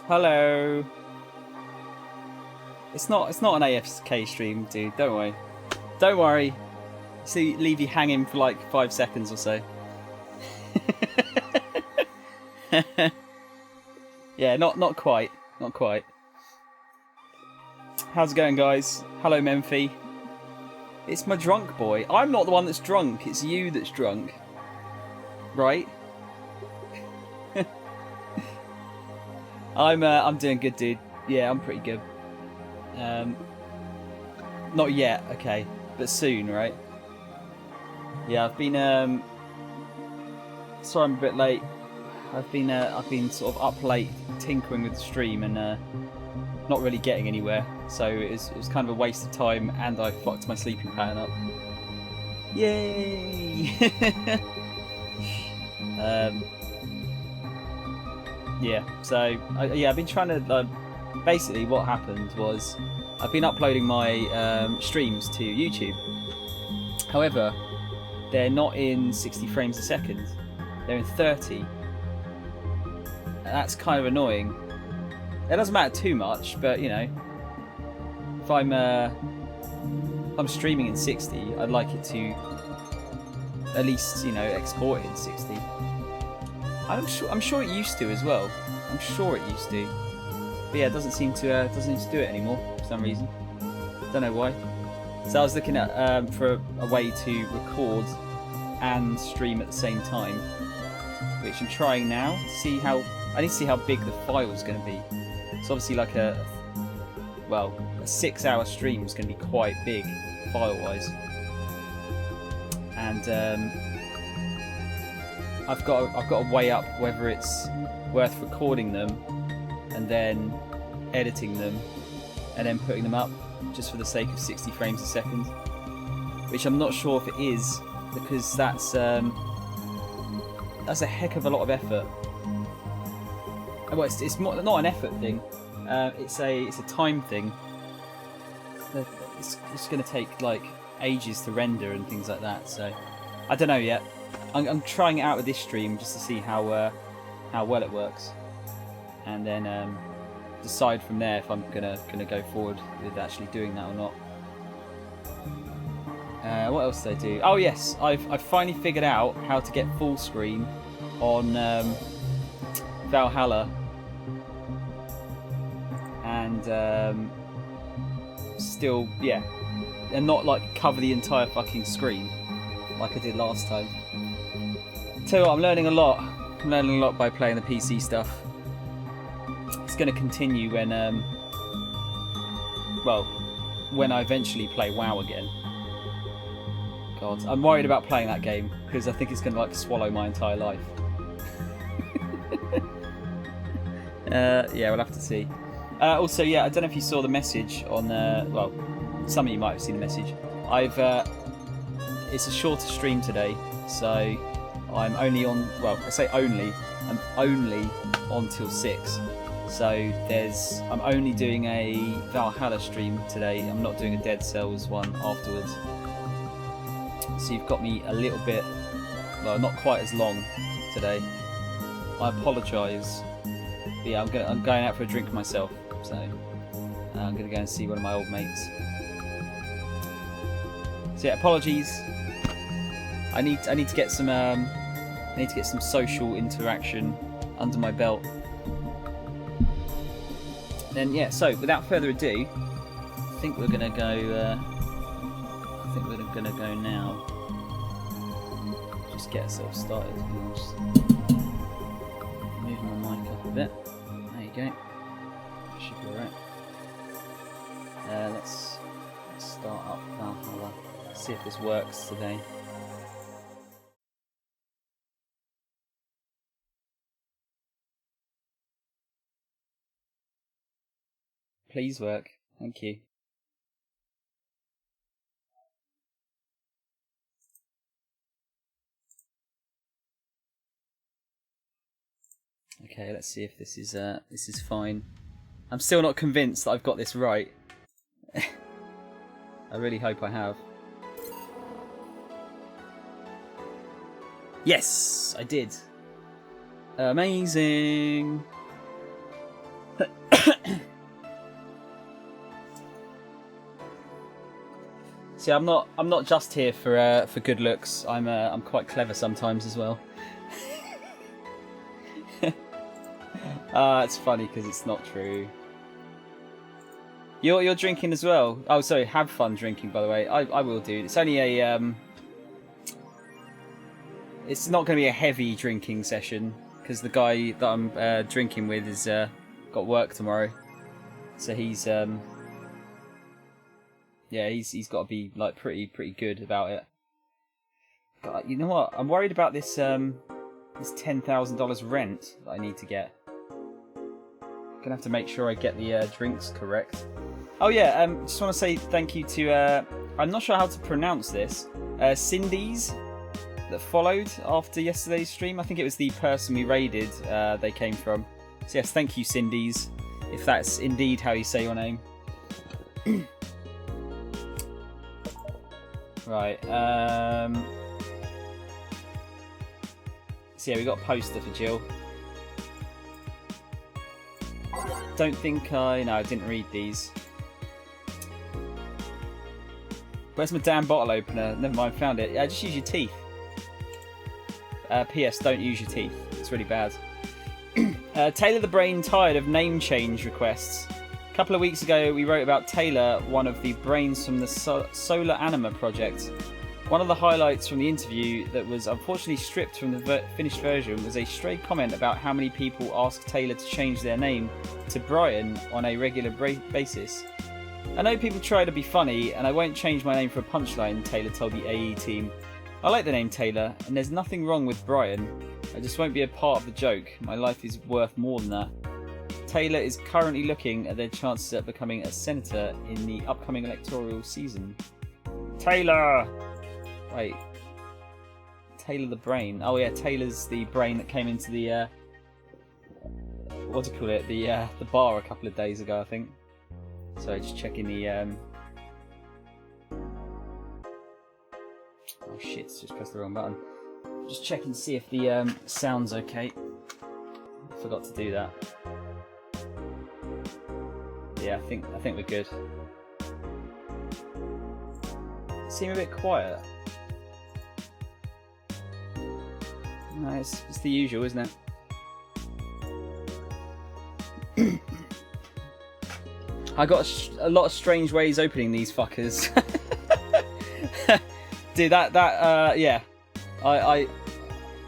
Hello. It's not an AFK stream, dude. Don't worry. Don't worry. See, leave you hanging for like 5 seconds or so. Yeah, not quite. Not quite. How's it going, guys? Hello, Memphi. It's my drunk boy. I'm not the one that's drunk. It's you that's drunk. Right? I'm doing good, dude. Yeah, I'm pretty good. Not yet, okay, but soon, right? Yeah, I've been sorry I'm a bit late. I've been sort of up late tinkering with the stream and not really getting anywhere. So it was kind of a waste of time, and I fucked my sleeping pattern up. Yay! Yeah. So I've been trying to. Basically, what happened was I've been uploading my streams to YouTube. However, they're not in 60 frames a second. They're in 30. And that's kind of annoying. It doesn't matter too much, but you know, if I'm streaming in 60, I'd like it to at least, you know, export it in 60. I'm sure it used to as well. I'm sure it used to. But yeah, it doesn't seem to do it anymore for some reason. Don't know why. So I was looking at for a way to record and stream at the same time, which I'm trying now to see how. I need to see how big the file is going to be. It's obviously like a 6-hour stream is going to be quite big file-wise, and I've got to weigh up whether it's worth recording them and then editing them and then putting them up just for the sake of 60 frames a second, which I'm not sure if it is, because that's a heck of a lot of effort. Well, it's not an effort thing. It's a time thing. It's going to take like ages to render and things like that. So I don't know yet. I'm trying it out with this stream just to see how well it works, and then decide from there if I'm gonna go forward with actually doing that or not. What else did I do? Oh yes, I've finally figured out how to get full screen on Valhalla, and still, yeah, and not like cover the entire fucking screen like I did last time. Tell you what, I'm learning a lot. I'm learning a lot by playing the PC stuff. It's going to continue when I eventually play WoW again. God, I'm worried about playing that game because I think it's going to like swallow my entire life. Yeah, we'll have to see. Also, yeah, I don't know if you saw the message on. Well, some of you might have seen the message. It's a shorter stream today, so I'm only on. Well, I say only. I'm only on till 6. So I'm only doing a Valhalla stream today. I'm not doing a Dead Cells one afterwards. So you've got me a little bit, well, not quite as long today. I apologise. But yeah, I'm going out for a drink myself. So I'm gonna go and see one of my old mates. So yeah, apologies. I need to get some social interaction under my belt. Then yeah, so without further ado, I think we're gonna go. Now. Just get ourselves started. Just move my mic up a bit. There you go. Should be alright. Let's start up Valhalla. See if this works today. Please work. Thank you. Okay, let's see if this is fine. I'm still not convinced that I've got this right. I really hope I have. Yes, I did. Amazing. See, I'm not just here for good looks. I'm quite clever sometimes as well. It's funny because it's not true. You're drinking as well. Oh, sorry. Have fun drinking, by the way. I will do. It's only a It's not going to be a heavy drinking session because the guy that I'm drinking with is got work tomorrow, so he's yeah, he's got to be like pretty good about it. But you know what? I'm worried about this this $10,000 rent that I need to get. Gonna have to make sure I get the drinks correct. Oh yeah, just want to say thank you to I'm not sure how to pronounce this. Cindy's that followed after yesterday's stream. I think it was the person we raided. They came from. So yes, thank you, Cindy's, if that's indeed how you say your name. Right. So yeah, we got a poster for Jill. Don't think no, I didn't read these. Where's my damn bottle opener? Never mind, found it. Yeah, just use your teeth. P.S. Don't use your teeth. It's really bad. Taylor the Brain tired of name change requests. A couple of weeks ago, we wrote about Taylor, one of the brains from the Solar Anima project. One of the highlights from the interview that was unfortunately stripped from the finished version was a stray comment about how many people ask Taylor to change their name to Brian on a regular basis. I know people try to be funny, and I won't change my name for a punchline, Taylor told the AE team. I like the name Taylor, and there's nothing wrong with Brian. I just won't be a part of the joke. My life is worth more than that. Taylor is currently looking at their chances at becoming a senator in the upcoming electoral season. Taylor! Wait. Taylor the Brain. Oh yeah, Taylor's the brain that came into the, what do you call it? The bar a couple of days ago, I think. So just checking the, oh shit, just pressed the wrong button. Just checking to see if the sound's okay. Forgot to do that. Yeah, I think we're good. Seem a bit quiet. No, it's the usual, isn't it? I got a lot of strange ways opening these fuckers. Dude, yeah.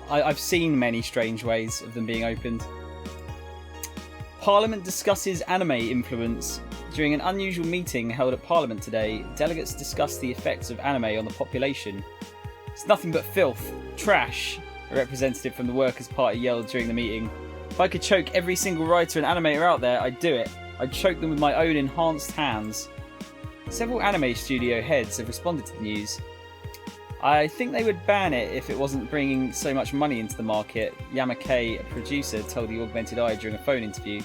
I've seen many strange ways of them being opened. Parliament discusses anime influence. During an unusual meeting held at Parliament today, delegates discussed the effects of anime on the population. It's nothing but filth. Trash, a representative from the Workers' Party yelled during the meeting. If I could choke every single writer and animator out there, I'd do it. I'd choke them with my own enhanced hands. Several anime studio heads have responded to the news. I think they would ban it if it wasn't bringing so much money into the market, Yamake, a producer, told the Augmented Eye during a phone interview.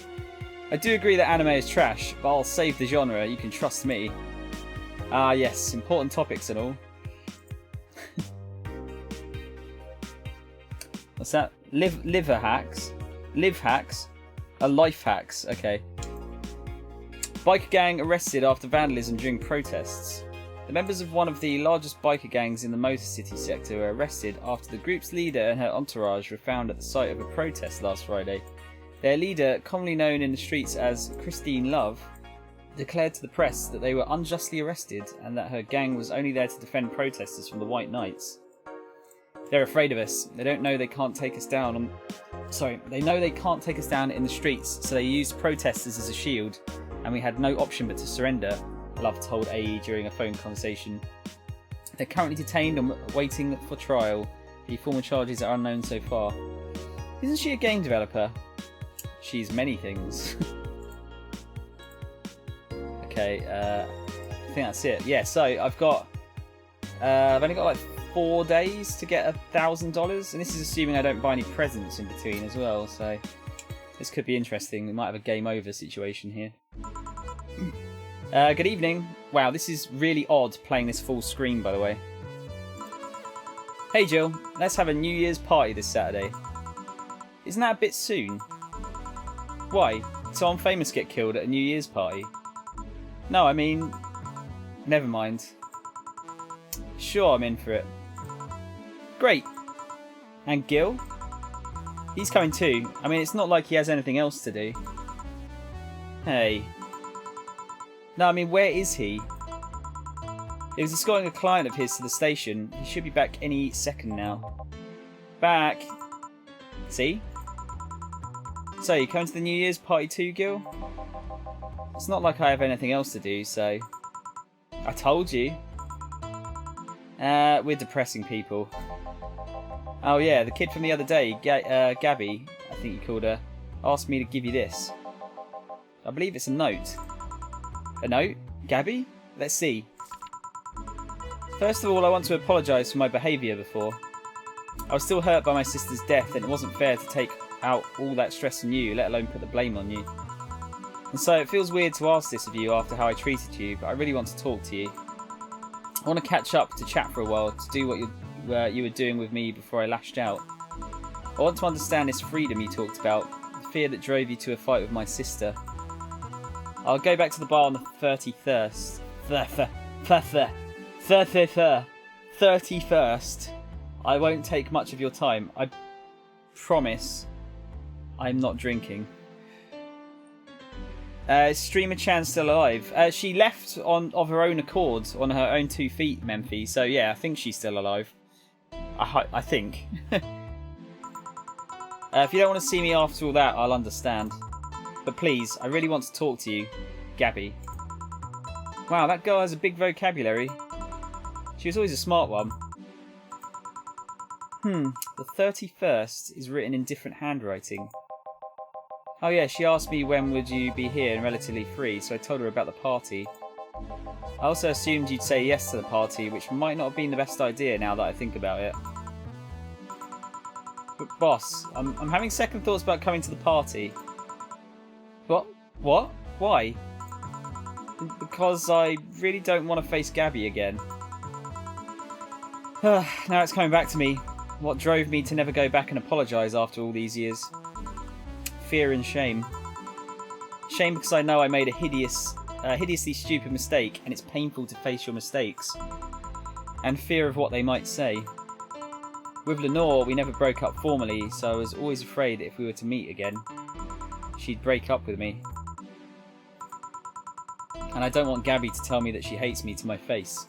I do agree that anime is trash, but I'll save the genre, you can trust me. Ah yes, important topics and all. What's that? Liver hacks? Live hacks? Life hacks, okay. Biker gang arrested after vandalism during protests. The members of one of the largest biker gangs in the Motor City sector were arrested after the group's leader and her entourage were found at the site of a protest last Friday. Their leader, commonly known in the streets as Christine Love, declared to the press that they were unjustly arrested and that her gang was only there to defend protesters from the White Knights. They're afraid of us. They don't know they can't take us down they know they can't take us down in the streets, so they used protesters as a shield, and we had no option but to surrender, Love told AE during a phone conversation. They're currently detained and waiting for trial. The formal charges are unknown so far. Isn't she a game developer? She's many things. Okay, I think that's it. Yeah, so I've only got like 4 days to get $1,000, and this is assuming I don't buy any presents in between as well, so this could be interesting. We might have a game over situation here. Good evening. Wow, this is really odd playing this full screen, by the way. Hey Jill, let's have a New Year's party this Saturday. Isn't that a bit soon? Why? someone famous get killed at a New Year's party? No, I mean... Never mind. Sure, I'm in for it. Great. And Gil? He's coming too. I mean, it's not like he has anything else to do. Hey. No, I mean, where is he? He was escorting a client of his to the station. He should be back any second now. Back. See? So, you coming to the New Year's party too, Gil? It's not like I have anything else to do, so... I told you. We're depressing people. Oh yeah, the kid from the other day, Gabby, I think you called her, asked me to give you this. I believe it's a note. A note? Gabby? Let's see. First of all, I want to apologise for my behaviour before. I was still hurt by my sister's death, and it wasn't fair to take out all that stress on you, let alone put the blame on you. And so it feels weird to ask this of you after how I treated you, but I really want to talk to you. I want to catch up, to chat for a while, to do what you were doing with me before I lashed out. I want to understand this freedom you talked about, the fear that drove you to a fight with my sister. I'll go back to the bar on the 31st. 31st. I won't take much of your time. I promise I'm not drinking. Streamer Chan's still alive. She left of her own accord, on her own 2 feet, Memphi. So yeah, I think she's still alive. I think. If you don't want to see me after all that, I'll understand. But please, I really want to talk to you, Gabby. Wow, that girl has a big vocabulary. She was always a smart one. The 31st is written in different handwriting. Oh yeah, she asked me when would you be here and relatively free, so I told her about the party. I also assumed you'd say yes to the party, which might not have been the best idea now that I think about it. But boss, I'm having second thoughts about coming to the party. What? What? Why? Because I really don't want to face Gabby again. Now it's coming back to me. What drove me to never go back and apologise after all these years? Fear and shame. Shame because I know I made a hideously stupid mistake, and it's painful to face your mistakes. And fear of what they might say. With Lenore, we never broke up formally, so I was always afraid that if we were to meet again, she'd break up with me. And I don't want Gabby to tell me that she hates me to my face.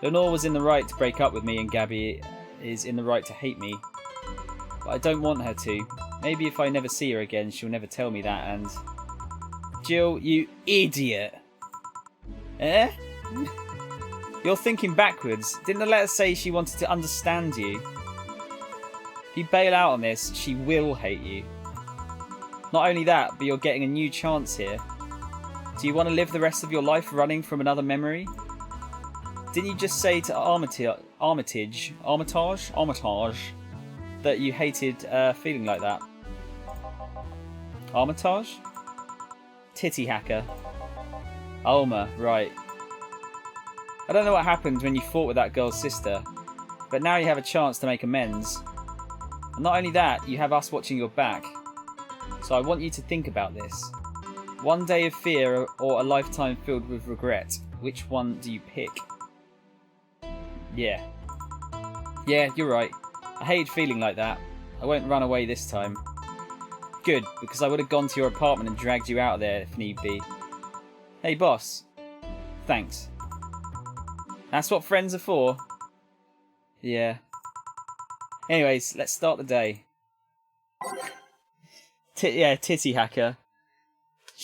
Lenore was in the right to break up with me, and Gabby is in the right to hate me. But I don't want her to. Maybe if I never see her again, she'll never tell me that, and... Jill, you idiot! Eh? You're thinking backwards. Didn't the letter say she wanted to understand you? If you bail out on this, she will hate you. Not only that, but you're getting a new chance here. Do you want to live the rest of your life running from another memory? Didn't you just say to Armitage, that you hated feeling like that? Armitage? Titty hacker. Alma, right. I don't know what happened when you fought with that girl's sister, but now you have a chance to make amends. And not only that, you have us watching your back. So I want you to think about this. One day of fear or a lifetime filled with regret. Which one do you pick? Yeah. Yeah, you're right. I hated feeling like that. I won't run away this time. Good, because I would have gone to your apartment and dragged you out of there if need be. Hey boss. Thanks. That's what friends are for. Yeah. Anyways, let's start the day. Titty hacker.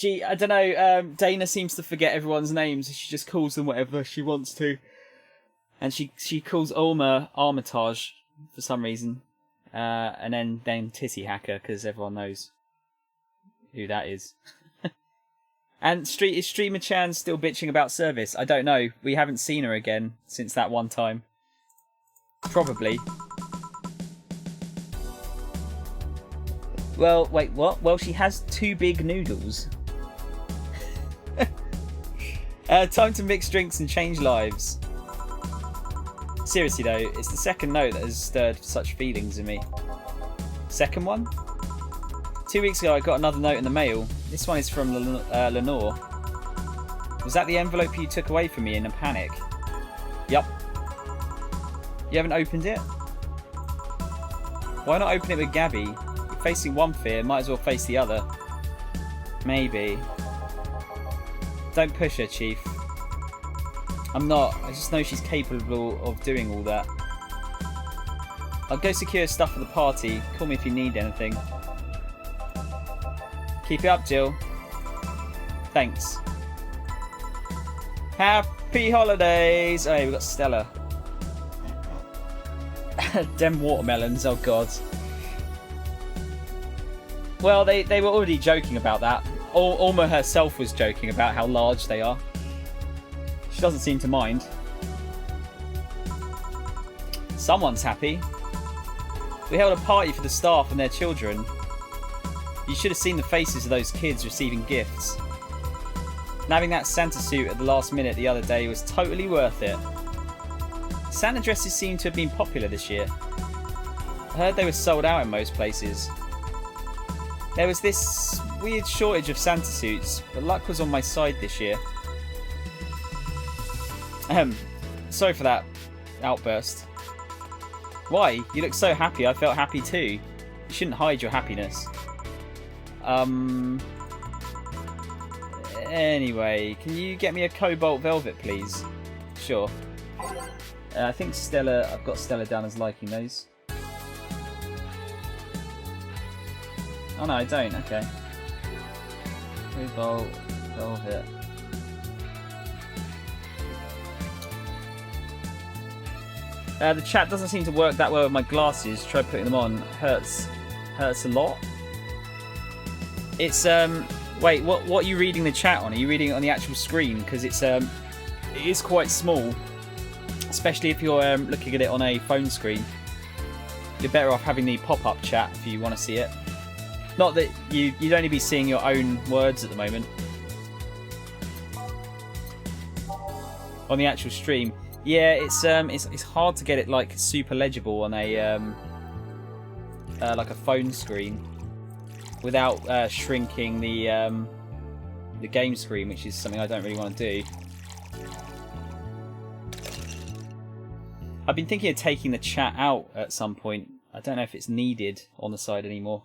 I don't know, Dana seems to forget everyone's names. She just calls them whatever she wants to. And she calls Ulma Armitage for some reason. And then Titty Hacker, because everyone knows who that is. And is Streamer Chan still bitching about service? I don't know. We haven't seen her again since that one time. Probably. Well, wait, what? Well, she has 2 big noodles. Time to mix drinks and change lives. Seriously though, it's the second note that has stirred such feelings in me. Second one? 2 2 weeks ago I got another note in the mail. This one is from Lenore. Was that the envelope you took away from me in a panic? Yup. You haven't opened it? Why not open it with Gabby? You're facing one fear, might as well face the other. Maybe. Don't push her, Chief. I'm not. I just know she's capable of doing all that. I'll go secure stuff for the party. Call me if you need anything. Keep it up, Jill. Thanks. Happy holidays! Oh, hey, we've got Stella. Dem watermelons, oh god. Well, they were already joking about that. Alma herself was joking about how large they are. She doesn't seem to mind. Someone's happy. We held a party for the staff and their children. You should have seen the faces of those kids receiving gifts. And having that Santa suit at the last minute the other day was totally worth it. Santa dresses seem to have been popular this year. I heard they were sold out in most places. There was this weird shortage of Santa suits, but luck was on my side this year. Sorry for that outburst. Why? You look so happy, I felt happy too. You shouldn't hide your happiness. Anyway, can you get me a cobalt velvet, please? Sure. I think Stella, I've got Stella down as liking those. Oh no, I don't, okay. Cobalt velvet. The chat doesn't seem to work that well with my glasses. Try putting them on. Hurts a lot. It's wait, what are you reading the chat on? Are you reading it on the actual screen? Because it is quite small, especially if you're looking at it on a phone screen. You're better off having the pop-up chat if you want to see it. Not that you'd only be seeing your own words at the moment on the actual stream. Yeah, it's hard to get it like super legible on a like a phone screen without shrinking the game screen, which is something I don't really want to do. I've been thinking of taking the chat out at some point. I don't know if it's needed on the side anymore.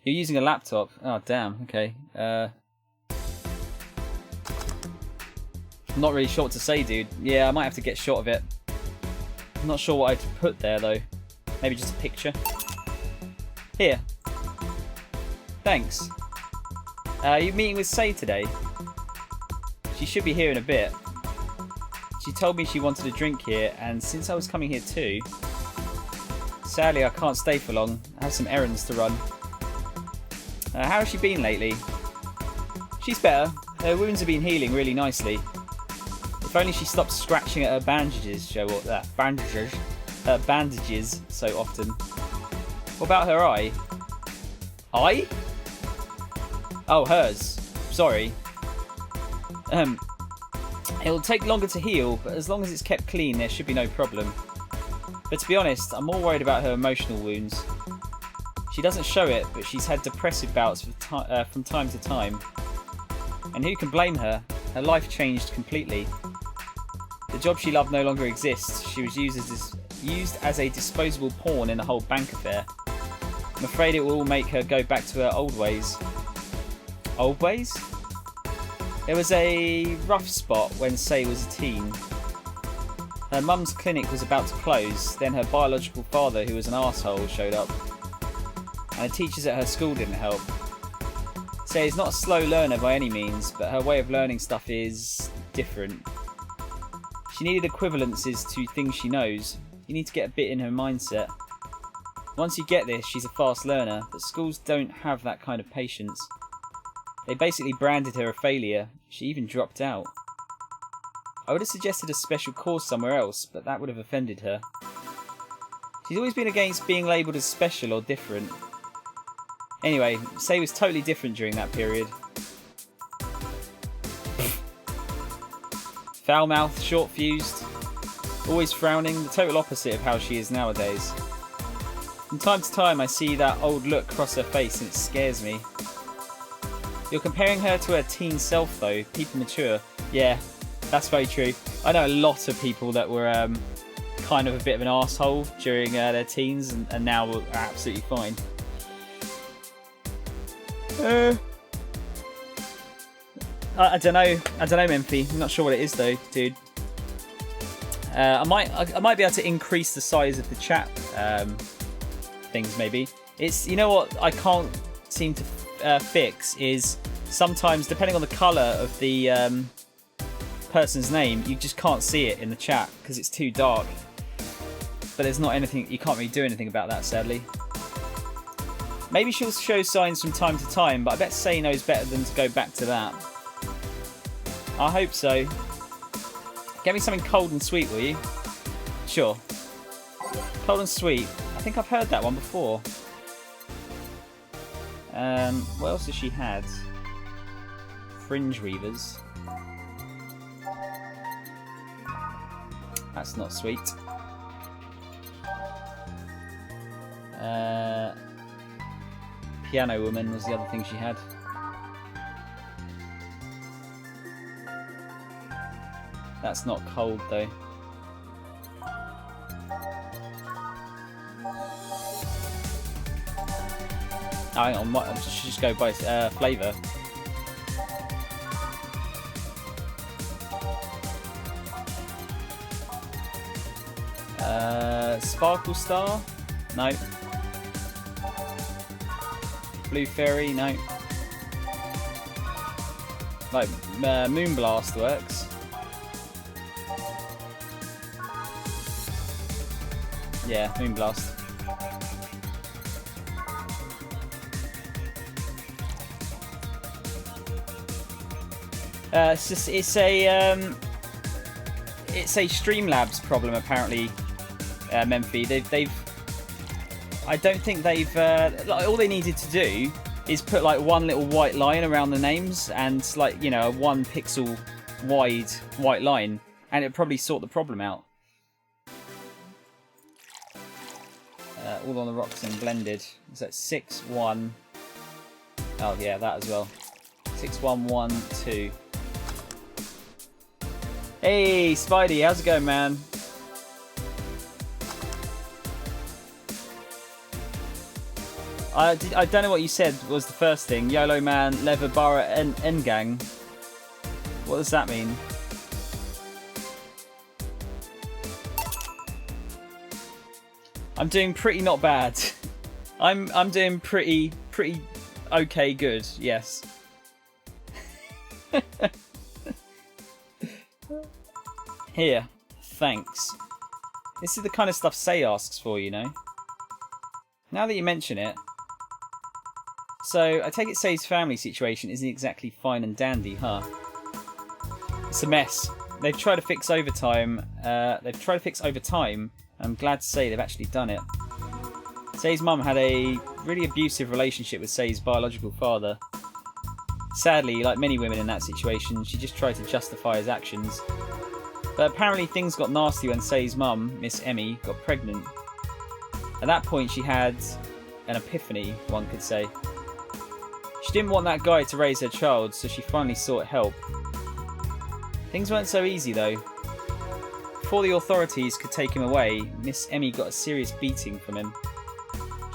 You're using a laptop? Oh damn. Okay. I'm not really sure what to say, dude. Yeah, I might have to get a shot of it. I'm not sure what I'd put there, though. Maybe just a picture. Here. Thanks. Are you meeting with Say today? She should be here in a bit. She told me she wanted a drink here, and since I was coming here too... Sadly, I can't stay for long. I have some errands to run. How has she been lately? She's better. Her wounds have been healing really nicely. If only she stopped scratching at her bandages so often. What about her eye? Eye? Oh, hers. Sorry. It'll take longer to heal, but as long as it's kept clean, there should be no problem. But to be honest, I'm more worried about her emotional wounds. She doesn't show it, but she's had depressive bouts from time to time. And who can blame her? Her life changed completely. The job she loved no longer exists. She was used as a disposable pawn in the whole bank affair. I'm afraid it will all make her go back to her old ways. Old ways? There was a rough spot when Say was a teen. Her mum's clinic was about to close, then her biological father, who was an arsehole, showed up. And the teachers at her school didn't help. Say is not a slow learner by any means, but her way of learning stuff is different. She needed equivalences to things she knows. You need to get a bit in her mindset. Once you get this, she's a fast learner, but schools don't have that kind of patience. They basically branded her a failure. She even dropped out. I would have suggested a special course somewhere else, but that would have offended her. She's always been against being labelled as special or different. Anyway, Say was totally different during that period. Foul-mouthed, short-fused, always frowning, the total opposite of how she is nowadays. From time to time I see that old look cross her face and it scares me. You're comparing her to her teen self though. People mature. Yeah, that's very true. I know a lot of people that were kind of a bit of an arsehole during their teens and now are absolutely fine. I don't know, Memphi. I'm not sure what it is though, dude. I might be able to increase the size of the chat things maybe. It's, you know what I can't seem to fix is sometimes depending on the colour of the person's name, you just can't see it in the chat because it's too dark. But there's not anything, you can't really do anything about that, sadly. Maybe she'll show signs from time to time, but I bet Say knows better than to go back to that. I hope so. Get me something cold and sweet, will you? Sure. Cold and sweet. I think I've heard that one before. What else has she had? Fringe Reavers. That's not sweet. Piano Woman was the other thing she had. That's not cold though. Oh, hang on, I should just go by flavour. Sparkle Star? No. Blue Fairy? No. Like, Moonblast works. Yeah, Moonblast. It's a Streamlabs problem apparently, Memphi. They've I don't think they've like, all they needed to do is put like one little white line around the names and like, you know, a 1 pixel wide white line, and it'd probably sort the problem out. All on the Rocks and blended. Is that 6-1? Oh yeah, that as well. 6-1-1-2. Hey Spidey, how's it going, man? I don't know what you said was the first thing. YOLO Man, Leather Barra, Engang. What does that mean? I'm doing pretty not bad. I'm doing pretty okay good, yes. Here, thanks. This is the kind of stuff Say asks for, you know. Now that you mention it. So, I take it Say's family situation isn't exactly fine and dandy, huh? It's a mess. They've tried to fix overtime. I'm glad to say they've actually done it. Say's mum had a really abusive relationship with Say's biological father. Sadly, like many women in that situation, she just tried to justify his actions. But apparently things got nasty when Say's mum, Miss Emmy, got pregnant. At that point she had an epiphany, one could say. She didn't want that guy to raise her child, so she finally sought help. Things weren't so easy though. Before the authorities could take him away, Miss Emmy got a serious beating from him.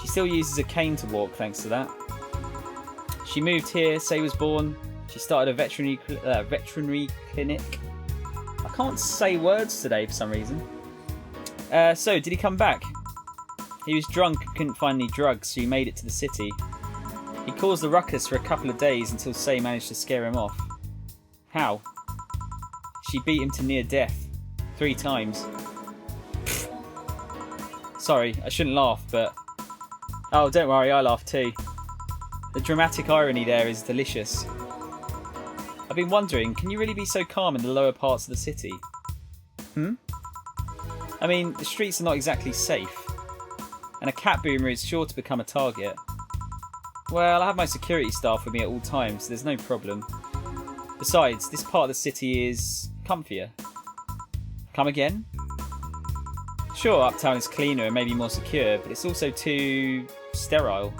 She still uses a cane to walk thanks to that. She moved here, Say was born. She started a veterinary clinic. I can't say words today for some reason. So, did he come back? He was drunk and couldn't find any drugs, so he made it to the city. He caused a ruckus for a couple of days until Say managed to scare him off. How? She beat him to near death. 3 times. Sorry, I shouldn't laugh, but... Oh, don't worry, I laugh too. The dramatic irony there is delicious. I've been wondering, can you really be so calm in the lower parts of the city? I mean, the streets are not exactly safe. And a cat boomer is sure to become a target. Well, I have my security staff with me at all times, so there's no problem. Besides, this part of the city is comfier. Come again? Sure, Uptown is cleaner and maybe more secure, but it's also too sterile.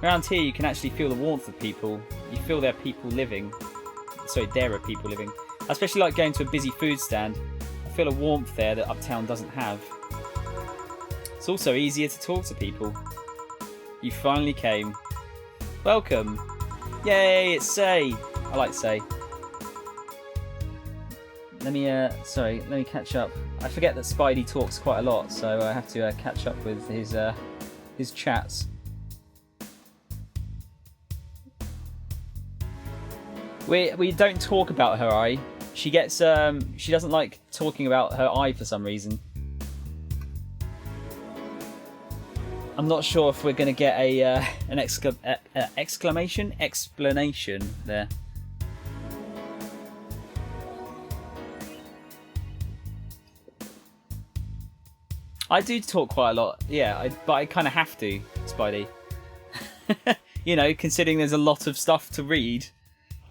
Around here, you can actually feel the warmth of people. You feel there are people living. Sorry, there are people living. I especially like going to a busy food stand. I feel a warmth there that Uptown doesn't have. It's also easier to talk to people. You finally came. Welcome. Yay, it's Say. I like Say. Let me catch up. I forget that Spidey talks quite a lot, so I have to catch up with his chats. We don't talk about her eye. She gets she doesn't like talking about her eye for some reason. I'm not sure if we're going to get an explanation there. I do talk quite a lot, yeah, but I kind of have to, Spidey. You know, considering there's a lot of stuff to read,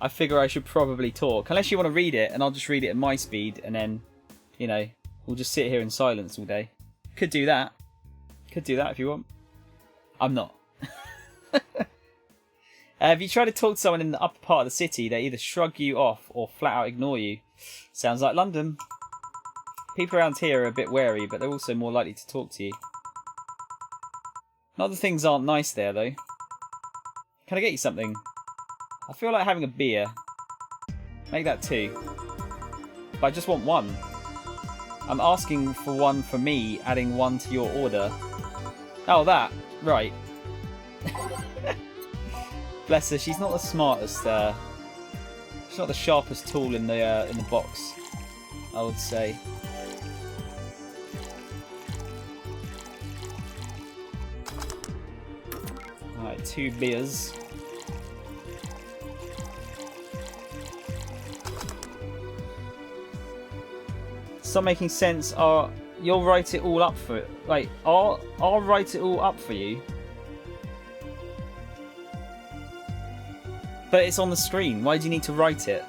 I figure I should probably talk. Unless you want to read it, and I'll just read it at my speed, and then, you know, we'll just sit here in silence all day. Could do that. Could do that if you want. I'm not. If you try to talk to someone in the upper part of the city, they either shrug you off or flat out ignore you. Sounds like London. People around here are a bit wary, but they're also more likely to talk to you. Not that things aren't nice there, though. Can I get you something? I feel like having a beer. Make that 2. But I just want 1. I'm asking for 1 for me, adding 1 to your order. Oh, that. Right. Bless her, she's not the smartest. She's not the sharpest tool in the box, I would say. Alright, 2 beers. Stop making sense. You'll write it all up for it. Like, I'll write it all up for you. But it's on the screen. Why do you need to write it?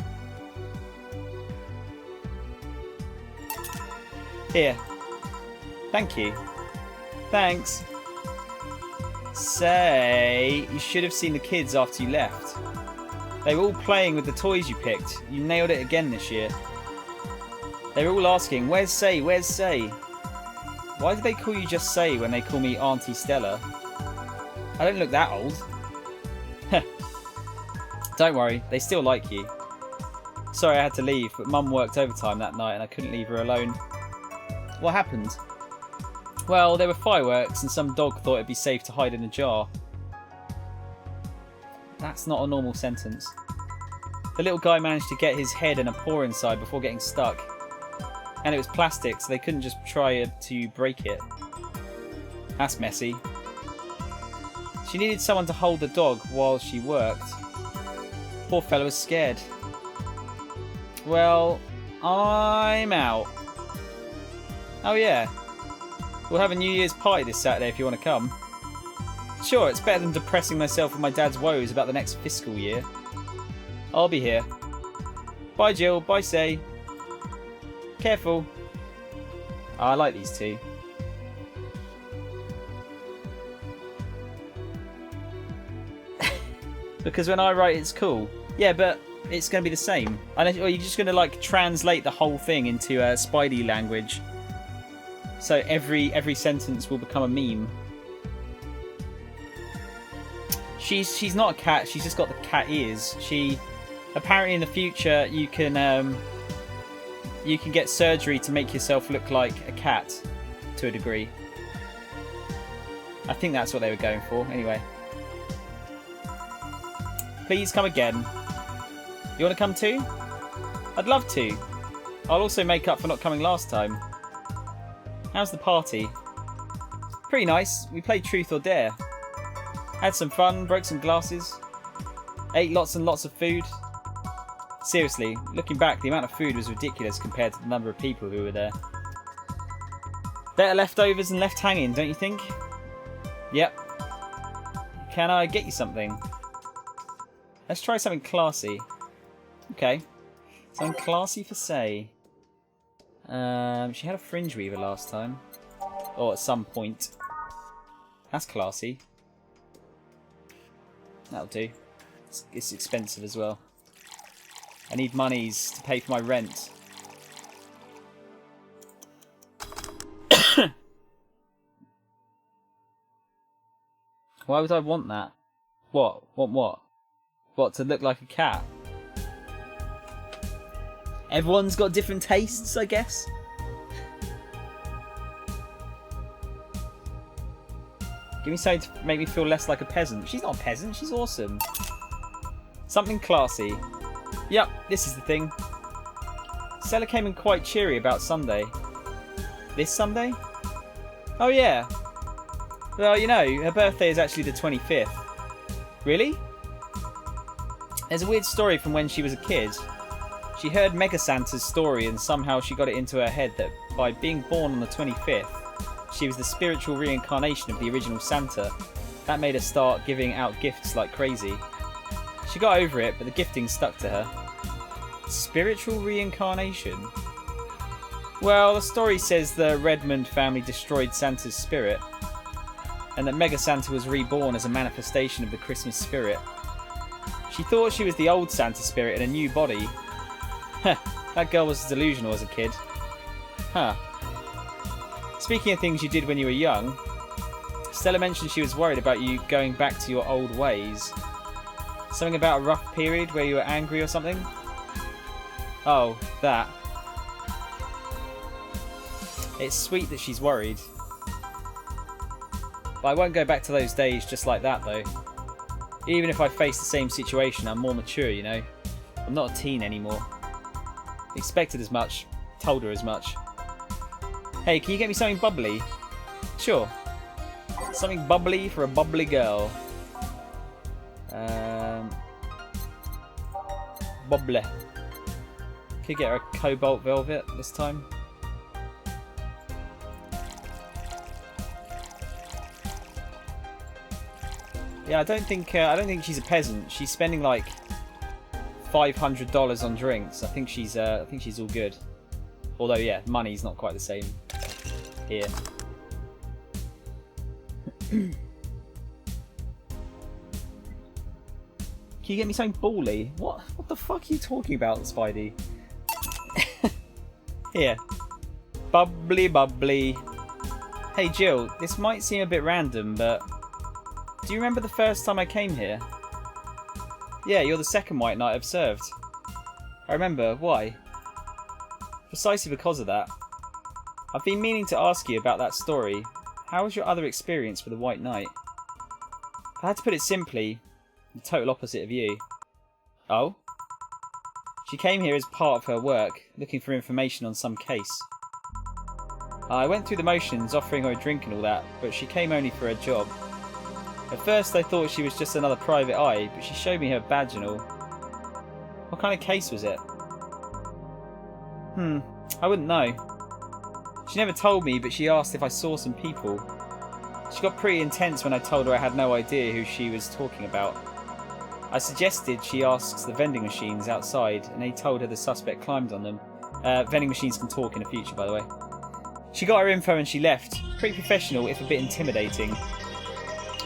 Here. Thank you. Thanks. Say, you should have seen the kids after you left. They were all playing with the toys you picked. You nailed it again this year. They were all asking, where's Say? Where's Say? Why do they call you just Say when they call me Auntie Stella? I don't look that old. Don't worry, they still like you. Sorry I had to leave, but Mum worked overtime that night and I couldn't leave her alone. What happened? Well, there were fireworks and some dog thought it'd be safe to hide in a jar. That's not a normal sentence. The little guy managed to get his head and a paw inside before getting stuck. And it was plastic, so they couldn't just try to break it. That's messy. She needed someone to hold the dog while she worked. Poor fellow was scared. Well, I'm out. Oh yeah. We'll have a New Year's party this Saturday if you want to come. Sure, it's better than depressing myself with my dad's woes about the next fiscal year. I'll be here. Bye Jill, bye Say. Careful. Oh, I like these 2. Because when I write it's cool. Yeah, but it's going to be the same. Or you're just going to like translate the whole thing into Spidey language. So every sentence will become a meme. She's not a cat, she's just got the cat ears. Apparently in the future you can get surgery to make yourself look like a cat, to a degree. I think that's what they were going for, anyway. Please come again. You want to come too? I'd love to. I'll also make up for not coming last time. How's the party? Pretty nice. We played Truth or Dare. Had some fun, broke some glasses. Ate lots and lots of food. Seriously, looking back, the amount of food was ridiculous compared to the number of people who were there. Better leftovers than left hanging, don't you think? Yep. Can I get you something? Let's try something classy. Okay. Something classy for Say. She had a fringe weaver last time. Or at some point. That's classy. That'll do. It's expensive as well. I need monies to pay for my rent. Why would I want that? What? Want what? What, to look like a cat? Everyone's got different tastes, I guess. Give me something to make me feel less like a peasant. She's not a peasant, she's awesome. Something classy. Yep, this is the thing. Stella came in quite cheery about Sunday. This Sunday? Oh yeah. Well, you know, her birthday is actually the 25th. Really? There's a weird story from when she was a kid. She heard Mega Santa's story and somehow she got it into her head that by being born on the 25th, she was the spiritual reincarnation of the original Santa. That made her start giving out gifts like crazy. She got over it, but the gifting stuck to her. Spiritual reincarnation? Well, the story says the Redmond family destroyed Santa's spirit, and that Mega Santa was reborn as a manifestation of the Christmas spirit. She thought she was the old Santa spirit in a new body. Heh, that girl was delusional as a kid. Huh. Speaking of things you did when you were young, Stella mentioned she was worried about you going back to your old ways. Something about a rough period where you were angry or something? Oh, that. It's sweet that she's worried. But I won't go back to those days just like that, though. Even if I face the same situation, I'm more mature, you know. I'm not a teen anymore. Expected as much. Told her as much. Hey, can you get me something bubbly? Sure. Something bubbly for a bubbly girl. Bubbly. Could get her a cobalt velvet this time. Yeah, I don't think she's a peasant. She's spending like $500 on drinks. I think she's all good. Although, yeah, money's not quite the same here. Can you get me something bally? What the fuck are you talking about, Spidey? Here. Bubbly bubbly. Hey Jill, this might seem a bit random, but do you remember the first time I came here? Yeah, you're the second white knight I've served. I remember. Why? Precisely because of that. I've been meaning to ask you about that story. How was your other experience with the White Knight? If I had to put it simply, the total opposite of you. Oh? She came here as part of her work, looking for information on some case. I went through the motions, offering her a drink and all that, but she came only for her job. At first I thought she was just another private eye, but she showed me her badge and all. What kind of case was it? I wouldn't know. She never told me, but she asked if I saw some people. She got pretty intense when I told her I had no idea who she was talking about. I suggested she asks the vending machines outside, and they told her the suspect climbed on them. Vending machines can talk in the future, by the way. She got her info and she left. Pretty professional, if a bit intimidating.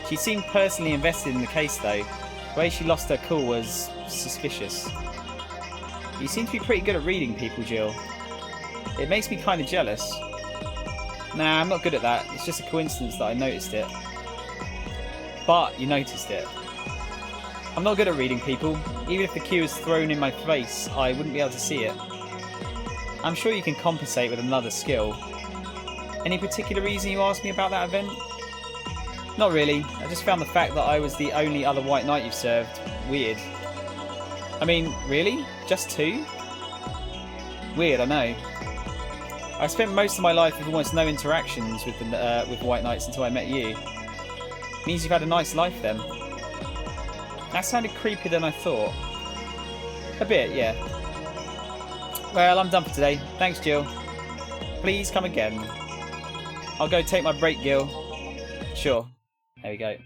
She seemed personally invested in the case, though. The way she lost her cool was suspicious. You seem to be pretty good at reading people, Jill. It makes me kind of jealous. Nah, I'm not good at that. It's just a coincidence that I noticed it. But you noticed it. I'm not good at reading people. Even if the cue is thrown in my face, I wouldn't be able to see it. I'm sure you can compensate with another skill. Any particular reason you asked me about that event? Not really. I just found the fact that I was the only other white knight you've served weird. I mean, really? Just two? Weird, I know. I spent most of my life with almost no interactions with the White Knights until I met you. Means you've had a nice life then. That sounded creepier than I thought. A bit, yeah. Well, I'm done for today. Thanks, Jill. Please come again. I'll go take my break, Gil. Sure. There we go.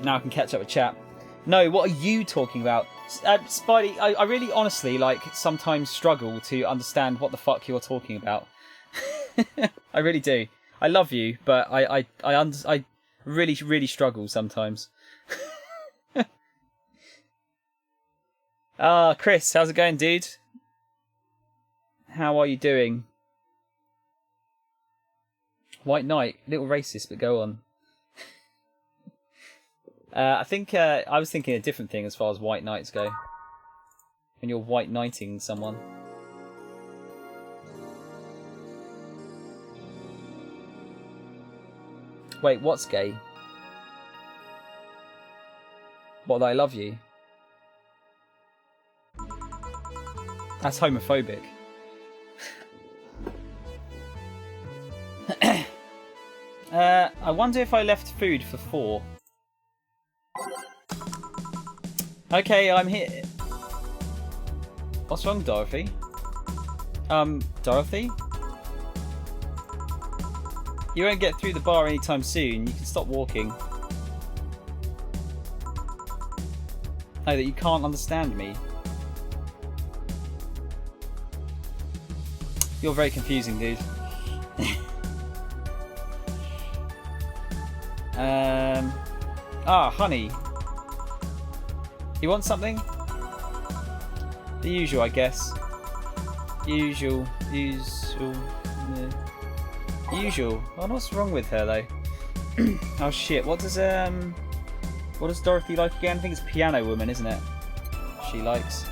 Now I can catch up with chat. No, what are you talking about? Spidey, I really honestly like sometimes struggle to understand what the fuck you're talking about. I really do. I love you, but I really struggle sometimes. Chris, how's it going, dude? How are you doing? White Knight, little racist, but go on. I think I was thinking a different thing as far as white knights go. When you're white knighting someone. Wait, what's gay? What, that I love you? That's homophobic. I wonder if I left food for 4. Okay, I'm here. What's wrong, Dorothy? Dorothy? You won't get through the bar anytime soon. You can stop walking. Oh, that you can't understand me. You're very confusing, dude. Honey. You want something? The usual, I guess. Usual. Yeah. Usual. Oh, what's wrong with her though? Oh shit! What does Dorothy like again? I think it's Piano Woman, isn't it? She likes.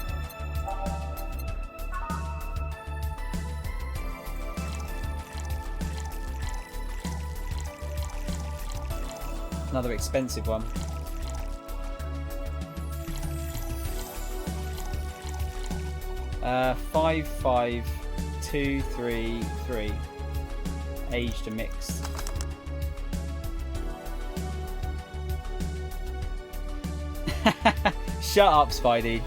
Another expensive one. Uh, 55233. Aged and mixed. Shut up, Spidey.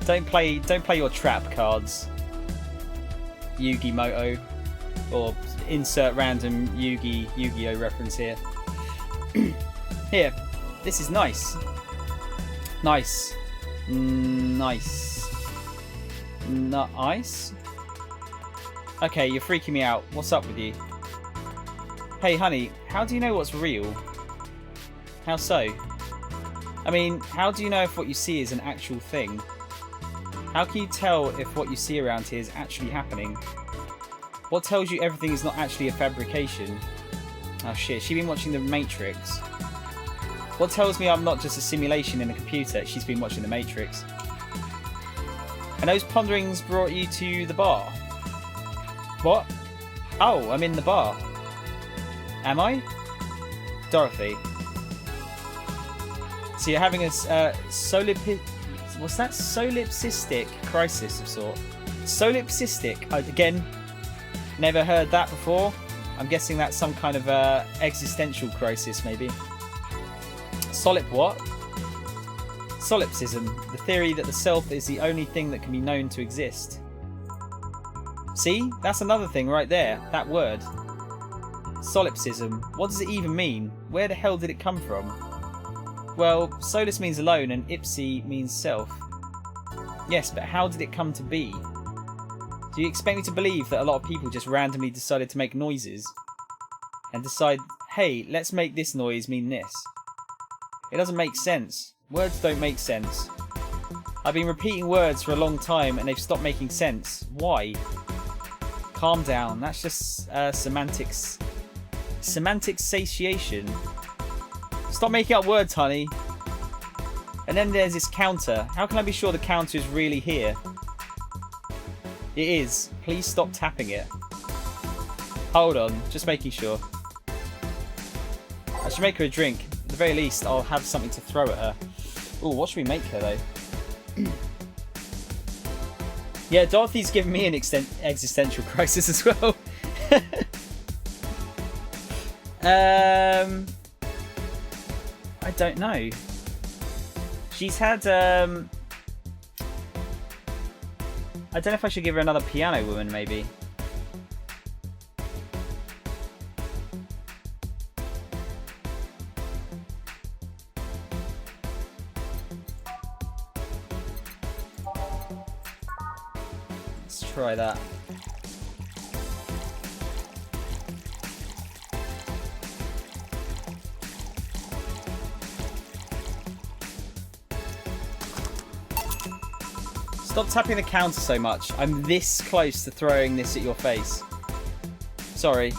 Don't play your trap cards, Yu-Gi-Moto, or insert random Yu-Gi-Oh reference here. Here, this is nice. Nice. Nice. Nice? Okay, you're freaking me out. What's up with you? Hey, honey, how do you know what's real? How so? I mean, how do you know if what you see is an actual thing? How can you tell if what you see around here is actually happening? What tells you everything is not actually a fabrication? Oh shit, she's been watching The Matrix. What tells me I'm not just a simulation in a computer? She's been watching The Matrix. And those ponderings brought you to the bar? What? Oh, I'm in the bar. Am I? Dorothy. So you're having a what's that? Solipsistic crisis of sort. Solipsistic. Again, never heard that before. I'm guessing that's some kind of existential crisis, maybe. Solip what? Solipsism, the theory that the self is the only thing that can be known to exist. See? That's another thing right there, that word. Solipsism. What does it even mean? Where the hell did it come from? Well, solus means alone and ipsi means self. Yes, but how did it come to be? Do you expect me to believe that a lot of people just randomly decided to make noises? And decide, hey, let's make this noise mean this? It doesn't make sense. Words don't make sense. I've been repeating words for a long time and they've stopped making sense. Why? Calm down, that's just semantics. Semantic satiation. Stop making up words, honey. And then there's this counter. How can I be sure the counter is really here? It is. Please stop tapping it. Hold on, just making sure. I should make her a drink. At the very least, I'll have something to throw at her. Ooh, what should we make her, though? Yeah, Dorothy's given me an existential crisis as well. I don't know. She's had, I don't know if I should give her another Piano Woman, maybe. Let's try that. Stop tapping the counter so much. I'm this close to throwing this at your face. Sorry.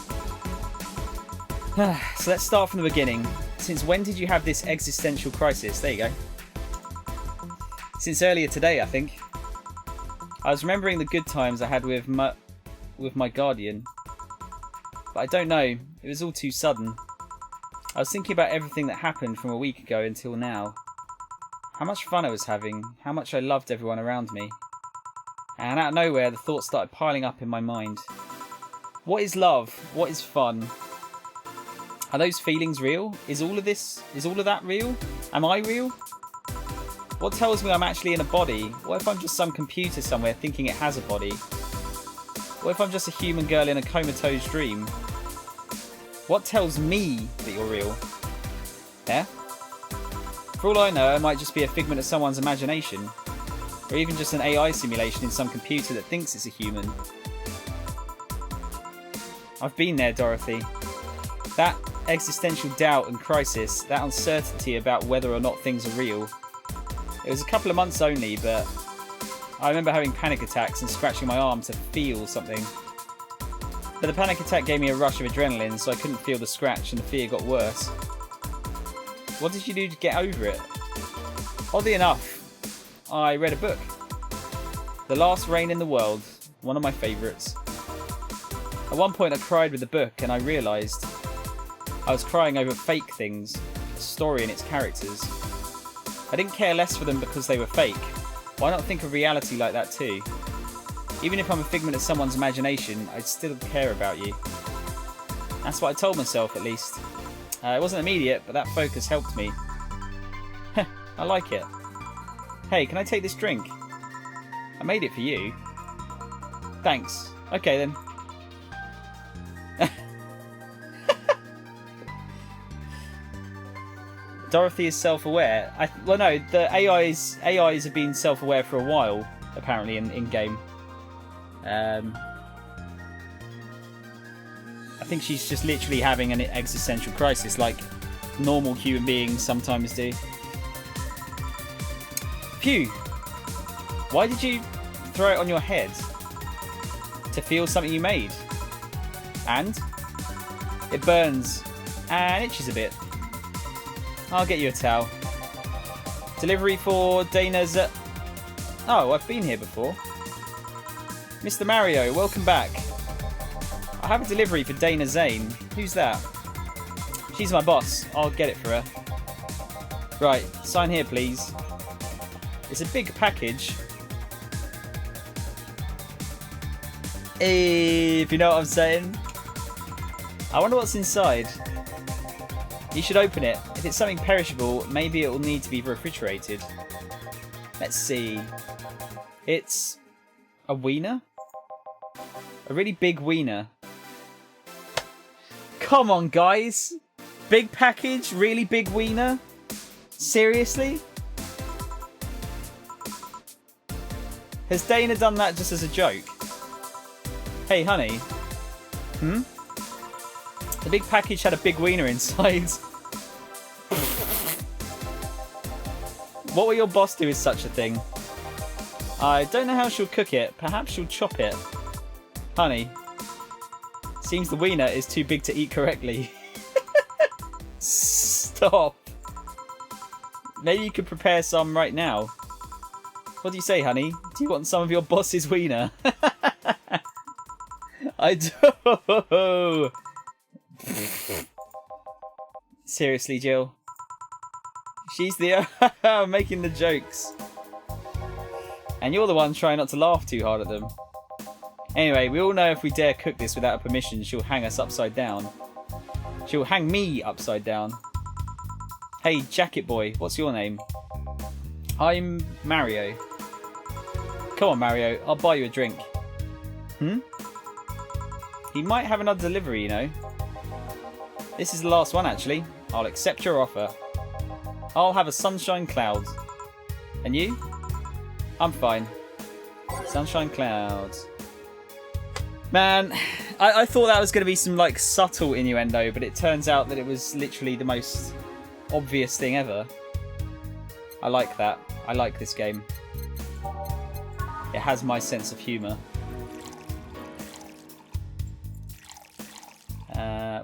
So let's start from the beginning. Since when did you have this existential crisis? There you go. Since earlier today, I think. I was remembering the good times I had with my guardian. But I don't know. It was all too sudden. I was thinking about everything that happened from a week ago until now. How much fun I was having. How much I loved everyone around me. And out of nowhere, the thoughts started piling up in my mind. What is love? What is fun? Are those feelings real? Is all of that real? Am I real? What tells me I'm actually in a body? What if I'm just some computer somewhere thinking it has a body? What if I'm just a human girl in a comatose dream? What tells me that you're real? Yeah? For all I know, I might just be a figment of someone's imagination. Or even just an AI simulation in some computer that thinks it's a human. I've been there, Dorothy. That existential doubt and crisis, that uncertainty about whether or not things are real. It was a couple of months only, but I remember having panic attacks and scratching my arm to feel something. But the panic attack gave me a rush of adrenaline, so I couldn't feel the scratch and the fear got worse. What did you do to get over it? Oddly enough, I read a book. The Last Reign in the World, one of my favourites. At one point I cried with the book and I realised I was crying over fake things, the story and its characters. I didn't care less for them because they were fake. Why not think of reality like that too? Even if I'm a figment of someone's imagination, I'd still care about you. That's what I told myself, at least. It wasn't immediate, but that focus helped me. Heh, I like it. Hey, can I take this drink? I made it for you. Thanks. Okay then. Dorothy is self-aware. Well, no, the AIs have been self-aware for a while, apparently, in game. I think she's just literally having an existential crisis, like normal human beings sometimes do. Phew! Why did you throw it on your head? To feel something you made. And? It burns and itches a bit. I'll get you a towel. Delivery for Dana's... Oh, I've been here before. Mr. Mario, welcome back. I have a delivery for Dana Zane. Who's that? She's my boss. I'll get it for her. Right, sign here, please. It's a big package. If you know what I'm saying. I wonder what's inside. You should open it. If it's something perishable, maybe it will need to be refrigerated. Let's see. It's a wiener? A really big wiener. Come on, guys. Big package, really big wiener? Seriously? Has Dana done that just as a joke? Hey, honey. Hmm? The big package had a big wiener inside. What will your boss do with such a thing? I don't know how she'll cook it. Perhaps she'll chop it. Honey. Seems the wiener is too big to eat correctly. Stop. Maybe you could prepare some right now. What do you say, honey? Do you want some of your boss's wiener? I do. Seriously, Jill. She's the making the jokes. And you're the one trying not to laugh too hard at them. Anyway, we all know if we dare cook this without her permission, she'll hang us upside down. She'll hang me upside down. Hey, Jacket Boy, what's your name? I'm Mario. Come on, Mario, I'll buy you a drink. Hmm? He might have another delivery, you know. This is the last one, actually. I'll accept your offer. I'll have a sunshine cloud. And you? I'm fine. Sunshine clouds. Man, I thought that was going to be some like subtle innuendo, but it turns out that it was literally the most obvious thing ever. I like that. I like this game. It has my sense of humour.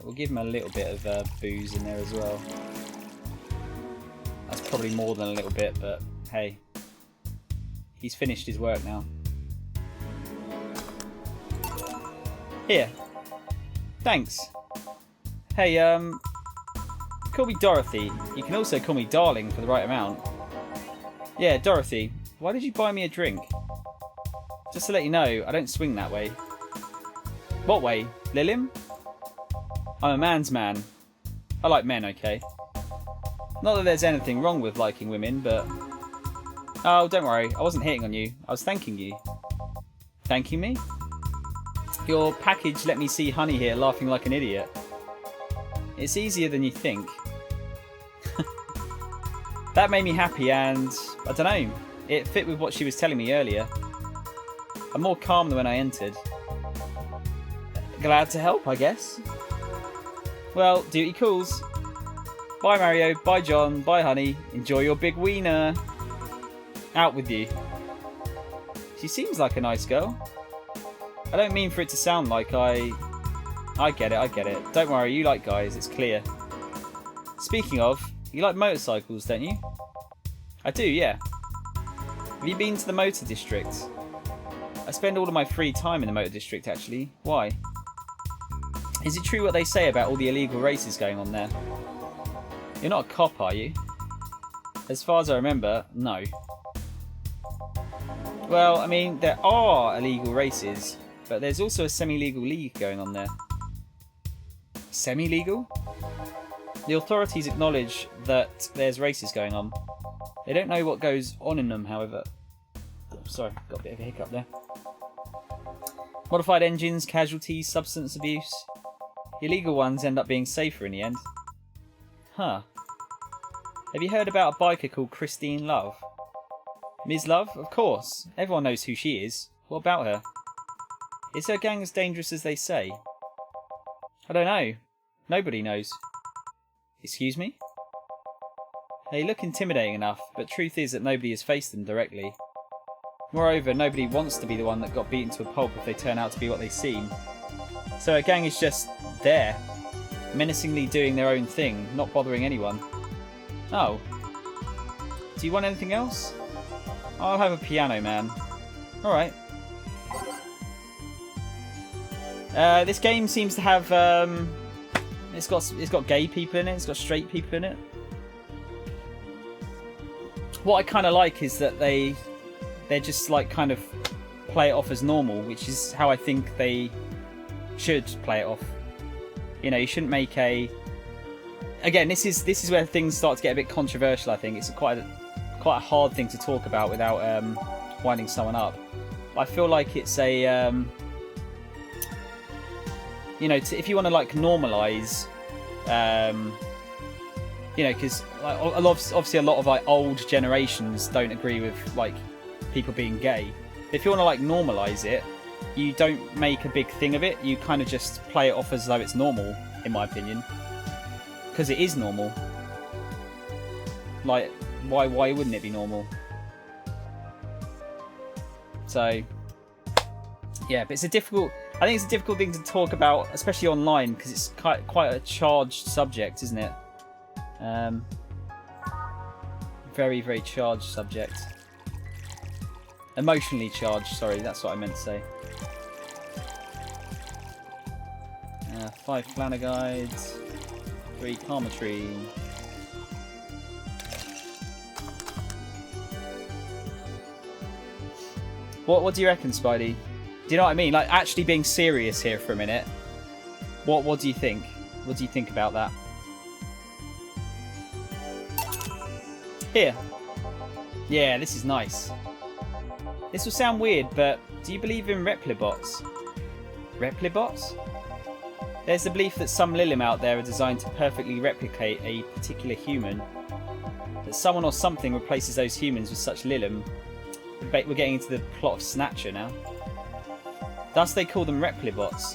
We'll give him a little bit of booze in there as well. That's probably more than a little bit, but hey. He's finished his work now. Here. Thanks. Hey, call me Dorothy. You can also call me Darling for the right amount. Yeah, Dorothy. Why did you buy me a drink? Just to let you know, I don't swing that way. What way? Lilim? I'm a man's man. I like men, okay? Not that there's anything wrong with liking women, but... Oh, don't worry. I wasn't hitting on you. I was thanking you. Thanking me? Your package let me see Honey here laughing like an idiot. It's easier than you think. That made me happy and... I don't know. It fit with what she was telling me earlier. I'm more calm than when I entered. Glad to help, I guess. Well, duty calls. Bye Mario, bye John, bye Honey. Enjoy your big wiener. Out with you. She seems like a nice girl. I don't mean for it to sound like I get it. Don't worry, you like guys, it's clear. Speaking of, you like motorcycles, don't you? I do, yeah. Have you been to the motor district? I spend all of my free time in the motor district, actually. Why? Is it true what they say about all the illegal races going on there? You're not a cop, are you? As far as I remember, no. Well, I mean, there are illegal races, but there's also a semi-legal league going on there. Semi-legal? The authorities acknowledge that there's races going on. They don't know what goes on in them, however. Oh, sorry, got a bit of a hiccup there. Modified engines, casualties, substance abuse. The illegal ones end up being safer in the end. Huh. Have you heard about a biker called Christine Love? Ms. Love? Of course. Everyone knows who she is. What about her? Is her gang as dangerous as they say? I don't know. Nobody knows. Excuse me? They look intimidating enough, but truth is that nobody has faced them directly. Moreover, nobody wants to be the one that got beaten to a pulp if they turn out to be what they seem. So a gang is just there, menacingly doing their own thing, not bothering anyone. Oh. Do you want anything else? I'll have a piano, man. Alright. This game seems to have it's got gay people in it, it's got straight people in it. What I kinda like is that they're just like kind of play it off as normal, which is how I think they should play it off. You know, you shouldn't make a... Again, this is where things start to get a bit controversial, I think. It's quite a hard thing to talk about without winding someone up. I feel like it's a... you know, if you want to like normalise... you know, because like, obviously a lot of like old generations don't agree with like people being gay. If you want to like normalise it, you don't make a big thing of it. You kind of just play it off as though it's normal, in my opinion, because it is normal. Like, why wouldn't it be normal? So, yeah, but it's a difficult. I think it's a difficult thing to talk about, especially online, because it's quite a charged subject, isn't it? Very, very charged subject. Emotionally charged, sorry, that's what I meant to say. 5 planner guides, 3 karma tree. What do you reckon, Spidey? Do you know what I mean? Like, actually being serious here for a minute. What do you think? What do you think about that? Here. Yeah, this is nice. This will sound weird, but do you believe in replibots? Replibots? There's the belief that some Lilim out there are designed to perfectly replicate a particular human. That someone or something replaces those humans with such Lilim. The we're getting into the plot of Snatcher now. Thus they call them replibots.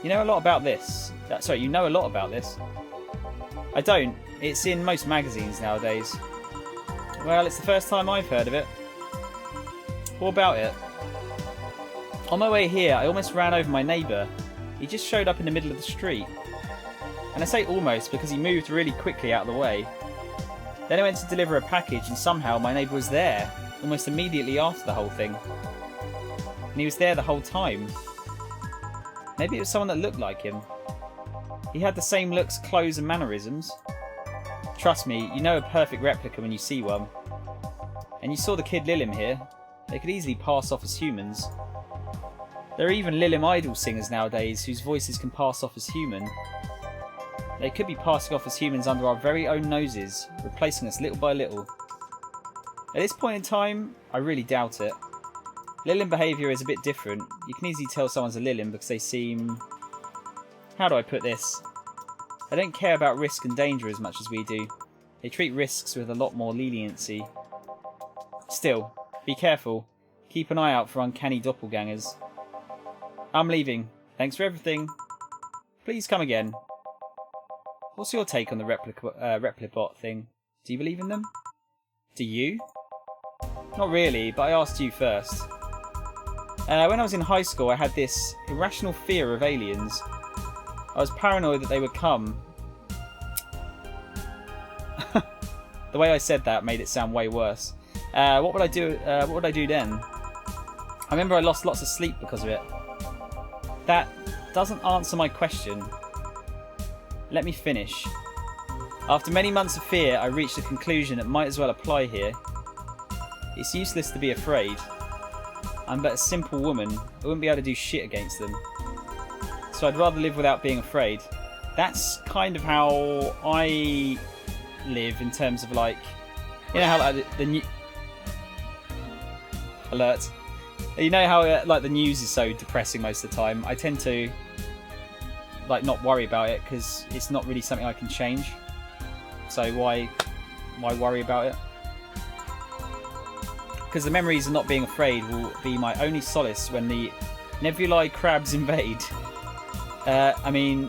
You know a lot about this. Sorry, you know a lot about this. I don't. It's in most magazines nowadays. Well, it's the first time I've heard of it. What about it? On my way here, I almost ran over my neighbour. He just showed up in the middle of the street. And I say almost because he moved really quickly out of the way. Then I went to deliver a package and somehow my neighbour was there, almost immediately after the whole thing. And he was there the whole time. Maybe it was someone that looked like him. He had the same looks, clothes and mannerisms. Trust me, you know a perfect replica when you see one. And you saw the kid Lilim here. They could easily pass off as humans. There are even Lilim idol singers nowadays whose voices can pass off as human. They could be passing off as humans under our very own noses, replacing us little by little. At this point in time, I really doubt it. Lilim behaviour is a bit different. You can easily tell someone's a Lilim because they seem... How do I put this? They don't care about risk and danger as much as we do. They treat risks with a lot more leniency. Still, be careful. Keep an eye out for uncanny doppelgangers. I'm leaving. Thanks for everything. Please come again. What's your take on the replibot thing? Do you believe in them? Do you? Not really, but I asked you first. When I was in high school, I had this irrational fear of aliens. I was paranoid that they would come. The way I said that made it sound way worse. What would I do? What would I do then? I remember I lost lots of sleep because of it. That doesn't answer my question. Let me finish. After many months of fear, I reached a conclusion that might as well apply here. It's useless to be afraid. I'm but a simple woman. I wouldn't be able to do shit against them. So I'd rather live without being afraid. That's kind of how I live in terms of like... You know how like the new... Alert. You know how like the news is so depressing most of the time. I tend to like not worry about it because it's not really something I can change. So why worry about it? Because the memories of not being afraid will be my only solace when the nebulae crabs invade. I mean,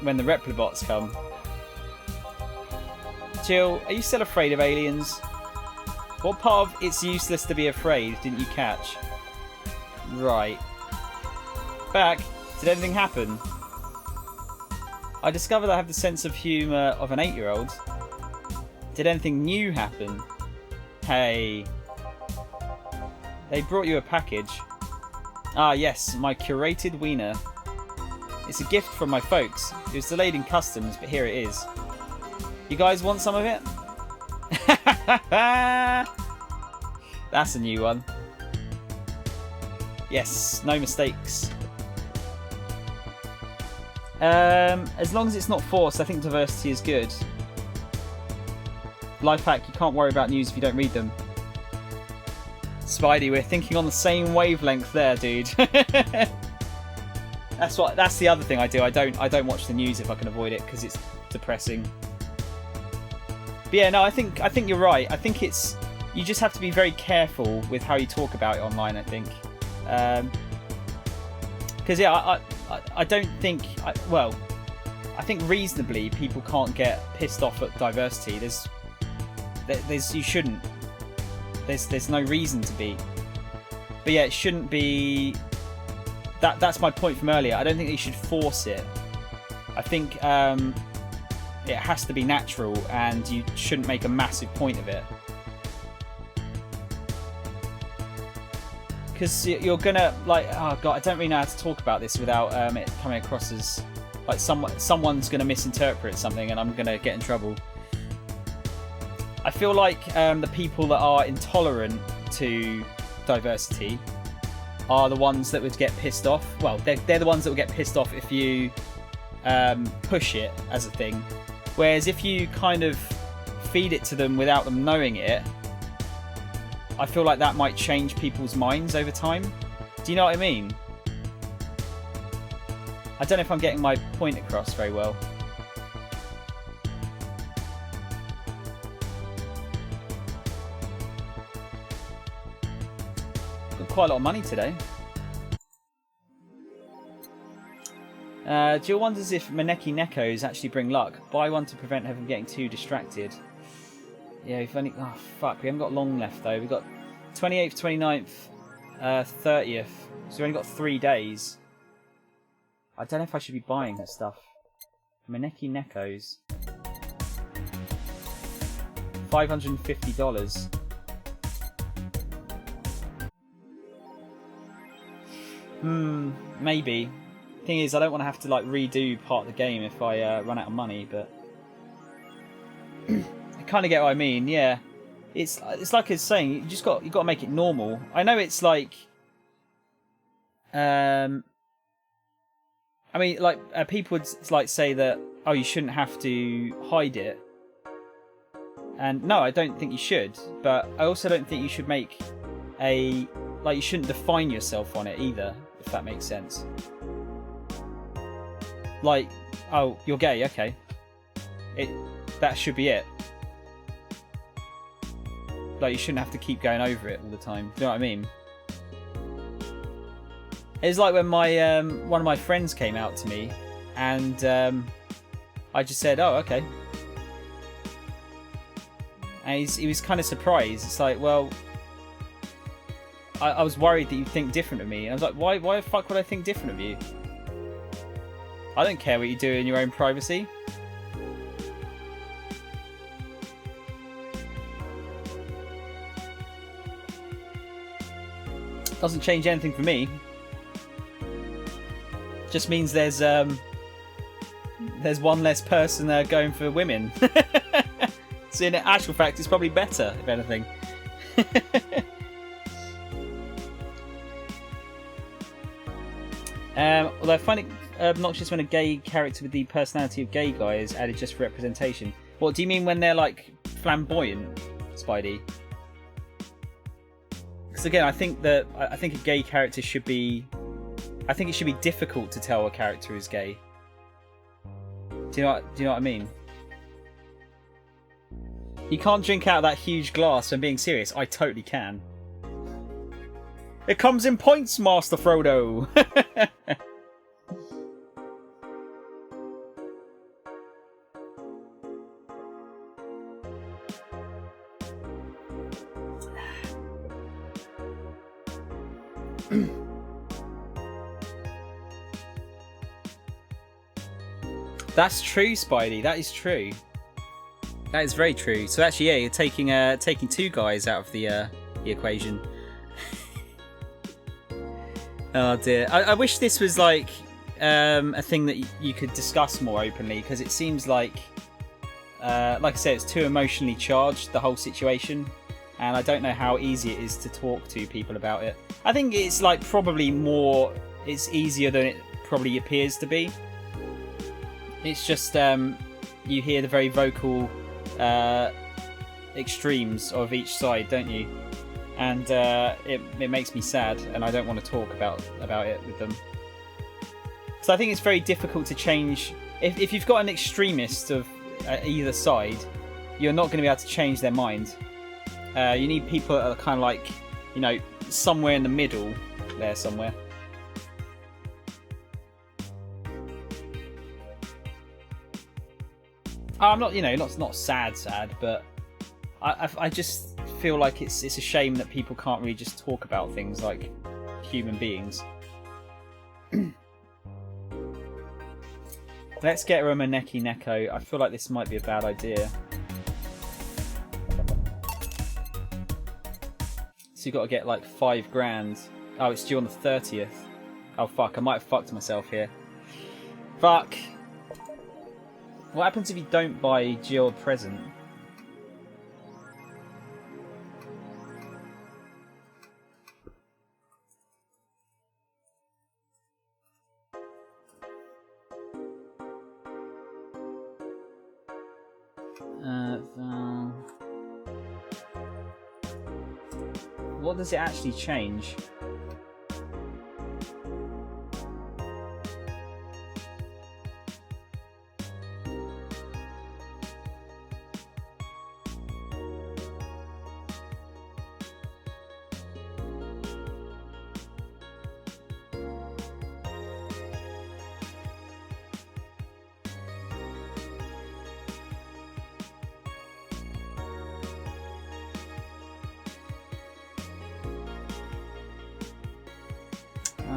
when the replibots come. Jill, are you still afraid of aliens? What part of it's useless to be afraid didn't you catch? Right. Back. Did anything happen? I discovered I have the sense of humour of an 8-year-old. Did anything new happen? Hey. They brought you a package. Ah yes, my curated wiener. It's a gift from my folks. It was delayed in customs, but here it is. You guys want some of it? That's a new one. Yes, no mistakes. As long as it's not forced, I think diversity is good. Life hack, you can't worry about news if you don't read them. Spidey, we're thinking on the same wavelength there, dude. That's the other thing I do. I don't watch the news if I can avoid it because it's depressing. But yeah, no, I think you're right. I think it's you just have to be very careful with how you talk about it online. I think because yeah, I don't think I think reasonably people can't get pissed off at diversity. You shouldn't. There's no reason to be. But yeah, it shouldn't be. That's my point from earlier. I don't think you should force it. I think it has to be natural, and you shouldn't make a massive point of it. Because you're gonna like, oh god, I don't really know how to talk about this without it coming across as like someone's gonna misinterpret something, and I'm gonna get in trouble. I feel like the people that are intolerant to diversity are the ones that would get pissed off. Well, they're the ones that will get pissed off if you push it as a thing. Whereas if you kind of feed it to them without them knowing it, I feel like that might change people's minds over time. Do you know what I mean? I don't know if I'm getting my point across very well. quite a lot of money today. Jill wonders if Maneki Nekos actually bring luck. Buy one to prevent her from getting too distracted. Yeah, we've only... Oh, fuck. We haven't got long left, though. We've got 28th, 29th, 30th. So we've only got 3 days. I don't know if I should be buying that stuff. Maneki Nekos. $550. Maybe. Thing is, I don't want to have to like redo part of the game if I run out of money, but I kind of get what I mean. Yeah, it's like it's saying you got to make it normal. I know it's like, I mean, like people would like say that, oh, you shouldn't have to hide it, and no, I don't think you should. But I also don't think you should make you shouldn't define yourself on it either, if that makes sense. Like, oh, you're gay, okay. That should be it. Like, you shouldn't have to keep going over it all the time. Do you know what I mean? It's like when my one of my friends came out to me, and I just said, "Oh, okay." And he was kind of surprised. It's like, well, I was worried that you'd think different of me. And I was like, why the fuck would I think different of you? I don't care what you do in your own privacy. Doesn't change anything for me. Just means there's one less person going for women. So in actual fact, it's probably better, if anything. Although I find it obnoxious when a gay character with the personality of gay guy is added just for representation. What do you mean when they're like flamboyant, Spidey? Because again, I think a gay character should be. I think it should be difficult to tell a character is gay. Do you know what I mean? You can't drink out of that huge glass. I'm being serious. I totally can. It comes in points, Master Frodo. That's true, Spidey. That is true. That is very true. So actually, yeah, you're taking two guys out of the equation. Oh dear. I wish this was like a thing that you could discuss more openly, because it seems like I said, it's too emotionally charged, the whole situation, and I don't know how easy it is to talk to people about it. I think it's like it's easier than it probably appears to be. It's just you hear the very vocal extremes of each side, don't you? And it makes me sad, and I don't want to talk about it with them. So I think it's very difficult to change. If you've got an extremist of either side, you're not going to be able to change their mind. You need people that are kind of like, somewhere in the middle there somewhere. I'm not, not sad, but I just feel like it's a shame that people can't really just talk about things like human beings. Let's get her a Maneki Neko. I feel like this might be a bad idea. So you've got to get like $5,000. Oh, it's due on the 30th. Oh fuck, I might have fucked myself here. Fuck. What happens if you don't buy Jill a present? What does it actually change?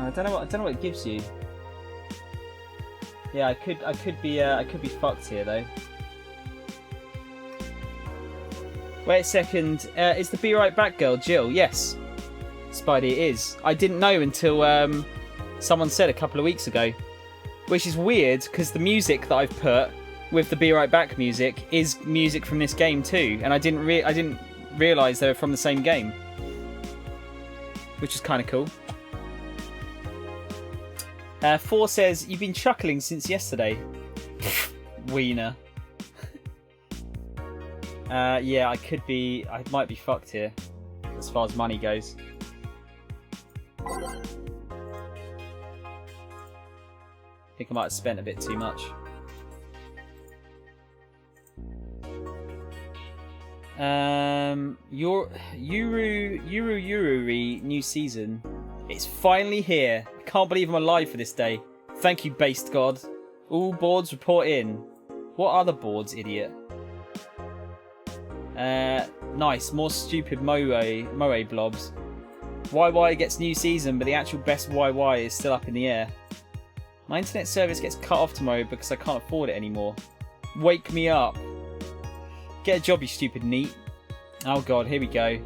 I don't know what it gives you. Yeah, I could be fucked here though. Wait a second. Is the Be Right Back girl Jill? Yes, Spidey, it is. I didn't know until someone said a couple of weeks ago, which is weird because the music that I've put with the Be Right Back music is music from this game too, and I didn't realise they were from the same game, which is kind of cool. 4 says, you've been chuckling since yesterday. Wiener. Yeah, I might be fucked here, as far as money goes. I think I might have spent a bit too much. Yuri new season. It's finally here. I can't believe I'm alive for this day. Thank you, based god. All boards report in. What other boards, idiot? Nice. More stupid Moe blobs. YY gets new season, but the actual best YY is still up in the air. My internet service gets cut off tomorrow because I can't afford it anymore. Wake me up. Get a job, you stupid neat. Oh god, here we go.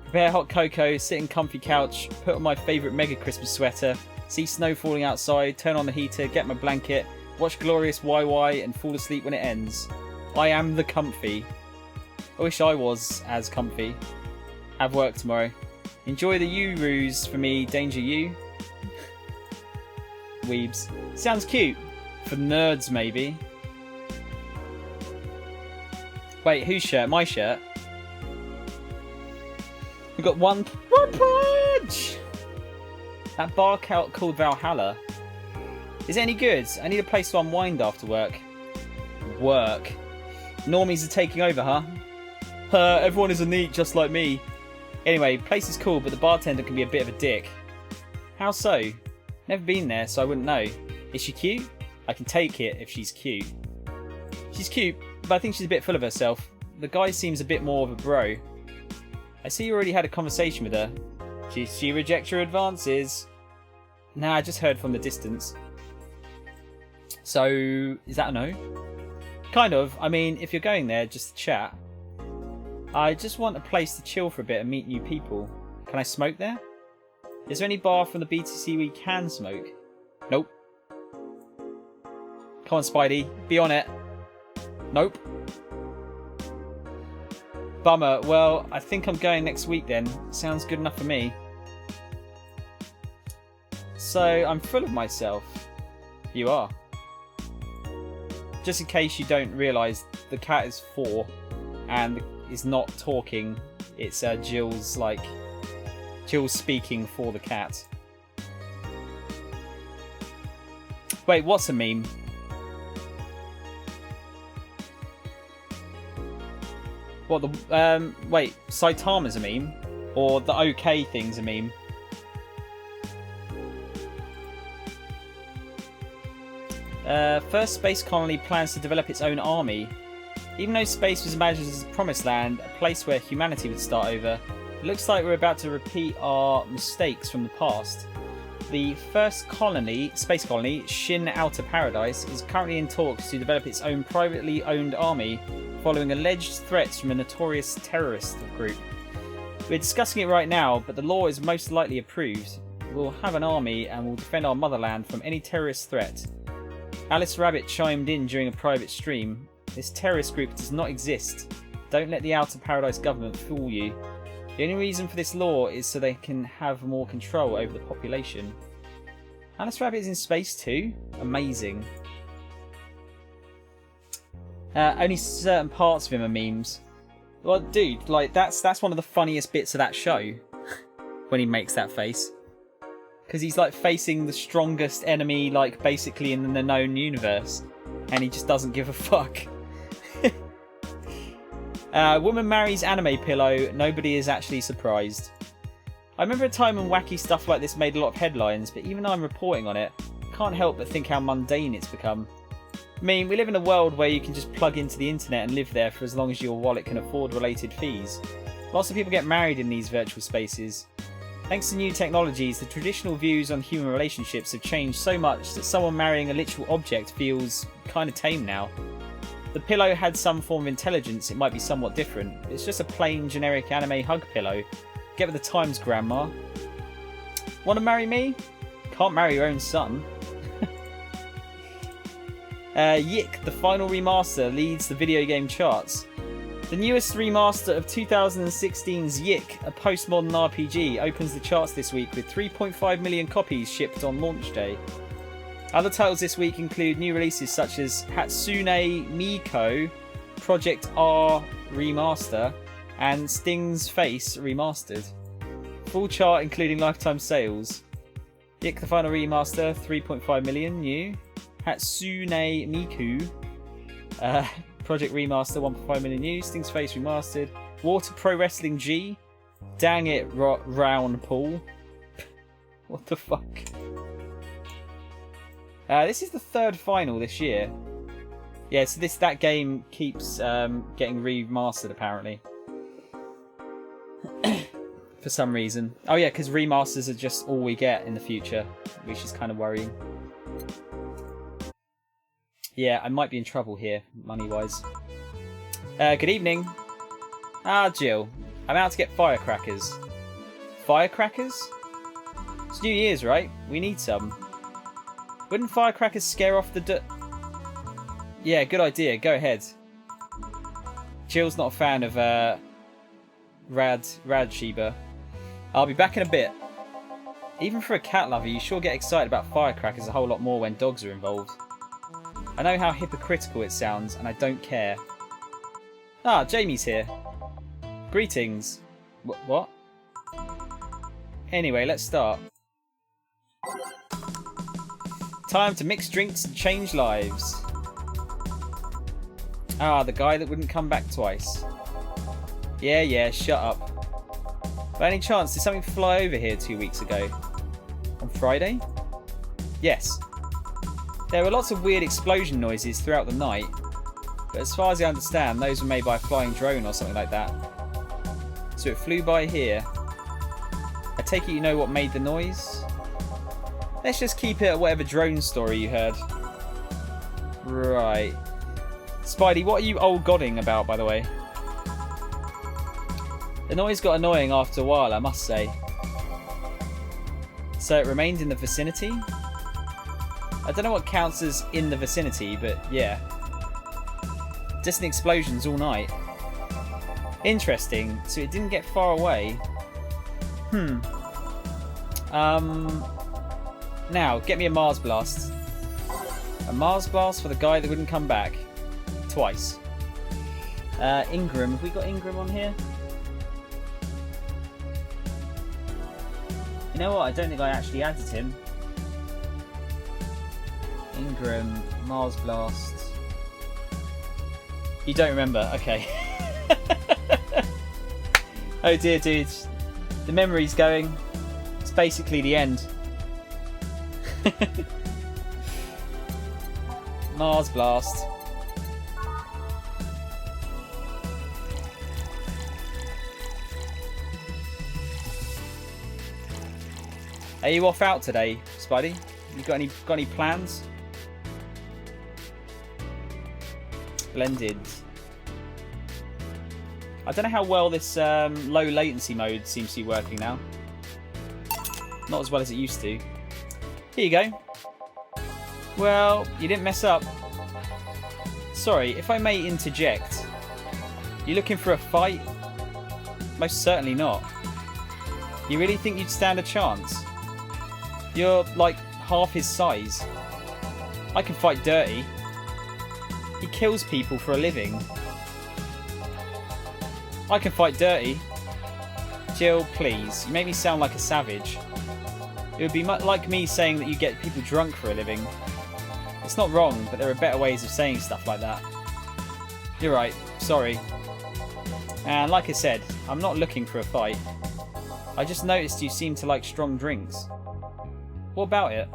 Prepare hot cocoa, sit in comfy couch, put on my favourite mega Christmas sweater, see snow falling outside, turn on the heater, get my blanket, watch glorious YY and fall asleep when it ends. I am the comfy. I wish I was as comfy. Have work tomorrow. Enjoy the Urus for me, Danger You. Weebs. Sounds cute. For nerds, maybe. Wait, whose shirt? My shirt? We've got one punch! That bar called Valhalla. Is it any good? I need a place to unwind after work. Work. Normies are taking over, huh? Everyone is a neat just like me. Anyway, place is cool, but the bartender can be a bit of a dick. How so? Never been there, so I wouldn't know. Is she cute? I can take it if she's cute. She's cute, but I think she's a bit full of herself. The guy seems a bit more of a bro. I see you already had a conversation with her. She rejects your advances. Nah, I just heard from the distance. So, is that a no? Kind of. I mean, if you're going there just to chat. I just want a place to chill for a bit and meet new people. Can I smoke there? Is there any bar from the BTC we can smoke? Nope. Come on, Spidey. Be on it. Nope. Bummer. Well, I think I'm going next week then. Sounds good enough for me. So, I'm full of myself. You are. Just in case you don't realise, the cat is 4 and is not talking. It's Jill's speaking for the cat. Wait, what's a meme? What the wait, Saitama's a meme? Or the OK thing's a meme? First space colony plans to develop its own army. Even though space was imagined as a promised land, a place where humanity would start over, it looks like we're about to repeat our mistakes from the past. The first colony, space colony, Shin Outer Paradise, is currently in talks to develop its own privately owned army, following alleged threats from a notorious terrorist group. We're discussing it right now, but the law is most likely approved. We'll have an army and we'll defend our motherland from any terrorist threat. Alice Rabbit chimed in during a private stream. This terrorist group does not exist. Don't let the Outer Paradise government fool you. The only reason for this law is so they can have more control over the population. Alice Rabbit is in space too? Amazing. Only certain parts of him are memes. Well, dude, like that's one of the funniest bits of that show. When he makes that face. Because he's like facing the strongest enemy, like basically in the known universe. And he just doesn't give a fuck. Woman marries anime pillow. Nobody is actually surprised. I remember a time when wacky stuff like this made a lot of headlines, but even though I'm reporting on it, I can't help but think how mundane it's become. I mean, we live in a world where you can just plug into the internet and live there for as long as your wallet can afford related fees. Lots of people get married in these virtual spaces. Thanks to new technologies, the traditional views on human relationships have changed so much that someone marrying a literal object feels kind of tame now. If the pillow had some form of intelligence, it might be somewhat different. It's just a plain, generic anime hug pillow. Get with the times, Grandma. Want to marry me? Can't marry your own son. Yik, the final remaster, leads the video game charts. The newest remaster of 2016's Yik, a postmodern RPG, opens the charts this week with 3.5 million copies shipped on launch day. Other titles this week include new releases such as Hatsune Miku Project R Remaster and Sting's Face Remastered. Full chart including lifetime sales. Yik, the final remaster, 3.5 million new. Hatsune Miku Project Remaster, 1.5 million new. Sting's Face Remastered. Water Pro Wrestling G. Dang it, Round Pool. What the fuck? This is the third final this year. Yeah, so that game keeps getting remastered apparently. For some reason. Oh yeah, because remasters are just all we get in the future, which is kind of worrying. Yeah, I might be in trouble here, money-wise. Good evening. Ah, Jill. I'm out to get firecrackers. Firecrackers? It's New Year's, right? We need some. Wouldn't firecrackers scare off the Yeah, good idea. Go ahead. Jill's not a fan of Rad Sheba. I'll be back in a bit. Even for a cat lover, you sure get excited about firecrackers a whole lot more when dogs are involved. I know how hypocritical it sounds, and I don't care. Ah, Jamie's here. Greetings. What? Anyway, let's start. Time to mix drinks and change lives. Ah, the guy that wouldn't come back twice. Yeah, shut up. By any chance, did something fly over here 2 weeks ago? On Friday? Yes. There were lots of weird explosion noises throughout the night, but as far as I understand, those were made by a flying drone or something like that. So it flew by here. I take it you know what made the noise? Let's just keep it at whatever drone story you heard. Right. Spidey, what are you old godding about, by the way? The noise got annoying after a while, I must say. So it remained in the vicinity? I don't know what counts as in the vicinity, but yeah. Distant explosions all night. Interesting, so it didn't get far away. Now, get me a Mars Blast. A Mars Blast for the guy that wouldn't come back. Twice. Ingram, have we got Ingram on here? You know what, I don't think I actually added him. Ingram, Mars Blast. You don't remember? Okay. Oh dear, dudes. The memory's going. It's basically the end. Mars Blast. Are you off out today, Spidey? You got any plans? Blended. I don't know how well this low latency mode seems to be working now. Not as well as it used to. Here you go. Well, you didn't mess up. Sorry, if I may interject. You looking for a fight? Most certainly not. You really think you'd stand a chance? You're like half his size. I can fight dirty. He kills people for a living. I can fight dirty. Jill, please. You make me sound like a savage. It would be like me saying that you get people drunk for a living. It's not wrong, but there are better ways of saying stuff like that. You're right. Sorry. And like I said, I'm not looking for a fight. I just noticed you seem to like strong drinks. What about it?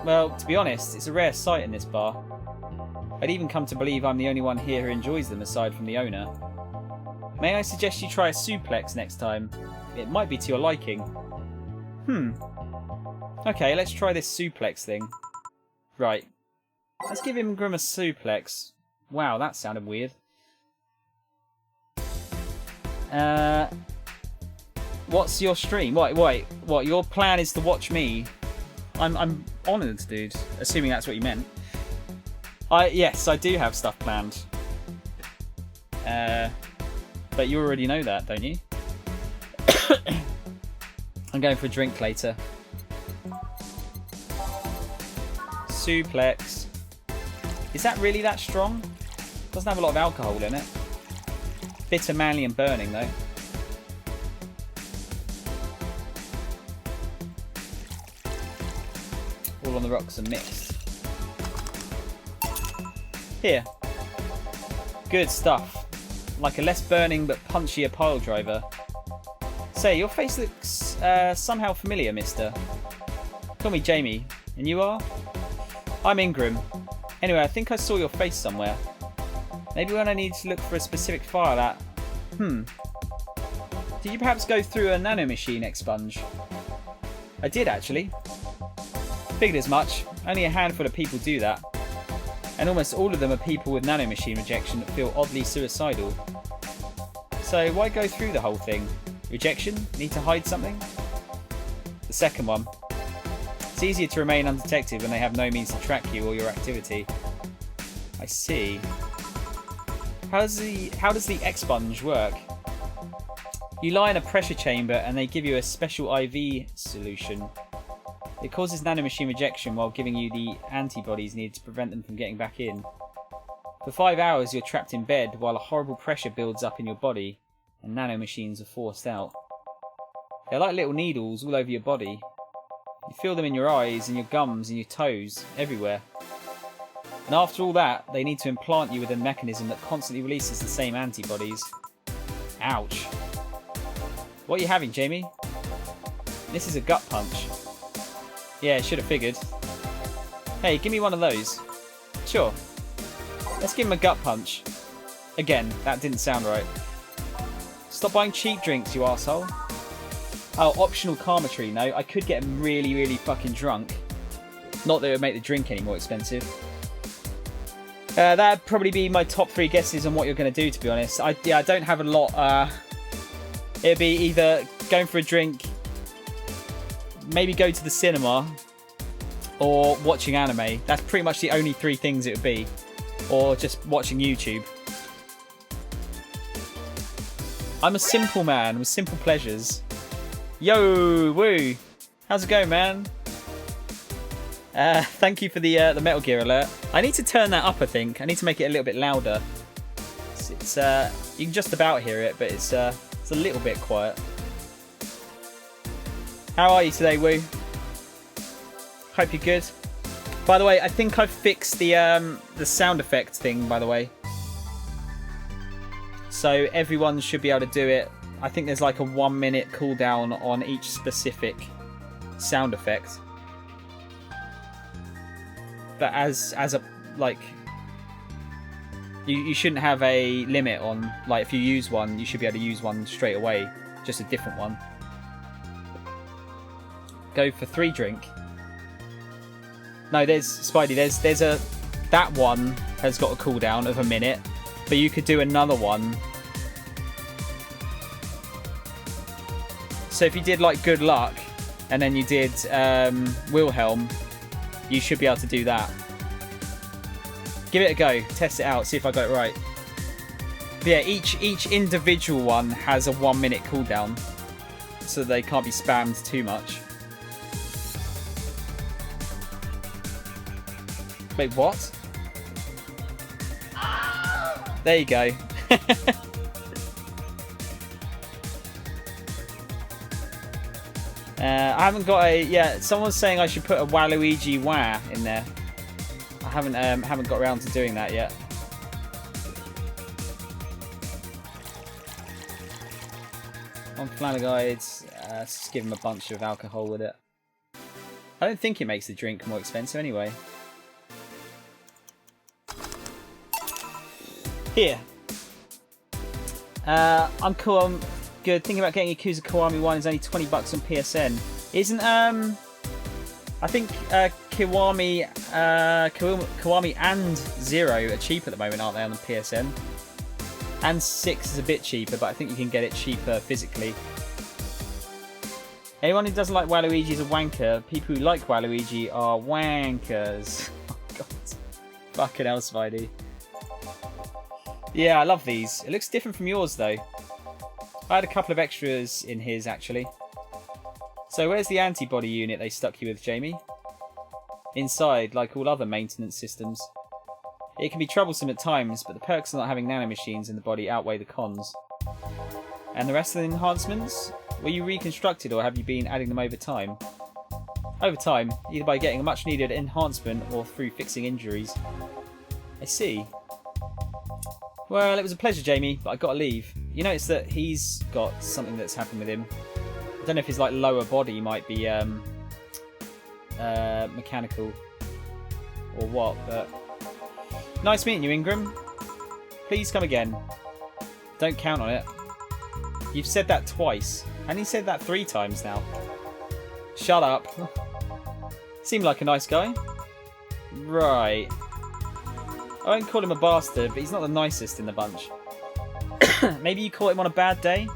Well, to be honest, it's a rare sight in this bar. I'd even come to believe I'm the only one here who enjoys them aside from the owner. May I suggest you try a suplex next time? it might be to your liking. Okay, let's try this suplex thing. Right. Let's give him Grim a suplex. Wow, that sounded weird. What's your stream? What? Your plan is to watch me? I'm honoured, dude. Assuming that's what you meant. Yes, I do have stuff planned. But you already know that, don't you? I'm going for a drink later. Suplex. Is that really that strong? Doesn't have a lot of alcohol in it. Bitter, manly, and burning, though. All on the rocks and mixed. Here. Good stuff. Like a less burning but punchier pile driver. Say, your face looks somehow familiar, mister. Call me Jamie. And you are? I'm Ingram. Anyway, I think I saw your face somewhere. Maybe when I need to look for a specific file at... Did you perhaps go through a nanomachine expunge? I did, actually. Figured as much. Only a handful of people do that. And almost all of them are people with nanomachine rejection that feel oddly suicidal. So why go through the whole thing? Rejection? Need to hide something? The second one. It's easier to remain undetected when they have no means to track you or your activity. I see. How does the expunge work? You lie in a pressure chamber and they give you a special IV solution. It causes nanomachine rejection while giving you the antibodies needed to prevent them from getting back in. For 5 hours you're trapped in bed while a horrible pressure builds up in your body and nanomachines are forced out. They're like little needles all over your body. You feel them in your eyes and your gums and your toes, everywhere. And after all that, they need to implant you with a mechanism that constantly releases the same antibodies. Ouch. What are you having, Jamie? This is a gut punch. Yeah, should have figured. Hey, give me one of those. Sure. Let's give him a gut punch. Again, that didn't sound right. Stop buying cheap drinks, you arsehole. Oh, optional karma tree. No, I could get him really, really fucking drunk. Not that it would make the drink any more expensive. That'd probably be my top 3 guesses on what you're going to do, to be honest. I don't have a lot. It'd be either going for a drink, maybe go to the cinema, or watching anime. That's pretty much the only 3 things it would be. Or just watching YouTube. I'm a simple man with simple pleasures. Yo, woo! How's it going, man? Thank you for the Metal Gear alert. I need to turn that up, I think. I need to make it a little bit louder. It's you can just about hear it, but it's a little bit quiet. How are you today, Woo? Hope you're good. By the way, I think I've fixed the sound effect thing, by the way. So everyone should be able to do it. I think there's like a 1 minute cooldown on each specific sound effect. But as a like, you shouldn't have a limit on, like, if you use one, you should be able to use one straight away, just a different one. Go for 3 drink. No, there's Spidey. There's a that one has got a cooldown of 1 minute, but you could do another one. So if you did like Good Luck, and then you did Wilhelm, you should be able to do that. Give it a go, test it out, see if I got it right. But yeah, each individual one has a 1 minute cooldown, so they can't be spammed too much. Wait, what? There you go. I haven't got a... Yeah, someone's saying I should put a Waluigi Wah in there. I haven't got around to doing that yet. On Flannel Guides, let's just give him a bunch of alcohol with it. I don't think it makes the drink more expensive anyway. Here. I'm cool. good. Thinking about getting Yakuza Kiwami 1 is only $20 on PSN. Isn't I think Kiwami and 0 are cheap at the moment, aren't they, on the PSN? And 6 is a bit cheaper, but I think you can get it cheaper physically. Anyone who doesn't like Waluigi is a wanker. People who like Waluigi are wankers. Oh god. Fucking hell, Spidey. Yeah, I love these. It looks different from yours though. I had a couple of extras in his actually. So where's the antibody unit they stuck you with, Jamie? Inside, like all other maintenance systems. It can be troublesome at times, but the perks of not having nanomachines in the body outweigh the cons. And the rest of the enhancements? Were you reconstructed or have you been adding them over time? Over time, either by getting a much needed enhancement or through fixing injuries. I see. Well, it was a pleasure, Jamie, but I've got to leave. You notice that he's got something that's happened with him. I don't know if his like lower body might be mechanical or what, but nice meeting you, Ingram. Please come again. Don't count on it. You've said that twice. And he said that 3 times now. Shut up. Seemed like a nice guy. Right. I won't call him a bastard, but he's not the nicest in the bunch. Maybe you caught him on a bad day?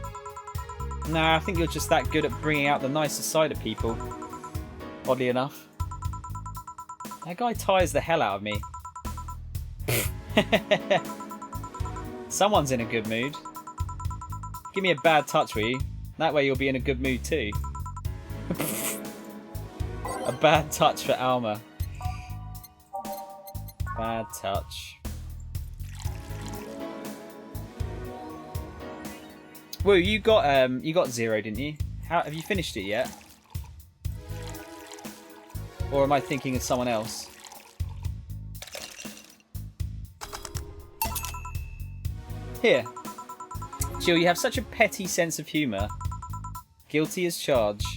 Nah, I think you're just that good at bringing out the nicer side of people. Oddly enough. That guy tires the hell out of me. Someone's in a good mood. Give me a bad touch, will you? That way you'll be in a good mood too. A bad touch for Alma. Bad touch. Woo, you got 0, didn't you? Have you finished it yet? Or am I thinking of someone else? Here. Jill, you have such a petty sense of humour. Guilty as charged.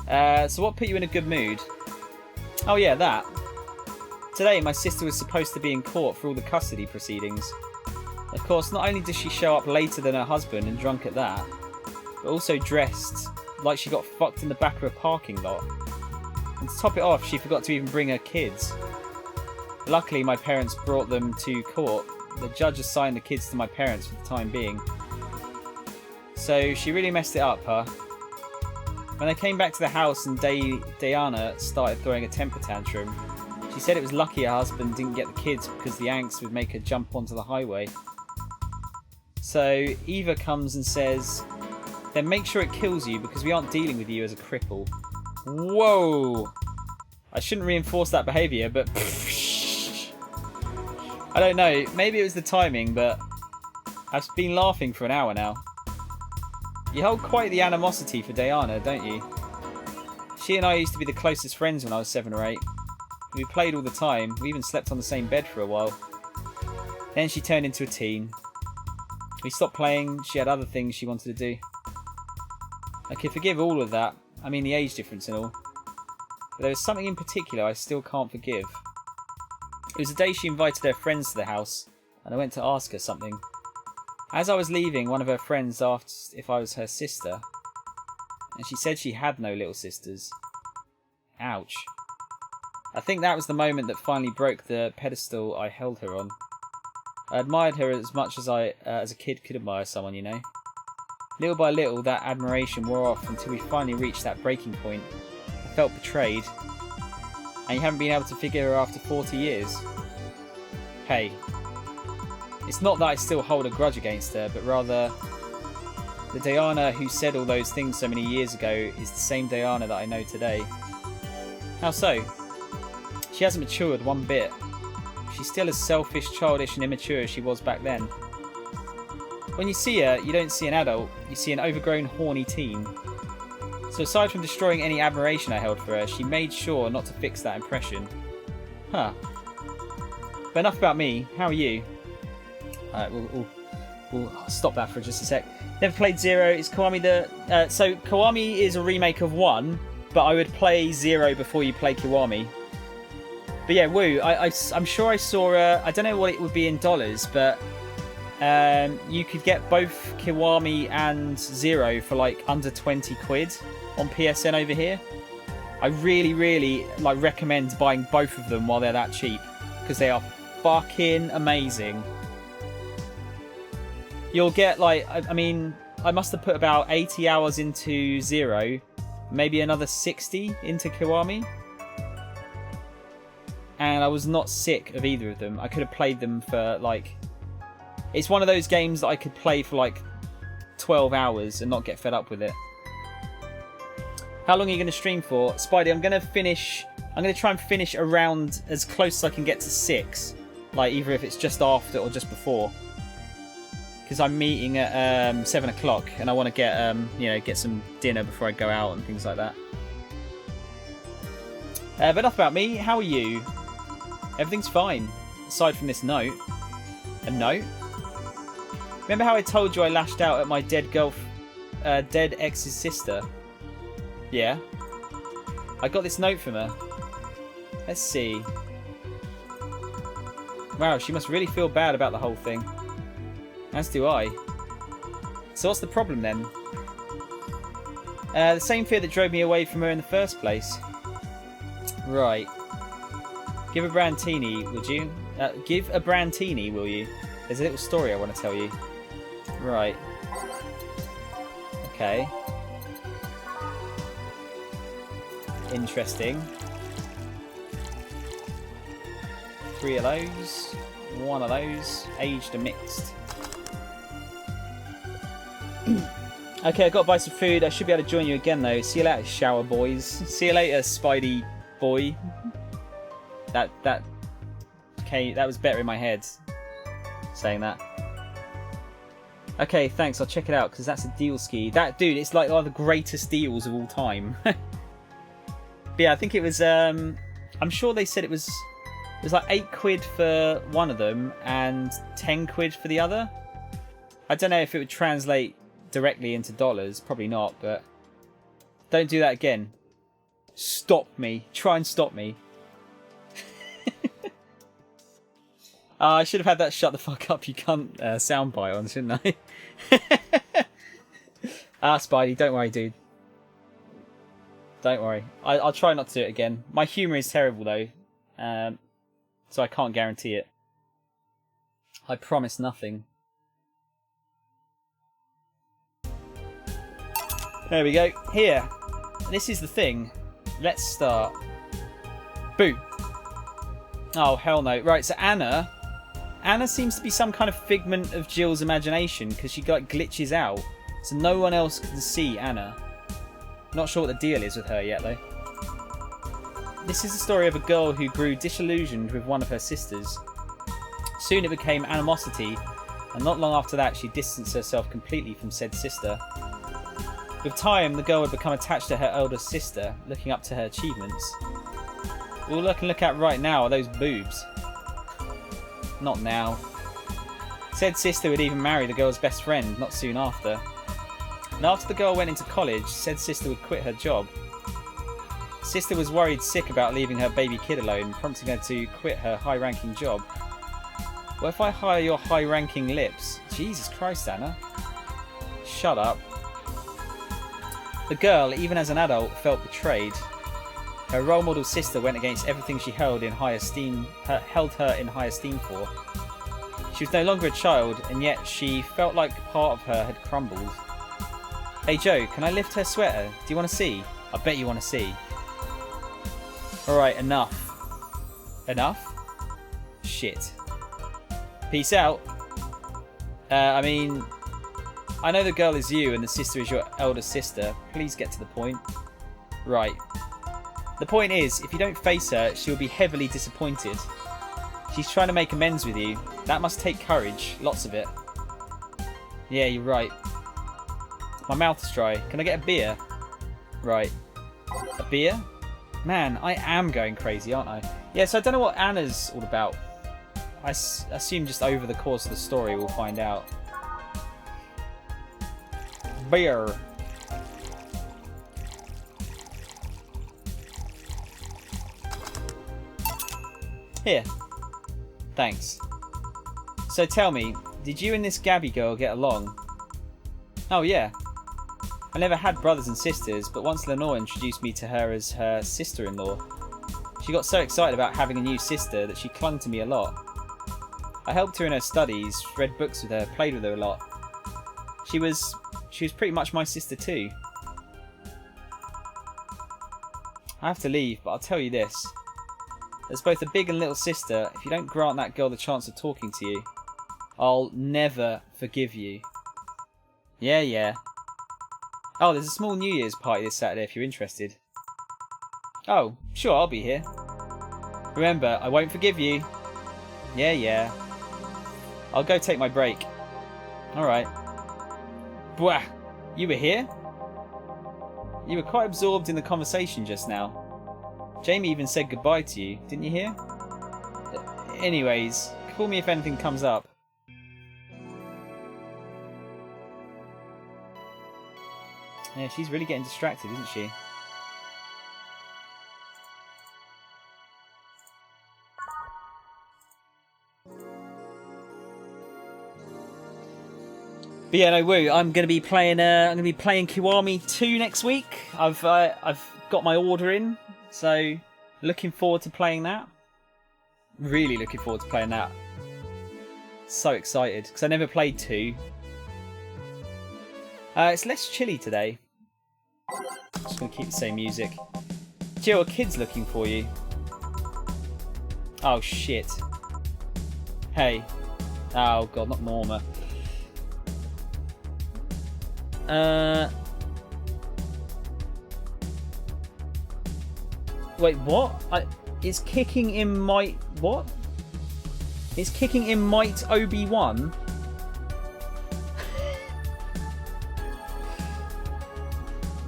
So what put you in a good mood? Oh yeah, that. Today my sister was supposed to be in court for all the custody proceedings. Of course, not only does she show up later than her husband and drunk at that, but also dressed like she got fucked in the back of a parking lot. And to top it off, she forgot to even bring her kids. Luckily, my parents brought them to court. The judge assigned the kids to my parents for the time being. So she really messed it up, huh? When they came back to the house and Diana started throwing a temper tantrum, she said it was lucky her husband didn't get the kids because the angst would make her jump onto the highway. So Eva comes and says, then make sure it kills you because we aren't dealing with you as a cripple. Whoa! I shouldn't reinforce that behaviour, but I don't know, maybe it was the timing, but I've been laughing for an hour now. You hold quite the animosity for Diana, don't you? She and I used to be the closest friends when I was 7 or 8. We played all the time, we even slept on the same bed for a while. Then she turned into a teen. We stopped playing, she had other things she wanted to do. I could forgive all of that, I mean the age difference and all. But there was something in particular I still can't forgive. It was the day she invited her friends to the house, and I went to ask her something. As I was leaving, one of her friends asked if I was her sister, and she said she had no little sisters. Ouch. I think that was the moment that finally broke the pedestal I held her on. I admired her as much as as a kid could admire someone, you know. Little by little, that admiration wore off until we finally reached that breaking point. I felt betrayed. And you haven't been able to figure her after 40 years. Hey. It's not that I still hold a grudge against her, but rather the Diana who said all those things so many years ago is the same Diana that I know today. How so? She hasn't matured one bit. She's still as selfish, childish and immature as she was back then. When you see her, you don't see an adult, you see an overgrown, horny teen. So aside from destroying any admiration I held for her, she made sure not to fix that impression. Huh. But enough about me, how are you? Alright, we'll stop that for just a sec. Never played 0, is Kiwami the... so Kiwami is a remake of 1, but I would play 0 before you play Kiwami. But yeah, Woo, I'm sure I saw, I don't know what it would be in dollars, but You could get both Kiwami and Zero for like under 20 quid on PSN over here. I really like recommend buying both of them while they're that cheap, because they are fucking amazing. You'll get like, I mean, I must have put about 80 hours into Zero, maybe another 60 into Kiwami. And I was not sick of either of them. I could have played them for like... It's one of those games that I could play for like 12 hours and not get fed up with it. How long are you going to stream for? Spidey, I'm going to try and finish around as close as I can get to 6. Like either if it's just after or just before. Because I'm meeting at 7 o'clock and I want to get, get some dinner before I go out and things like that. But enough about me. How are you? Everything's fine, aside from this note. A note? Remember how I told you I lashed out at my dead ex's sister? Yeah. I got this note from her. Let's see. Wow, she must really feel bad about the whole thing. As do I. So what's the problem then? The same fear that drove me away from her in the first place. Right. Give a Brandtini, would you? Give a Brandtini, will you? There's a little story I want to tell you. Right. Okay. Interesting. 3 of those. 1 of those. Aged and mixed. Okay, I've got to buy some food. I should be able to join you again, though. See you later, shower boys. See you later, Spidey boy. That was better in my head, saying that. Okay, thanks. I'll check it out, because that's a deal ski. That, dude, it's like one of the greatest deals of all time. But yeah, I think it was... I'm sure they said it was like 8 quid for one of them and 10 quid for the other. I don't know if it would translate directly into dollars. Probably not, but... Don't do that again. Stop me. Try and stop me. I should have had that shut the fuck up you cunt soundbite on, shouldn't I? Spidey, don't worry, dude. Don't worry. I'll try not to do it again. My humour is terrible, though. So I can't guarantee it. I promise nothing. There we go. Here. This is the thing. Let's start. Boo. Oh, hell no. Right, so Anna seems to be some kind of figment of Jill's imagination, because she like glitches out. So no one else can see Anna. Not sure what the deal is with her yet, though. This is the story of a girl who grew disillusioned with one of her sisters. Soon it became animosity, and not long after that she distanced herself completely from said sister. With time, the girl had become attached to her elder sister, looking up to her achievements. All I can look at right now are those boobs. Not now. Said sister would even marry the girl's best friend not soon after. And after the girl went into college, said sister would quit her job. Sister was worried sick about leaving her baby kid alone, prompting her to quit her high-ranking job. What if I hire your high-ranking lips? Jesus Christ, Anna. Shut up. The girl, even as an adult, felt betrayed. Her role model sister went against everything she held her in high esteem for. She was no longer a child, and yet she felt like part of her had crumbled. Hey Joe, can I lift her sweater? Do you want to see? I bet you want to see. Alright, enough. Enough? Shit. Peace out. I mean, I know the girl is you and the sister is your elder sister. Please get to the point. Right. The point is, if you don't face her, she will be heavily disappointed. She's trying to make amends with you. That must take courage. Lots of it. Yeah, you're right. My mouth's dry. Can I get a beer? Right. A beer? Man, I am going crazy, aren't I? Yeah, so I don't know what Anna's all about. I assume just over the course of the story we'll find out. Beer. Here. Thanks. So tell me, did you and this Gabby girl get along? Oh yeah. I never had brothers and sisters, but once Lenore introduced me to her as her sister-in-law, she got so excited about having a new sister that she clung to me a lot. I helped her in her studies, read books with her, played with her a lot. She was pretty much my sister too. I have to leave, but I'll tell you this. As both a big and little sister, if you don't grant that girl the chance of talking to you, I'll never forgive you. Yeah, yeah. Oh, there's a small New Year's party this Saturday if you're interested. Oh, sure, I'll be here. Remember, I won't forgive you. Yeah, yeah. I'll go take my break. Alright. Bwah! You were here? You were quite absorbed in the conversation just now. Jamie even said goodbye to you, didn't you hear? Anyways, call me if anything comes up. Yeah, she's really getting distracted, isn't she? But yeah, no woo. I'm gonna be playing. Kiwami 2 next week. I've got my order in, so looking forward to playing that. Really looking forward to playing that. So excited because I never played 2. It's less chilly today. Just gonna keep the same music. Jill, a kid's looking for you. Oh shit. Hey. Oh god, not Norma. Wait, what? Is kicking in might... What? Is kicking in might Obi-Wan?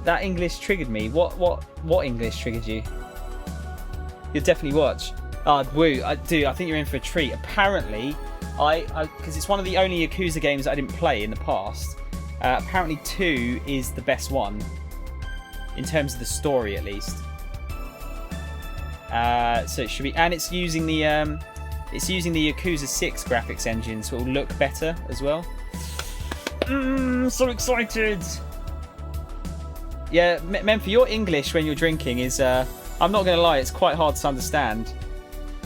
That English triggered me. What English triggered you? You'll definitely watch. Woo. I think you're in for a treat. Apparently, because it's one of the only Yakuza games that I didn't play in the past. Apparently 2 is the best one. In terms of the story, at least. So it should be... And it's using the Yakuza 6 graphics engine, so it will look better as well. So excited! Yeah, Memphi, your English when you're drinking is... I'm not going to lie, it's quite hard to understand.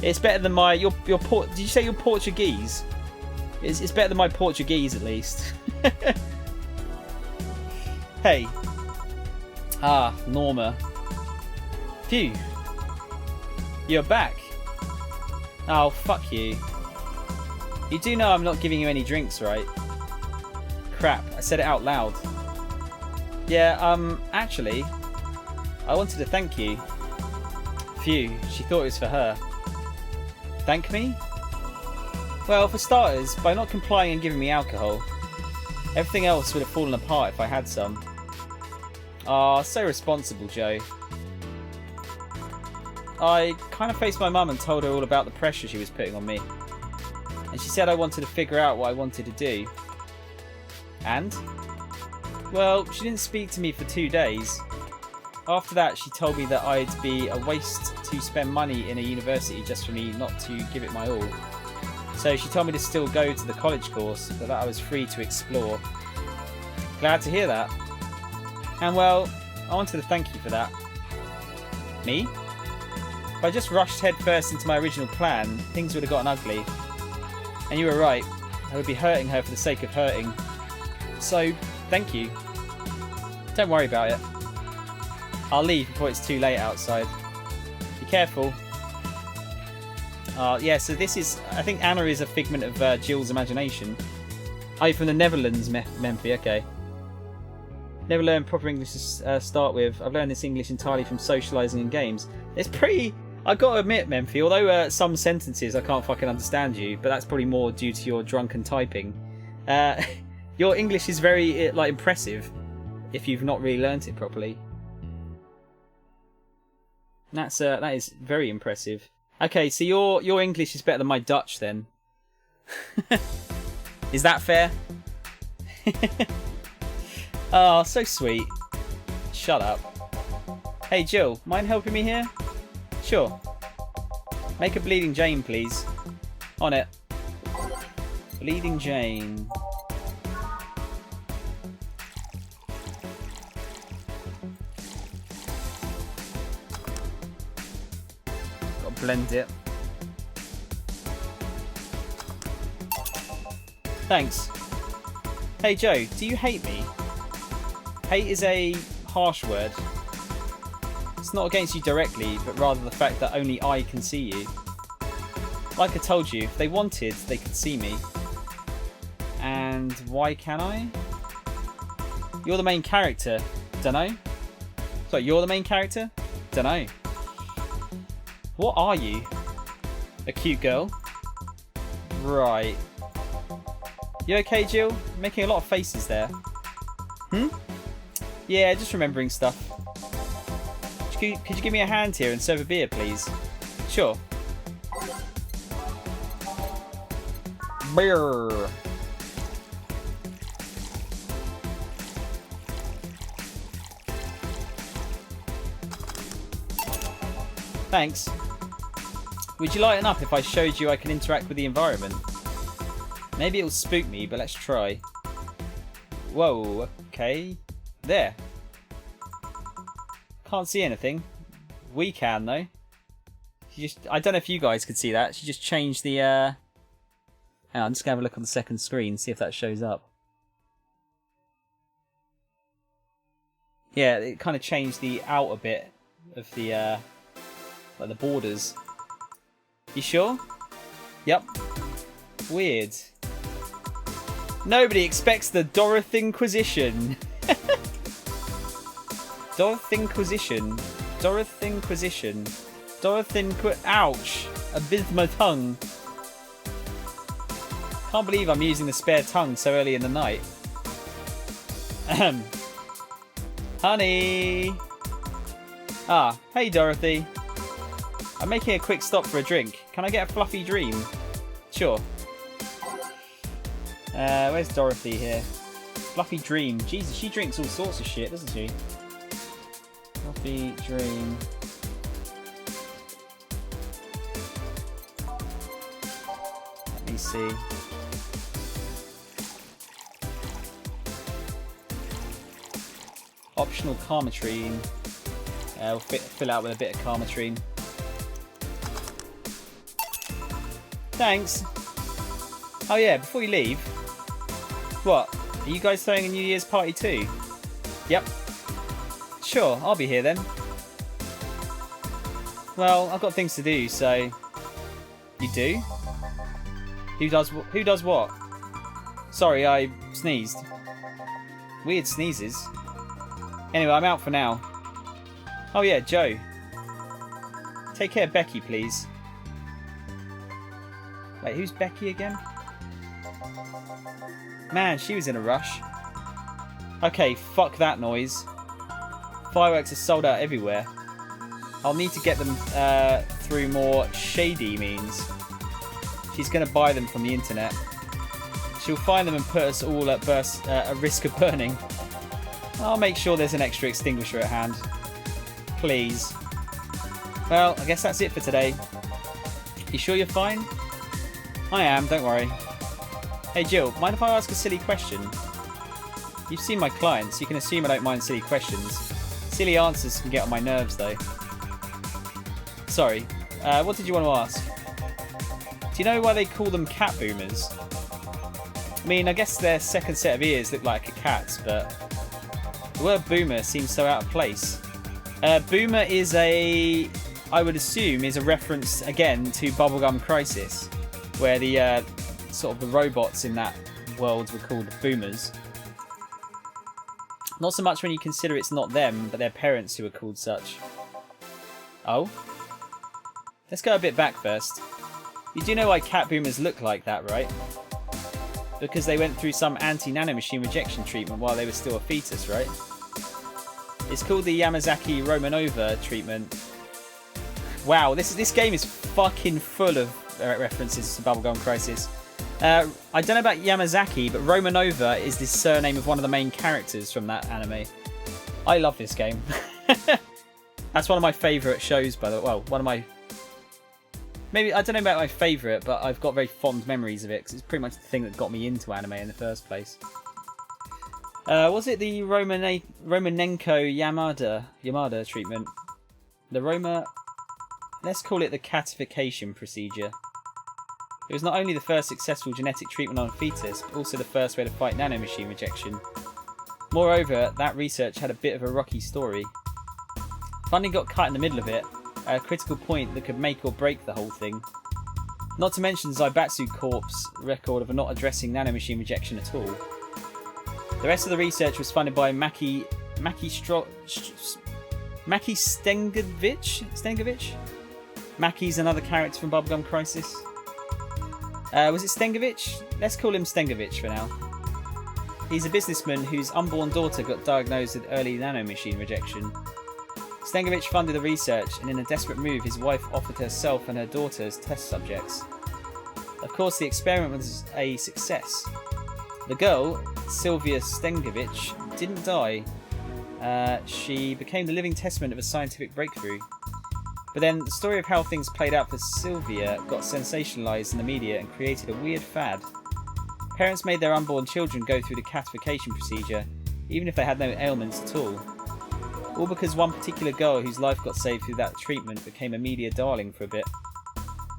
It's better than my... Did you say you're Portuguese? It's better than my Portuguese, at least. Hey. Norma. Phew. You're back. Oh, fuck you. You do know I'm not giving you any drinks, right? Crap, I said it out loud. Yeah, actually, I wanted to thank you. Phew, she thought it was for her. Thank me? Well, for starters, by not complying and giving me alcohol. Everything else would have fallen apart if I had some. Ah, so responsible, Joe. I kind of faced my mum and told her all about the pressure she was putting on me. And she said I wanted to figure out what I wanted to do. And? Well, she didn't speak to me for 2 days. After that, she told me that I'd be a waste to spend money in a university just for me not to give it my all. So she told me to still go to the college course, but that I was free to explore. Glad to hear that. And well, I wanted to thank you for that. Me? If I just rushed headfirst into my original plan, things would have gotten ugly. And you were right. I would be hurting her for the sake of hurting. So, thank you. Don't worry about it. I'll leave before it's too late outside. Be careful. Yeah, so this is... I think Anna is a figment of Jill's imagination. Oh, you're from the Netherlands, Memphi, okay. Never learned proper English to start with. I've learned this English entirely from socialising and games. It's pretty... I've got to admit, Memphi, although some sentences I can't fucking understand you, but that's probably more due to your drunken typing. Your English is very, impressive, if you've not really learnt it properly. That is very impressive. Okay, so your English is better than my Dutch, then. Is that fair? Oh, so sweet. Shut up. Hey, Jill, mind helping me here? Sure. Make a bleeding Jane, please. On it. Bleeding Jane. Gotta blend it. Thanks. Hey Joe, do you hate me? Hate is a harsh word. It's not against you directly, but rather the fact that only I can see you. Like I told you, if they wanted, they could see me. And why can I? You're the main character. Dunno. Sorry, you're the main character? Dunno. What are you? A cute girl? Right. You okay, Jill? Making a lot of faces there. Hmm? Yeah, just remembering stuff. Could you give me a hand here and serve a beer, please? Sure. Beer. Thanks. Would you lighten up if I showed you I can interact with the environment? Maybe it'll spook me, but let's try. Whoa, okay. There. Can't see anything. We can, though. I don't know if you guys could see that. She just changed the... Hang on, I'm just going to have a look on the second screen, see if that shows up. Yeah, it kind of changed the outer bit of the... like the borders. You sure? Yep. Weird. Nobody expects the Doroth Inquisition. Doroth Inquisition. Doroth Inquisition. Ouch! A bit of my tongue. Can't believe I'm using the spare tongue so early in the night. Ahem. Honey! Ah, hey Dorothy. I'm making a quick stop for a drink. Can I get a fluffy dream? Sure. Where's Dorothy here? Fluffy dream. Jesus, she drinks all sorts of shit, doesn't she? Fluffy dream. Let me see. Optional Karmatrine. We'll fill out with a bit of Karmatrine. Thanks. Oh yeah, before you leave. What? Are you guys throwing a New Year's party too? Yep. Sure, I'll be here then. Well, I've got things to do, so... You do? Who does what? Sorry, I sneezed. Weird sneezes. Anyway, I'm out for now. Oh yeah, Joe. Take care of Becky, please. Wait, who's Becky again? Man, she was in a rush. Okay, fuck that noise. Fireworks are sold out everywhere. I'll need to get them through more shady means. She's going to buy them from the internet. She'll find them and put us all at risk of burning. I'll make sure there's an extra extinguisher at hand. Please. Well, I guess that's it for today. You sure you're fine? I am, don't worry. Hey Jill, mind if I ask a silly question? You've seen my clients, you can assume I don't mind silly questions. Silly answers can get on my nerves though. Sorry, what did you want to ask? Do you know why they call them cat boomers? I mean, I guess their second set of ears look like a cat's, but the word boomer seems so out of place. Boomer is I would assume, is a reference again to Bubblegum Crisis, where the sort of the robots in that world were called boomers. Not so much when you consider it's not them, but their parents who are called such. Oh? Let's go a bit back first. You do know why cat boomers look like that, right? Because they went through some anti-nanomachine rejection treatment while they were still a fetus, right? It's called the Yamazaki Romanova treatment. Wow, this game is fucking full of references to Bubblegum Crisis. I don't know about Yamazaki, but Romanova is the surname of one of the main characters from that anime. I love this game. That's one of my favourite shows, by the way. Well, one of my... Maybe, I don't know about my favourite, but I've got very fond memories of it because it's pretty much the thing that got me into anime in the first place. Was it the Romanenko Yamada treatment? Let's call it the catification procedure. It was not only the first successful genetic treatment on a fetus, but also the first way to fight nanomachine rejection. Moreover, that research had a bit of a rocky story. Funding got cut in the middle of it, at a critical point that could make or break the whole thing. Not to mention Zaibatsu Corp's record of not addressing nanomachine rejection at all. The rest of the research was funded by Maki Stengovich? Maki's another character from Bubblegum Crisis. Was it Stengovich? Let's call him Stengovich for now. He's a businessman whose unborn daughter got diagnosed with early nanomachine rejection. Stengovich funded the research, and in a desperate move, his wife offered herself and her daughter as test subjects. Of course, the experiment was a success. The girl, Sylvia Stengovich, didn't die. She became the living testament of a scientific breakthrough. But then, the story of how things played out for Sylvia got sensationalised in the media and created a weird fad. Parents made their unborn children go through the catification procedure, even if they had no ailments at all. All because one particular girl whose life got saved through that treatment became a media darling for a bit.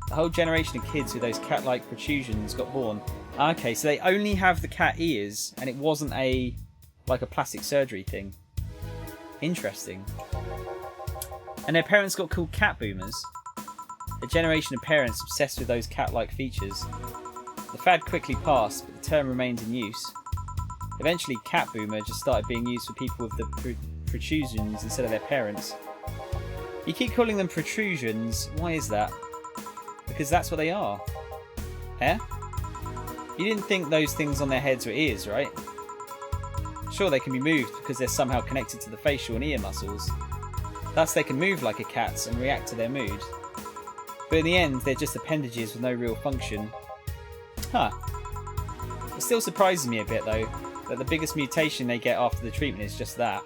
A whole generation of kids with those cat-like protrusions got born. Okay, so they only have the cat ears, and it wasn't like a plastic surgery thing. Interesting. And their parents got called cat boomers. A generation of parents obsessed with those cat-like features. The fad quickly passed, but the term remained in use. Eventually, cat boomer just started being used for people with the protrusions instead of their parents. You keep calling them protrusions, why is that? Because that's what they are. Eh? You didn't think those things on their heads were ears, right? Sure, they can be moved because they're somehow connected to the facial and ear muscles. Thus they can move like a cat's and react to their mood. But in the end, they're just appendages with no real function. Huh. It still surprises me a bit though, that the biggest mutation they get after the treatment is just that.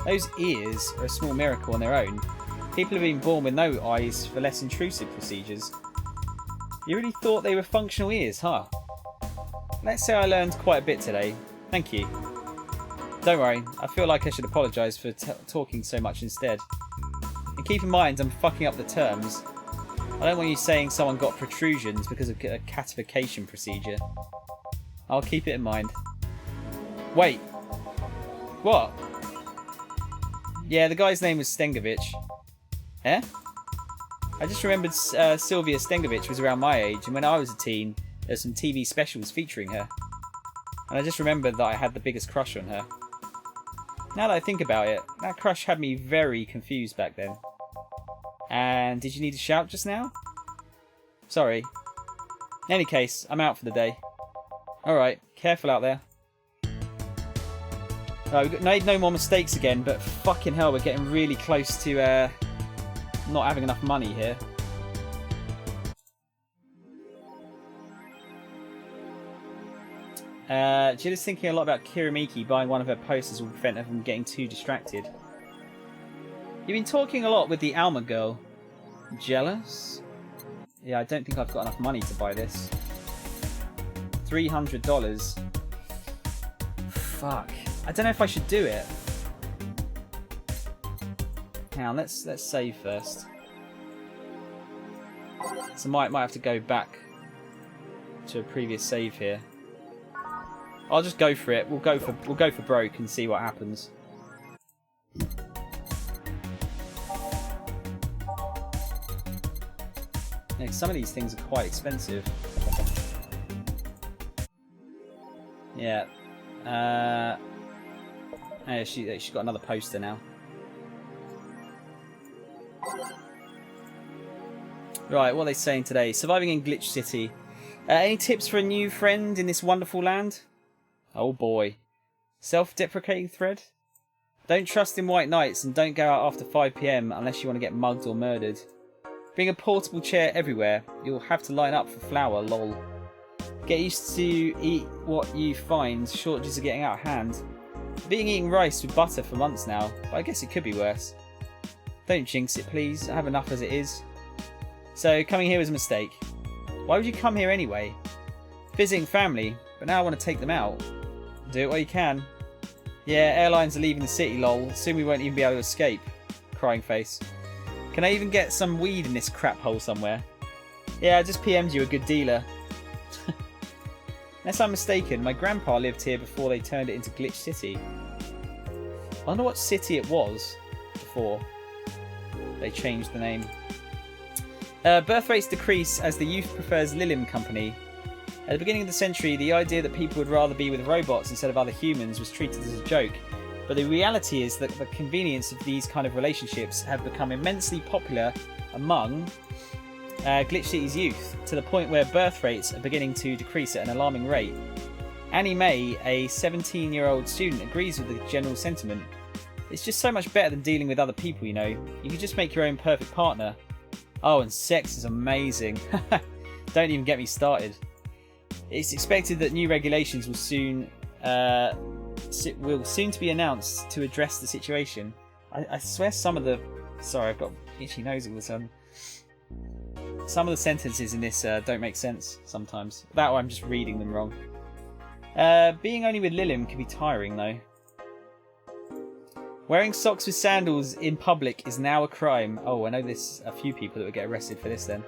Those ears are a small miracle on their own. People have been born with no eyes for less intrusive procedures. You really thought they were functional ears, huh? Let's say I learned quite a bit today. Thank you. Don't worry, I feel like I should apologise for talking so much instead. And keep in mind, I'm fucking up the terms. I don't want you saying someone got protrusions because of a catification procedure. I'll keep it in mind. Wait. What? Yeah, the guy's name was Stengovich. Eh? I just remembered Sylvia Stengovich was around my age, and when I was a teen, there were some TV specials featuring her. And I just remembered that I had the biggest crush on her. Now that I think about it, that crush had me very confused back then. And did you need to shout just now? Sorry. In any case, I'm out for the day. Alright, careful out there. We've made no more mistakes again, but fucking hell, we're getting really close to not having enough money here. Jill is thinking a lot about Kiramiki buying one of her posters will prevent her from getting too distracted. You've been talking a lot with the Alma girl. Jealous? Yeah, I don't think I've got enough money to buy this. $300. Fuck. I don't know if I should do it. Hang on, let's save first. So might have to go back to a previous save here. I'll just go for it. We'll go for broke and see what happens. Yeah, some of these things are quite expensive. Yeah. Yeah, she's got another poster now. Right, what are they saying today? Surviving in Glitch City. Any tips for a new friend in this wonderful land? Oh boy. Self-deprecating thread? Don't trust in white nights and don't go out after 5 PM unless you want to get mugged or murdered. Bring a portable chair everywhere. You'll have to line up for flour, lol. Get used to eat what you find. Shortages are getting out of hand. I've been eating rice with butter for months now, but I guess it could be worse. Don't jinx it, please. I have enough as it is. So coming here was a mistake. Why would you come here anyway? Visiting family, but now I want to take them out. Do it while you can. Yeah, airlines are leaving the city, lol. Soon we won't even be able to escape. Crying face. Can I even get some weed in this crap hole somewhere? Yeah, I just PM'd you a good dealer. Unless I'm mistaken, my grandpa lived here before they turned it into Glitch City. I wonder what city it was before they changed the name. Birth rates decrease as the youth prefers Lilim Company. At the beginning of the century, the idea that people would rather be with robots instead of other humans was treated as a joke. But the reality is that the convenience of these kind of relationships have become immensely popular among Glitch City's youth, to the point where birth rates are beginning to decrease at an alarming rate. Annie May, a 17-year-old student, agrees with the general sentiment. It's just so much better than dealing with other people, you know. You can just make your own perfect partner. Oh, and sex is amazing. Don't even get me started. It's expected that new regulations will soon to be announced to address the situation. I swear some of the... Sorry, I've got itchy nose all of a sudden. Some of the sentences in this don't make sense sometimes. That or I'm just reading them wrong. Being only with Lilim can be tiring though. Wearing socks with sandals in public is now a crime. Oh, I know there's a few people that would get arrested for this then.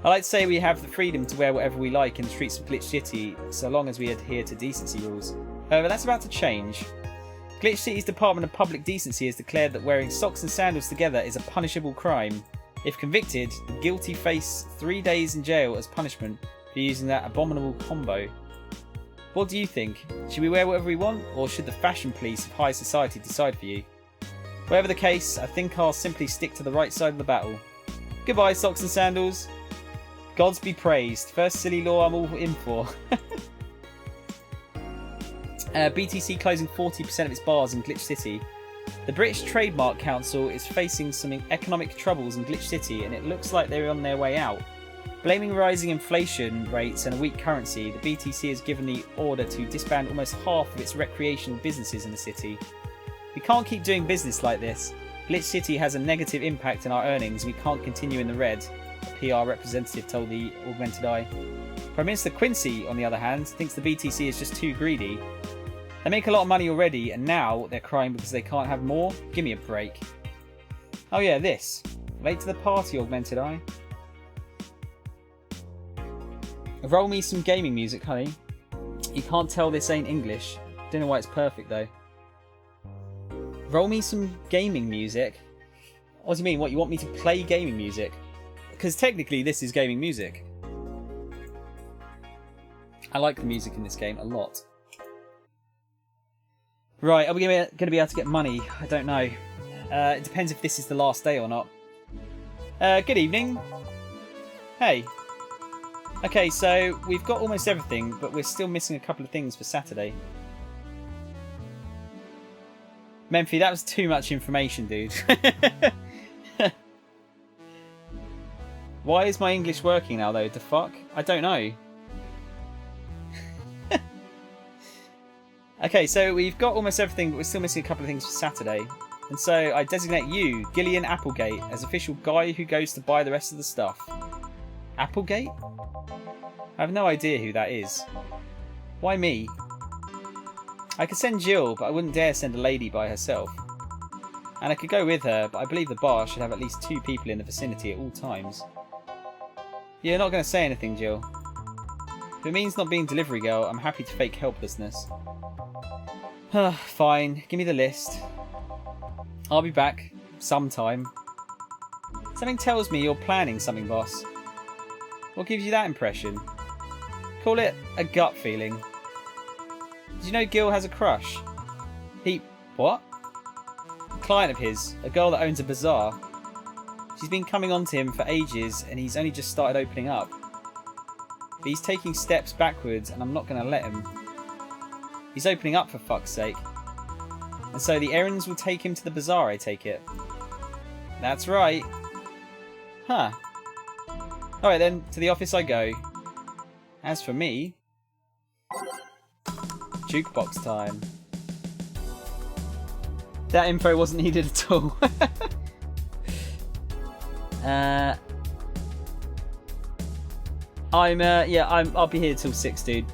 I like to say we have the freedom to wear whatever we like in the streets of Glitch City, so long as we adhere to decency rules. However, that's about to change. Glitch City's Department of Public Decency has declared that wearing socks and sandals together is a punishable crime. If convicted, the guilty face 3 days in jail as punishment for using that abominable combo. What do you think? Should we wear whatever we want, or should the fashion police of high society decide for you? Whatever the case, I think I'll simply stick to the right side of the battle. Goodbye, socks and sandals. Gods be praised. First silly law I'm all in for. BTC closing 40% of its bars in Glitch City. The British Trademark Council is facing some economic troubles in Glitch City, and it looks like they're on their way out. Blaming rising inflation rates and a weak currency, the BTC has given the order to disband almost half of its recreational businesses in the city. We can't keep doing business like this. Glitch City has a negative impact on our earnings. We can't continue in the red, a PR representative told the Augmented Eye. Prime Minister Quincy, on the other hand, thinks the BTC is just too greedy. They make a lot of money already, and now they're crying because they can't have more? Give me a break. Oh yeah, this. Late to the party, Augmented Eye. Roll me some gaming music, honey. You can't tell this ain't English. Don't know why it's perfect, though. Roll me some gaming music? What do you mean? What, you want me to play gaming music? Because technically this is gaming music. I like the music in this game a lot. Right, are we going to be able to get money? I don't know. It depends if this is the last day or not. Good evening. Hey. Okay, so we've got almost everything, but we're still missing a couple of things for Saturday. Memphi, that was too much information, dude. Why is my English working now, though? The fuck? I don't know. Okay, so we've got almost everything, but we're still missing a couple of things for Saturday. And so I designate you, Gillian Applegate, as official guy who goes to buy the rest of the stuff. Applegate? I have no idea who that is. Why me? I could send Jill, but I wouldn't dare send a lady by herself. And I could go with her, but I believe the bar should have at least 2 people in the vicinity at all times. You're not going to say anything, Jill. If it means not being delivery girl, I'm happy to fake helplessness. Fine, give me the list. I'll be back sometime. Something tells me you're planning something, boss. What gives you that impression? Call it a gut feeling. Did you know Gil has a crush? What? A client of his, a girl that owns a bazaar. She's been coming on to him for ages, and he's only just started opening up. But he's taking steps backwards, and I'm not going to let him. He's opening up, for fuck's sake. And so the errands will take him to the bazaar, I take it. That's right. Huh. Alright then, to the office I go. As for me... Jukebox time. That info wasn't needed at all. I'll be here till 6, dude.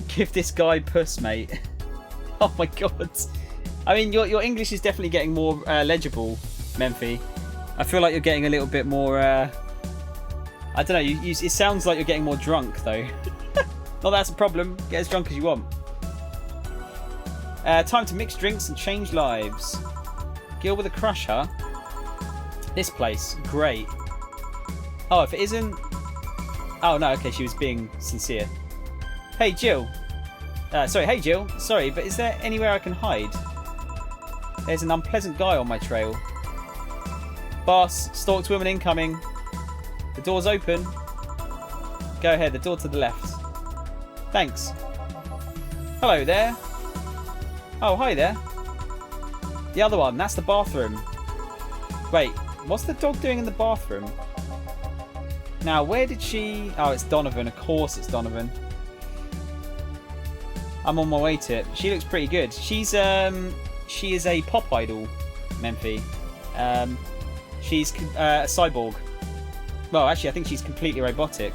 Give this guy puss, mate. Oh my god. I mean, your English is definitely getting more legible, Memphi. I feel like you're getting a little bit more. I don't know. It sounds like you're getting more drunk, though. Not that's a problem. Get as drunk as you want. Time to mix drinks and change lives. Gil with a crush, huh? This place, great. Oh, if it isn't. Oh no. Okay, she was being sincere. Hey Jill. Hey Jill. Sorry, but is there anywhere I can hide? There's an unpleasant guy on my trail. Boss, stalked woman incoming. The door's open. Go ahead, the door to the left. Thanks. Hello there. Oh, hi there. The other one, that's the bathroom. Wait, what's the dog doing in the bathroom? Now, where did she... Oh, it's Donovan. Of course it's Donovan. I'm on my way to it. She looks pretty good. She is a pop idol, Memphi. She's a cyborg. Well, actually, I think she's completely robotic.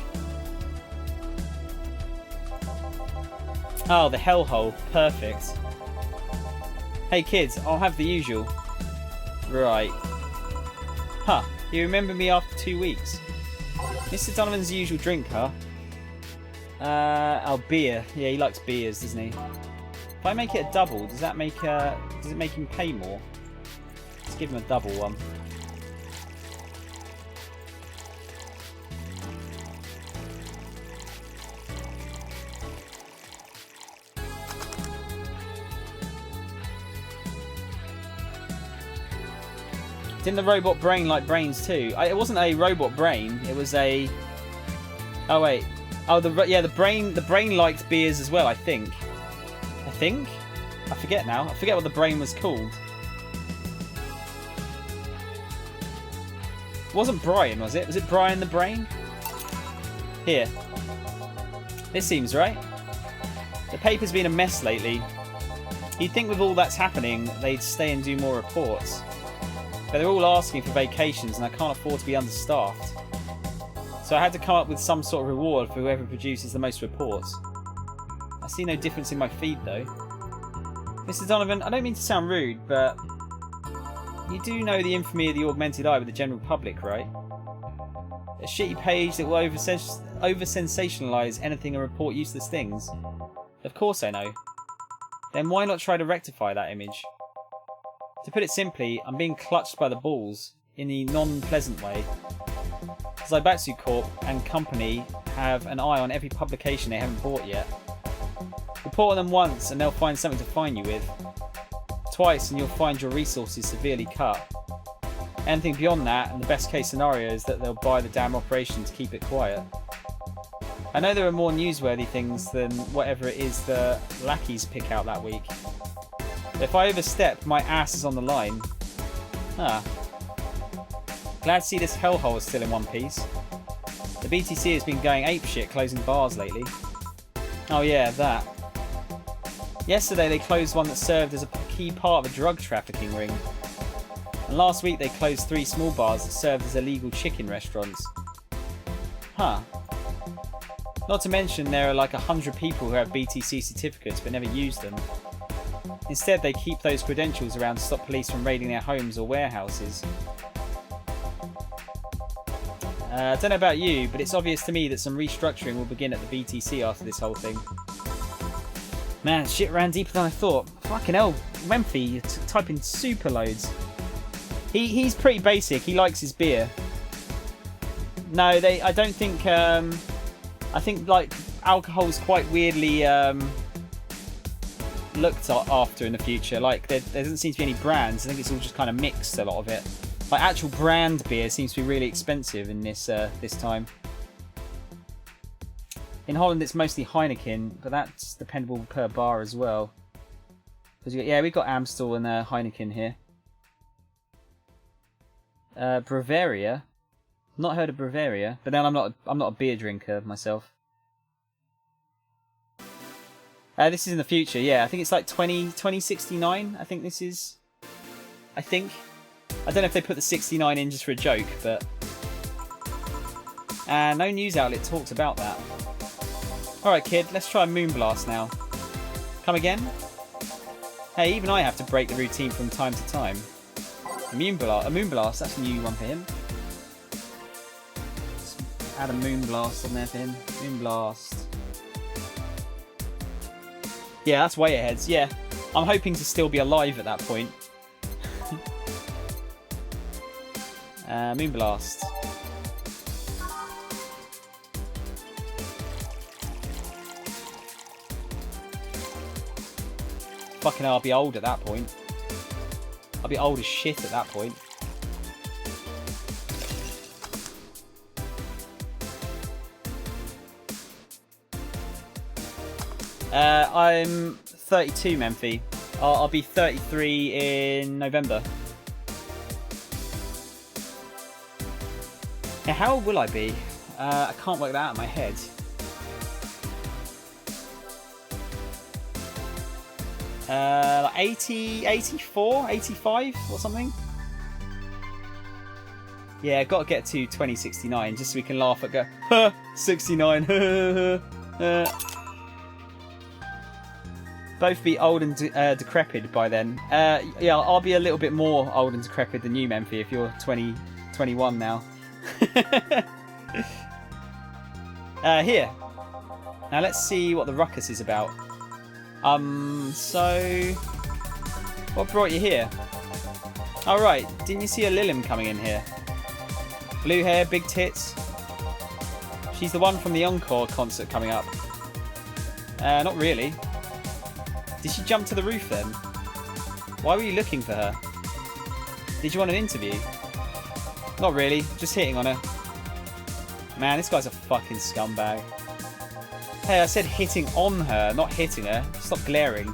Oh, the hellhole. Perfect. Hey, kids, I'll have the usual. Right. Huh. You remember me after 2 weeks? Mr. Donovan's usual drink, huh? Oh, beer. Yeah, he likes beers, doesn't he? If I make it a double, does it make him pay more? Let's give him a double one. Didn't the robot brain like brains too? It wasn't a robot brain. It was a. Oh wait. Oh, the brain liked beers as well. I think. I forget now. I forget what the brain was called. It wasn't Brian, was it? Was it Brian the brain? Here. This seems right. The paper's been a mess lately. You'd think with all that's happening, they'd stay and do more reports. But they're all asking for vacations and I can't afford to be understaffed. So I had to come up with some sort of reward for whoever produces the most reports. I see no difference in my feed though. Mr. Donovan, I don't mean to sound rude, but you do know the infamy of the augmented eye with the general public, right? A shitty page that will over-sensationalise anything and report useless things. Of course I know. Then why not try to rectify that image? To put it simply, I'm being clutched by the balls, in the non-pleasant way. Zaibatsu Corp and company have an eye on every publication they haven't bought yet. Report on them once and they'll find something to fine you with. Twice and you'll find your resources severely cut. Anything beyond that, and the best case scenario is that they'll buy the damn operation to keep it quiet. I know there are more newsworthy things than whatever it is the lackeys pick out that week. But if I overstep, my ass is on the line. Glad to see this hellhole is still in one piece. The BTC has been going apeshit closing bars lately. Oh yeah, that. Yesterday they closed one that served as a key part of a drug trafficking ring. And last week they closed 3 small bars that served as illegal chicken restaurants. Huh. Not to mention there are like 100 people who have BTC certificates but never use them. Instead they keep those credentials around to stop police from raiding their homes or warehouses. I don't know about you, but it's obvious to me that some restructuring will begin at the BTC after this whole thing. Man, shit ran deeper than I thought. Fucking hell, Memphi, you're typing super loads. He's pretty basic. He likes his beer. No, I don't think. I think like alcohol's quite weirdly looked after in the future. Like there doesn't seem to be any brands. I think it's all just kind of mixed. A lot of it. Like actual brand beer seems to be really expensive in this time. In Holland, it's mostly Heineken, but that's dependable per bar as well. Yeah, we've got Amstel and Heineken here. Bavaria, not heard of Bavaria, but then I'm not a beer drinker myself. This is in the future, yeah. I think it's like 2069. I think this is. I think. I don't know if they put the 69 in just for a joke, but And no news outlet talks about that. Alright, kid, let's try Moonblast now. Come again? Hey, even I have to break the routine from time to time. A Moonblast, that's a new one for him. Let's add a Moonblast on there for him. Moonblast. Yeah, that's way ahead. Yeah, I'm hoping to still be alive at that point. Moonblast. Fucking hell, I'll be old at that point. I'll be old as shit at that point. I'm 32, Memphi. I'll be 33 in November. Now, how old will I be? I can't work that out in my head. Like 80, 84, 85 or something? Yeah, got to get to 2069 just so we can laugh at go, huh, 69, Both be old and decrepit by then. Yeah, I'll be a little bit more old and decrepit than you, Memphi, if you're 20, 21 now. Here. Now let's see what the ruckus is about. So... what brought you here? Oh right, didn't you see a Lilim coming in here? Blue hair, big tits. She's the one from the Encore concert coming up. Not really. Did she jump to the roof then? Why were you looking for her? Did you want an interview? Not really, just hitting on her. Man, this guy's a fucking scumbag. Hey, I said hitting on her, not hitting her. Stop glaring.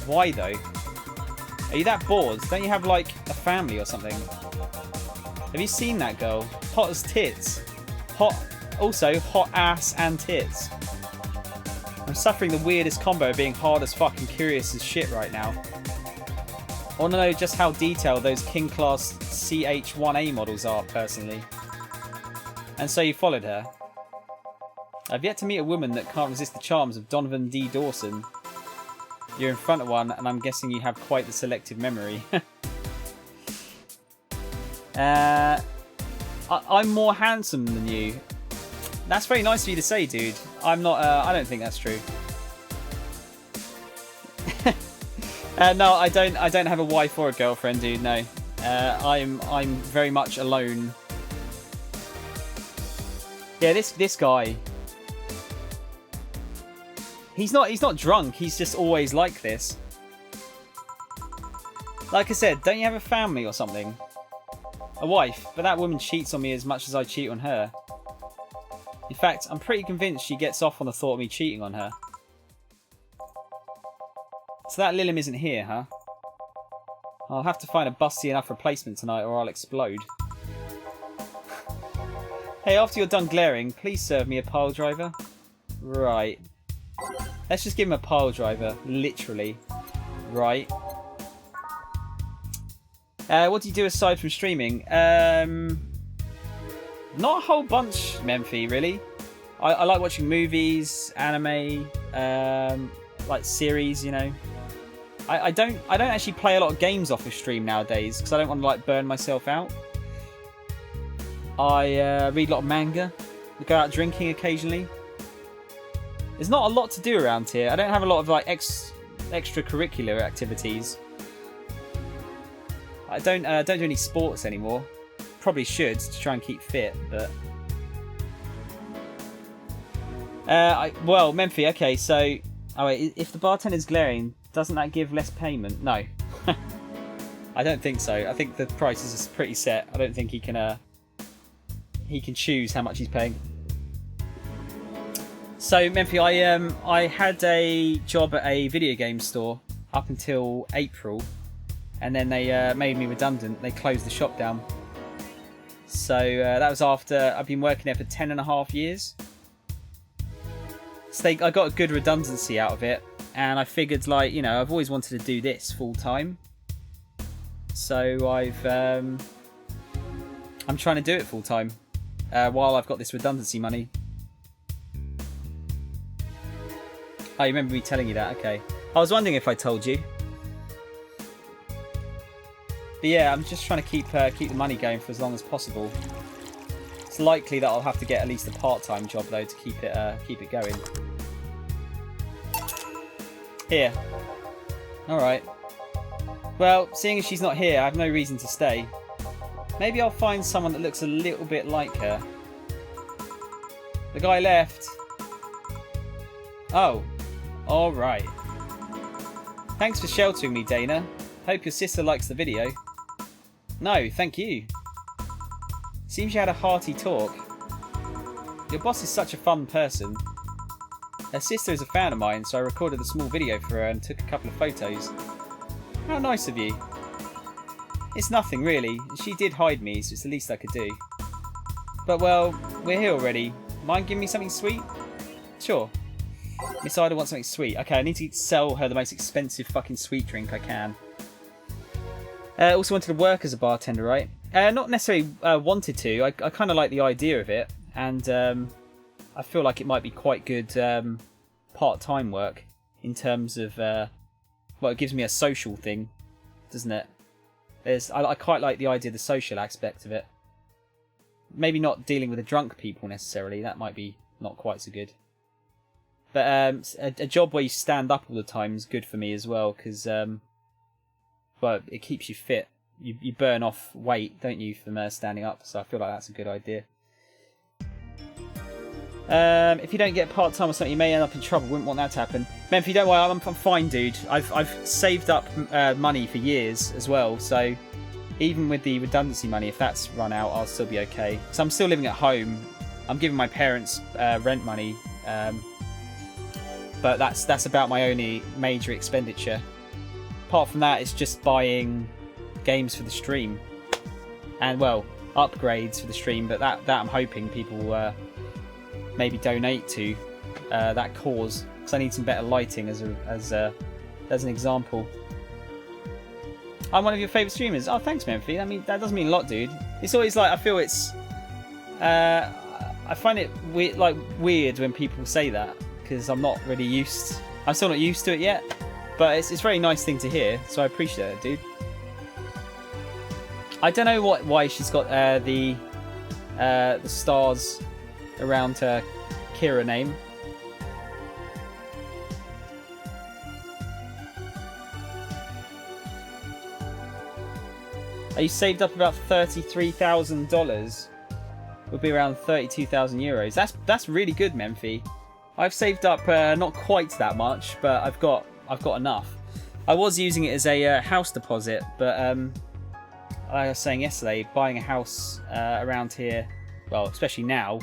Why though? Are you that bored? Don't you have like a family or something? Have you seen that girl? Hot as tits. Hot, also hot ass and tits. I'm suffering the weirdest combo of being hard as fuck and curious as shit right now. I want to know just how detailed those King Class CH-1A models are, personally. And so you followed her. I've yet to meet a woman that can't resist the charms of Donovan D. Dawson. You're in front of one, and I'm guessing you have quite the selective memory. I'm more handsome than you. That's very nice of you to say, dude. I'm not. I don't think that's true. No, I don't. I don't have a wife or a girlfriend, dude. No, I'm very much alone. Yeah, this guy. He's not drunk. He's just always like this. Like I said, don't you have a family or something? A wife, but that woman cheats on me as much as I cheat on her. In fact, I'm pretty convinced she gets off on the thought of me cheating on her. So that Lilim isn't here, huh? I'll have to find a busty enough replacement tonight or I'll explode. Hey, after you're done glaring, please serve me a pile driver. Right. Let's just give him a pile driver, literally. Right. What do you do aside from streaming? Not a whole bunch, Memphi, really. I like watching movies, anime, like series, you know. I don't actually play a lot of games off of stream nowadays because I don't want to like burn myself out. I read a lot of manga. I go out drinking occasionally. There's not a lot to do around here. I don't have a lot of like extracurricular activities. I don't do any sports anymore. Probably should to try and keep fit, but well, Memphi. Okay, so oh wait, if the bartender's glaring, doesn't that give less payment? No, I don't think so. I think the price is pretty set. I don't think he can choose how much he's paying. So Memphi, I had a job at a video game store up until April, and then they made me redundant. They closed the shop down. So that was after I've been working there for 10.5 years. So I got a good redundancy out of it, and I figured, like, you know, I've always wanted to do this full time. So I'm trying to do it full time. while I've got this redundancy money. Oh, you remember me telling you that? Okay. I was wondering if I told you. But yeah, I'm just trying to keep the money going for as long as possible. It's likely that I'll have to get at least a part-time job though to keep it going. Here. Alright. Well, seeing as she's not here, I have no reason to stay. Maybe I'll find someone that looks a little bit like her. The guy left. Oh. Alright. Thanks for sheltering me, Dana. Hope your sister likes the video. No, thank you. Seems you had a hearty talk. Your boss is such a fun person. Her sister is a fan of mine, so I recorded a small video for her and took a couple of photos. How nice of you. It's nothing really. She did hide me, so it's the least I could do. But well, we're here already. Mind giving me something sweet? Sure. Miss Ida wants something sweet. Okay, I need to sell her the most expensive fucking sweet drink I can. Also wanted to work as a bartender, right? Not necessarily wanted to. I kind of like the idea of it. And I feel like it might be quite good part-time work in terms of... well, it gives me a social thing, doesn't it? I quite like the idea of the social aspect of it. Maybe not dealing with the drunk people necessarily. That might be not quite so good. But a job where you stand up all the time is good for me as well, because well, it keeps you fit. You burn off weight, don't you, from standing up? So I feel like that's a good idea. If you don't get part-time or something, you may end up in trouble. Wouldn't want that to happen. Memphi, don't worry, I'm fine, dude. I've saved up money for years as well, so even with the redundancy money, if that's run out, I'll still be okay. So I'm still living at home. I'm giving my parents rent money, but that's about my only major expenditure. Apart from that, it's just buying games for the stream, and well, upgrades for the stream. But that I'm hoping people maybe donate to that cause, because I need some better lighting as an example. I'm one of your favourite streamers. Oh, thanks, Memphi. I mean, that doesn't mean a lot, dude. It's always like, I feel it's I find it weird when people say that, because I'm still not used to it yet. But it's a very nice thing to hear, so I appreciate it, dude. I don't know why she's got the stars around her Kira name. Are you saved up about $33,000? Would be around 32,000 euros. That's really good, Memphi. I've saved up not quite that much, but I've got enough. I was using it as a house deposit, but like I was saying yesterday, buying a house around here, well, especially now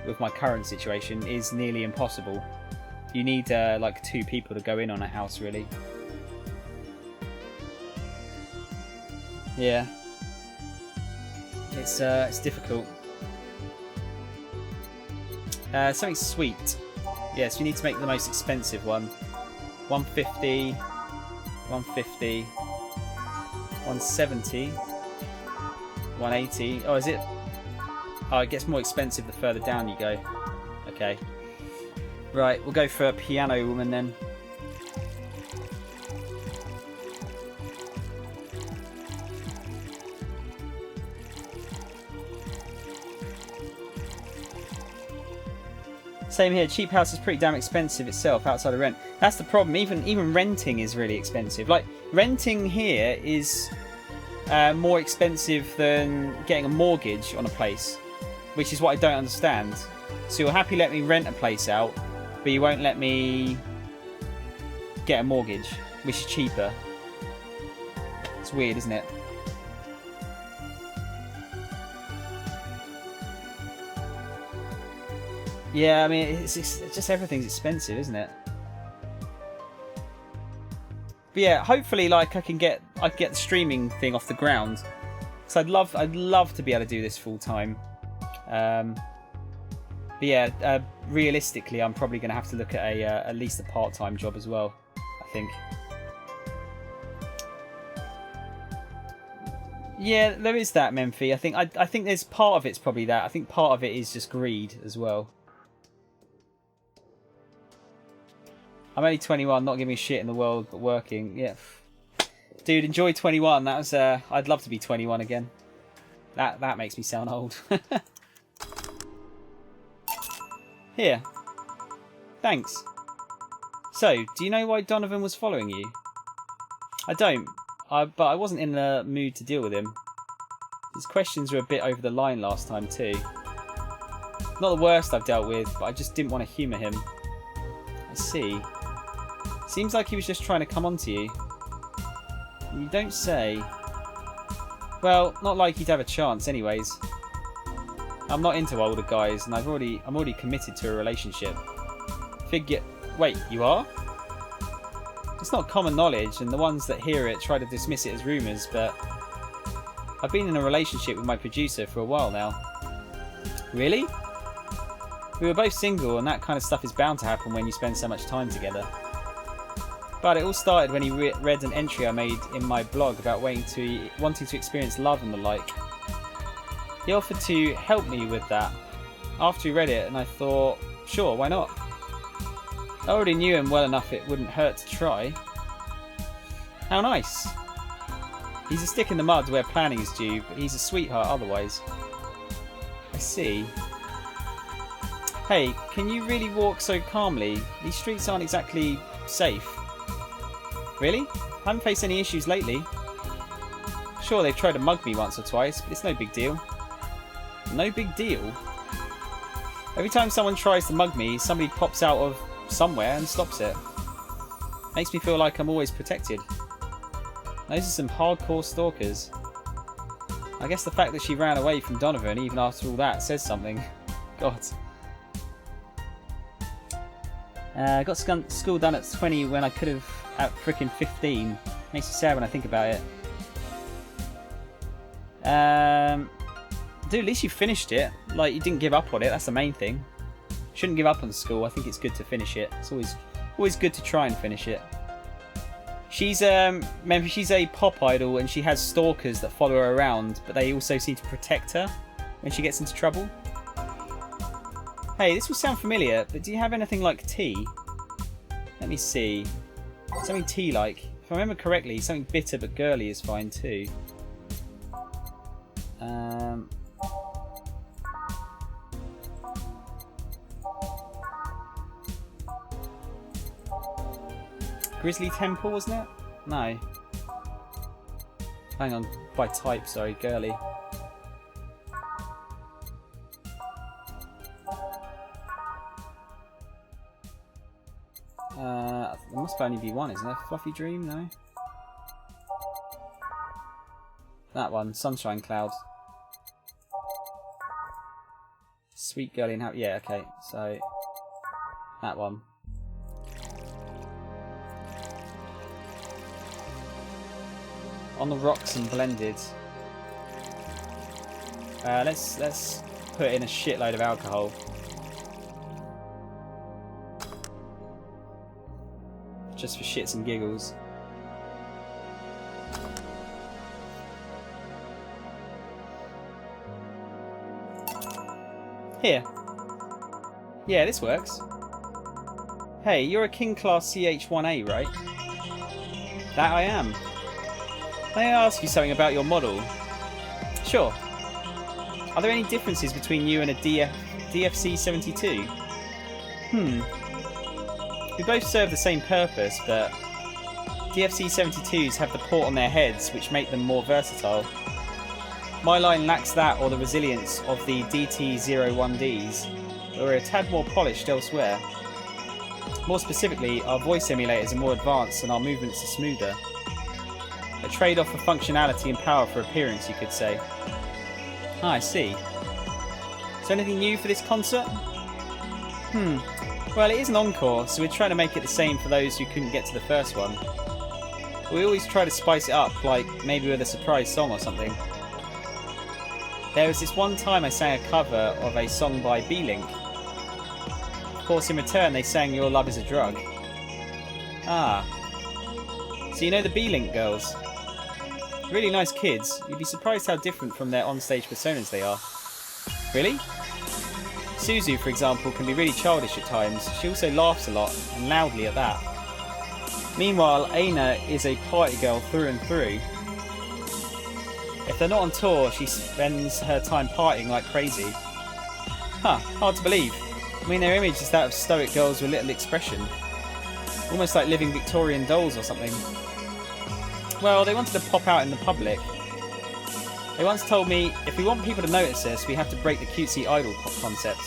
with my current situation, is nearly impossible. You need like 2 people to go in on a house, really. Yeah, it's difficult. Something sweet. Yes, you need to make the most expensive one. 150, 150, 170, 180. Oh, is it? Oh, it gets more expensive the further down you go. Okay. Right, we'll go for a piano woman then. Same here, cheap house is pretty damn expensive itself outside of rent. That's the problem, even renting is really expensive. Like, renting here is more expensive than getting a mortgage on a place, which is what I don't understand. So you'll happily let me rent a place out, but you won't let me get a mortgage, which is cheaper. It's weird, isn't it? Yeah, I mean, it's just everything's expensive, isn't it? But yeah, hopefully, like I can get the streaming thing off the ground, because I'd love to be able to do this full time. But yeah, realistically, I'm probably going to have to look at at least a part-time job as well, I think. Yeah, there is that, Memphi. I think there's part of it's probably that. I think part of it is just greed as well. I'm only 21, not giving a shit in the world, but working. Yeah, dude, enjoy 21. That was. I'd love to be 21 again. That makes me sound old. Here. Thanks. So, do you know why Donovan was following you? I don't, but I wasn't in the mood to deal with him. His questions were a bit over the line last time too. Not the worst I've dealt with, but I just didn't want to humour him. I see. Seems like he was just trying to come on to you. You don't say. Well, not like he'd have a chance anyways. I'm not into older guys, and I'm already committed to a relationship. Wait, you are? It's not common knowledge, and the ones that hear it try to dismiss it as rumours, but I've been in a relationship with my producer for a while now. Really? We were both single, and that kind of stuff is bound to happen when you spend so much time together. But it all started when he read an entry I made in my blog about wanting to experience love and the like. He offered to help me with that after he read it, and I thought, sure, why not? I already knew him well enough it wouldn't hurt to try. How nice. He's a stick in the mud where planning is due, but he's a sweetheart otherwise. I see. Hey, can you really walk so calmly? These streets aren't exactly safe. Really? I haven't faced any issues lately. Sure, they've tried to mug me once or twice, but it's no big deal. No big deal? Every time someone tries to mug me, somebody pops out of somewhere and stops it. Makes me feel like I'm always protected. Those are some hardcore stalkers. I guess the fact that she ran away from Donovan even after all that says something. God. I got school done at 20 when I could have at frickin' 15. Makes me sad when I think about it. Dude, at least you finished it. Like, you didn't give up on it. That's the main thing. Shouldn't give up on school. I think it's good to finish it. It's always good to try and finish it. She's she's a pop idol, and she has stalkers that follow her around, but they also seem to protect her when she gets into trouble. Hey, this will sound familiar, but do you have anything like tea? Let me see. Something tea-like. If I remember correctly, something bitter but girly is fine too. Grizzly Temple, wasn't it? No. Hang on, by type, sorry, girly. There must only be one, isn't there? Fluffy Dream, no? That one, Sunshine Cloud. Sweet Girly and Happy. Yeah, okay, so that one. On the Rocks and Blended. Let's put in a shitload of alcohol. Just for shits and giggles. Here. Yeah, this works. Hey, you're a King Class CH1A, right? That I am. May I ask you something about your model? Sure. Are there any differences between you and a DFC-72? We both serve the same purpose, but DFC-72s have the port on their heads, which make them more versatile. My line lacks that or the resilience of the DT-01Ds, but we're a tad more polished elsewhere. More specifically, our voice emulators are more advanced and our movements are smoother. A trade-off for functionality and power for appearance, you could say. Ah, I see. So anything new for this concert? Well, it is an encore, so we're trying to make it the same for those who couldn't get to the first one. We always try to spice it up, like maybe with a surprise song or something. There was this one time I sang a cover of a song by B-Link. Of course, in return they sang Your Love Is a Drug. Ah. So you know the B-Link girls? Really nice kids. You'd be surprised how different from their on-stage personas they are. Really? Suzu, for example, can be really childish at times. She also laughs a lot, and loudly at that. Meanwhile, Aina is a party girl through and through. If they're not on tour, she spends her time partying like crazy. Huh, hard to believe. I mean, their image is that of stoic girls with little expression. Almost like living Victorian dolls or something. Well, they wanted to pop out in the public. They once told me, if we want people to notice us, we have to break the cutesy idol concept.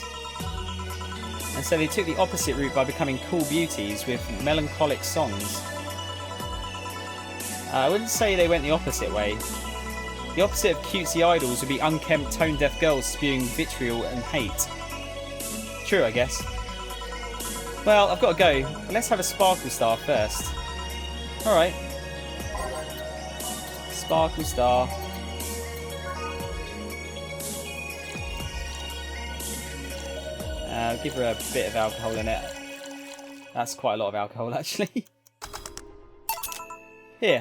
And so they took the opposite route by becoming cool beauties with melancholic songs. I wouldn't say they went the opposite way. The opposite of cutesy idols would be unkempt, tone-deaf girls spewing vitriol and hate. True, I guess. Well, I've got to go, but let's have a Sparkle Star first. Alright. Sparkle Star. Give her a bit of alcohol in it. That's quite a lot of alcohol, actually. Here.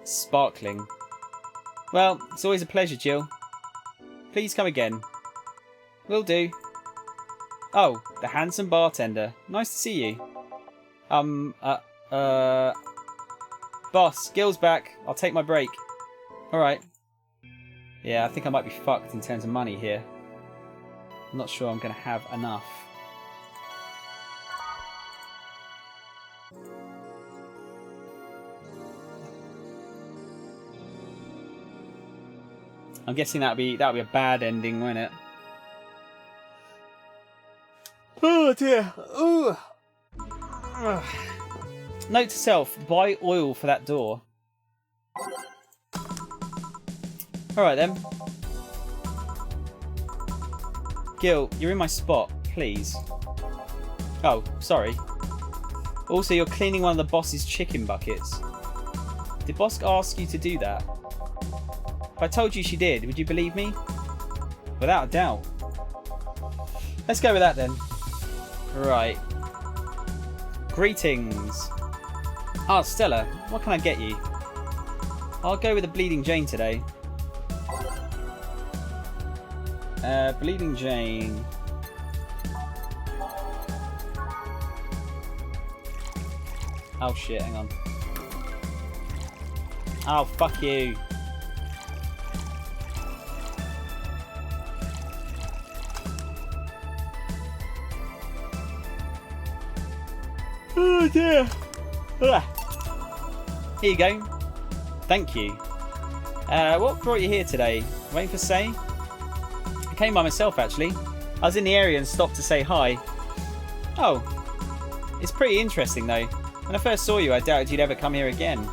Sparkling. Well, it's always a pleasure, Jill. Please come again. Will do. Oh, the handsome bartender. Nice to see you. Boss, Gil's back. I'll take my break. Alright. Yeah, I think I might be fucked in terms of money here. I'm not sure I'm going to have enough. I'm guessing that'd be a bad ending, won't it? Oh dear. Ooh. Ugh. Note to self: buy oil for that door. All right then. Gil, you're in my spot, please. Oh, sorry. Also, you're cleaning one of the boss's chicken buckets. Did Bosk ask you to do that? If I told you she did, would you believe me? Without a doubt. Let's go with that then. Right. Greetings. Ah, Stella, what can I get you? I'll go with a Bleeding Jane today. Bleeding Jane. Oh shit, hang on. Oh, fuck you. Oh dear. Ugh. Here you go. Thank you. What brought you here today? Waiting for Say? I came by myself actually. I was in the area and stopped to say hi. Oh. It's pretty interesting though. When I first saw you I doubted you'd ever come here again.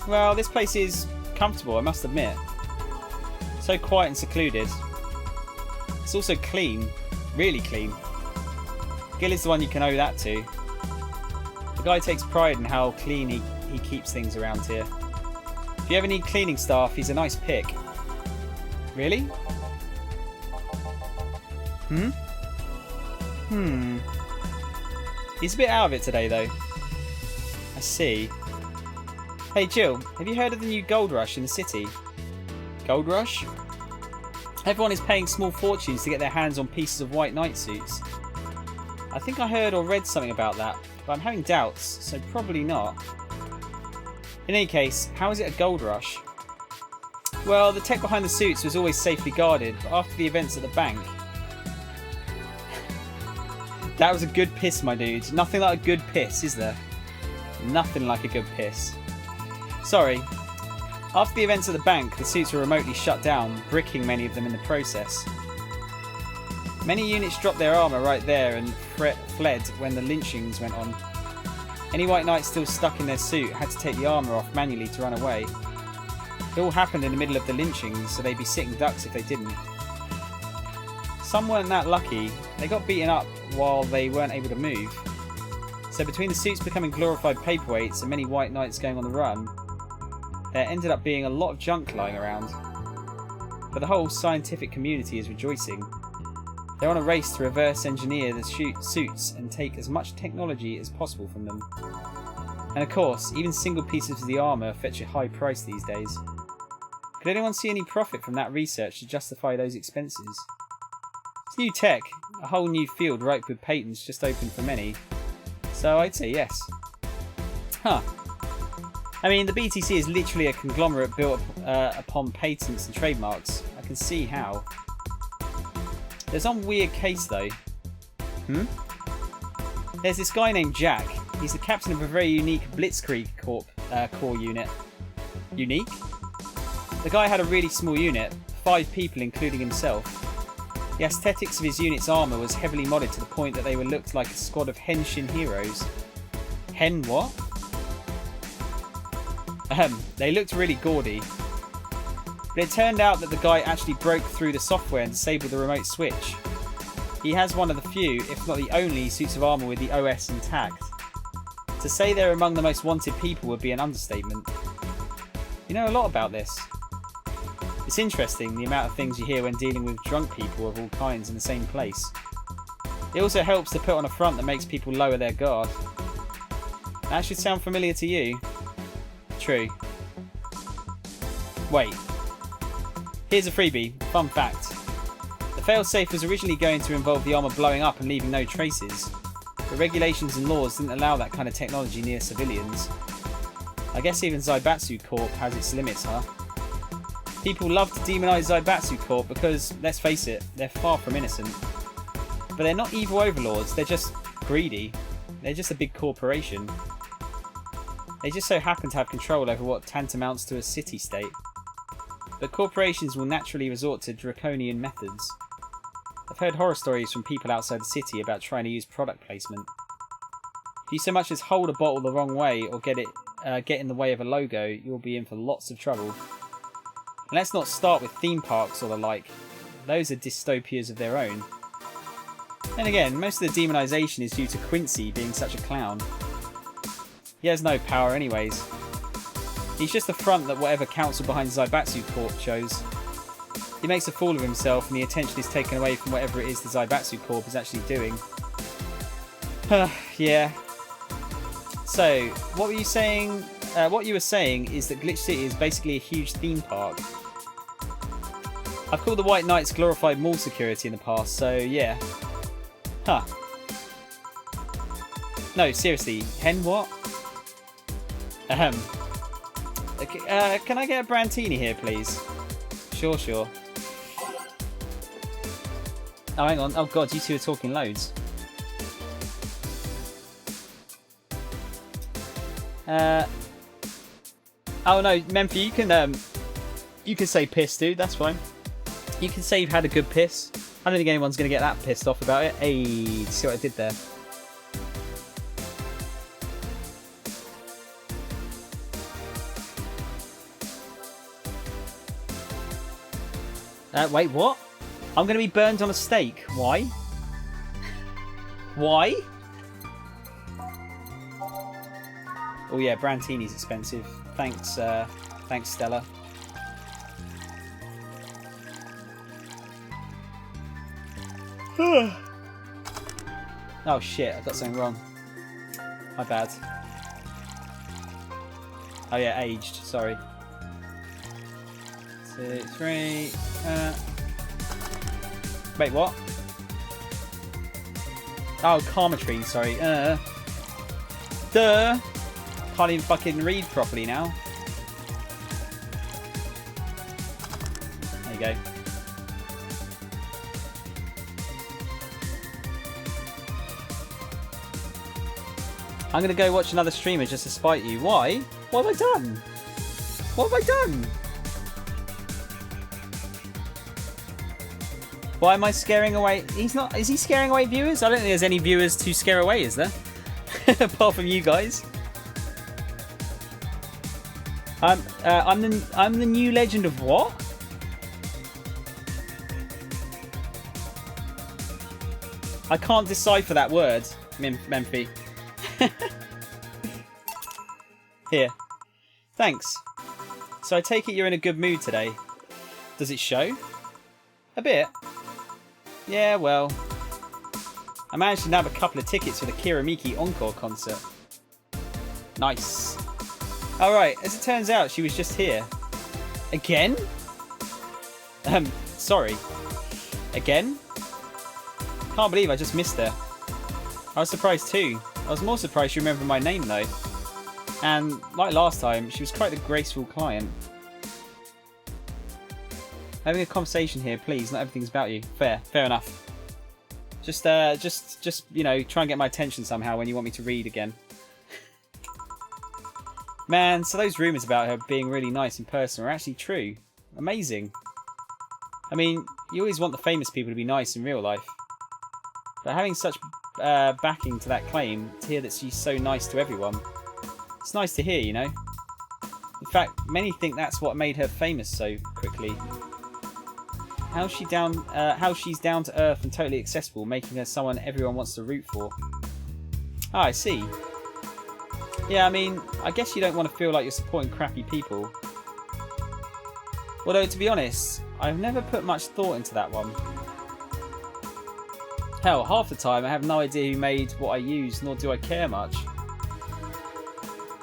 Well, this place is comfortable, I must admit. So quiet and secluded. It's also clean. Really clean. Gil is the one you can owe that to. The guy takes pride in how clean he keeps things around here. If you ever need cleaning staff, he's a nice pick. Really? He's a bit out of it today, though. I see. Hey, Jill, have you heard of the new gold rush in the city? Gold rush? Everyone is paying small fortunes to get their hands on pieces of white knight suits. I think I heard or read something about that, but I'm having doubts, so probably not. In any case, how is it a gold rush? Well, the tech behind the suits was always safely guarded, but after the events at the bank... That was a good piss, my dude. Nothing like a good piss, is there? Nothing like a good piss. Sorry. After the events at the bank, the suits were remotely shut down, bricking many of them in the process. Many units dropped their armour right there and fled when the lynchings went on. Any white knights still stuck in their suit had to take the armour off manually to run away. It all happened in the middle of the lynchings, so they'd be sitting ducks if they didn't. Some weren't that lucky. They got beaten up while they weren't able to move. So between the suits becoming glorified paperweights and many white knights going on the run, there ended up being a lot of junk lying around. But the whole scientific community is rejoicing. They're on a race to reverse engineer the suits and take as much technology as possible from them. And of course, even single pieces of the armour fetch a high price these days. Could anyone see any profit from that research to justify those expenses? It's new tech, a whole new field ripe with patents just open for many. So I'd say yes. Huh. I mean, the BTC is literally a conglomerate built upon patents and trademarks. I can see how. There's one weird case though. There's this guy named Jack. He's the captain of a very unique Blitzkrieg core unit. Unique? The guy had a really small unit, 5 people including himself. The aesthetics of his unit's armour was heavily modded to the point that they were looked like a squad of henshin heroes. Hen what? They looked really gaudy. But it turned out that the guy actually broke through the software and disabled the remote switch. He has one of the few, if not the only, suits of armour with the OS intact. To say they're among the most wanted people would be an understatement. You know a lot about this. It's interesting the amount of things you hear when dealing with drunk people of all kinds in the same place. It also helps to put on a front that makes people lower their guard. That should sound familiar to you. True. Wait. Here's a freebie. Fun fact. The failsafe was originally going to involve the armour blowing up and leaving no traces. But regulations and laws didn't allow that kind of technology near civilians. I guess even Zaibatsu Corp has its limits, huh? People love to demonise Zaibatsu Corp because, let's face it, they're far from innocent. But they're not evil overlords, they're just greedy. They're just a big corporation. They just so happen to have control over what tantamounts to a city-state. But corporations will naturally resort to draconian methods. I've heard horror stories from people outside the city about trying to use product placement. If you so much as hold a bottle the wrong way or get in the way of a logo, you'll be in for lots of trouble. And let's not start with theme parks or the like. Those are dystopias of their own. Then again, most of the demonisation is due to Quincy being such a clown. He has no power anyways. He's just the front that whatever council behind Zaibatsu Corp chose. He makes a fool of himself and the attention is taken away from whatever it is the Zaibatsu Corp is actually doing. Yeah. So, what were you saying? What you were saying is that Glitch City is basically a huge theme park. I've called the White Knights glorified mall security in the past, so yeah. Huh. No, seriously, hen what? Can I get a Brantini here, please? Sure. Oh, hang on. Oh, God, you two are talking loads. Oh, no, Memphi, you can say piss, dude. That's fine. You can say you've had a good piss. I don't think anyone's going to get that pissed off about it. Hey, see what I did there? Wait, what? I'm going to be burned on a stake. Why? Why? Oh yeah, Brantini's expensive. Thanks, thanks, Stella. Oh shit, I got something wrong. My bad. Oh yeah, aged. Sorry. 2, 3. Wait, what? Oh, Karma Tree. Sorry. Duh. Can't even fucking read properly now. There you go. I'm going to go watch another streamer just to spite you. Why? What have I done? What have I done? Why am I scaring away? He's not. Is he scaring away viewers? I don't think there's any viewers to scare away, is there? Apart from you guys. I'm the new legend of what? I can't decipher that word, Memphi. Here. Thanks. So I take it you're in a good mood today. Does it show? A bit. Yeah, well. I managed to nab a couple of tickets for the Kiramiki Encore concert. Nice. Alright, as it turns out, she was just here. Again? Sorry. Again? Can't believe I just missed her. I was surprised too. I was more surprised she remembered my name though. And like last time, she was quite the graceful client. Having a conversation here, please. Not everything's about you. Fair enough. Just you know, try and get my attention somehow when you want me to read again. Man, so those rumours about her being really nice in person are actually true. Amazing. I mean, you always want the famous people to be nice in real life. But having such backing to that claim, to hear that she's so nice to everyone, it's nice to hear, you know. In fact, many think that's what made her famous so quickly. How she's down to earth and totally accessible, making her someone everyone wants to root for. Ah, I see. Yeah, I mean, I guess you don't want to feel like you're supporting crappy people. Although, to be honest, I've never put much thought into that one. Hell, half the time I have no idea who made what I use, nor do I care much.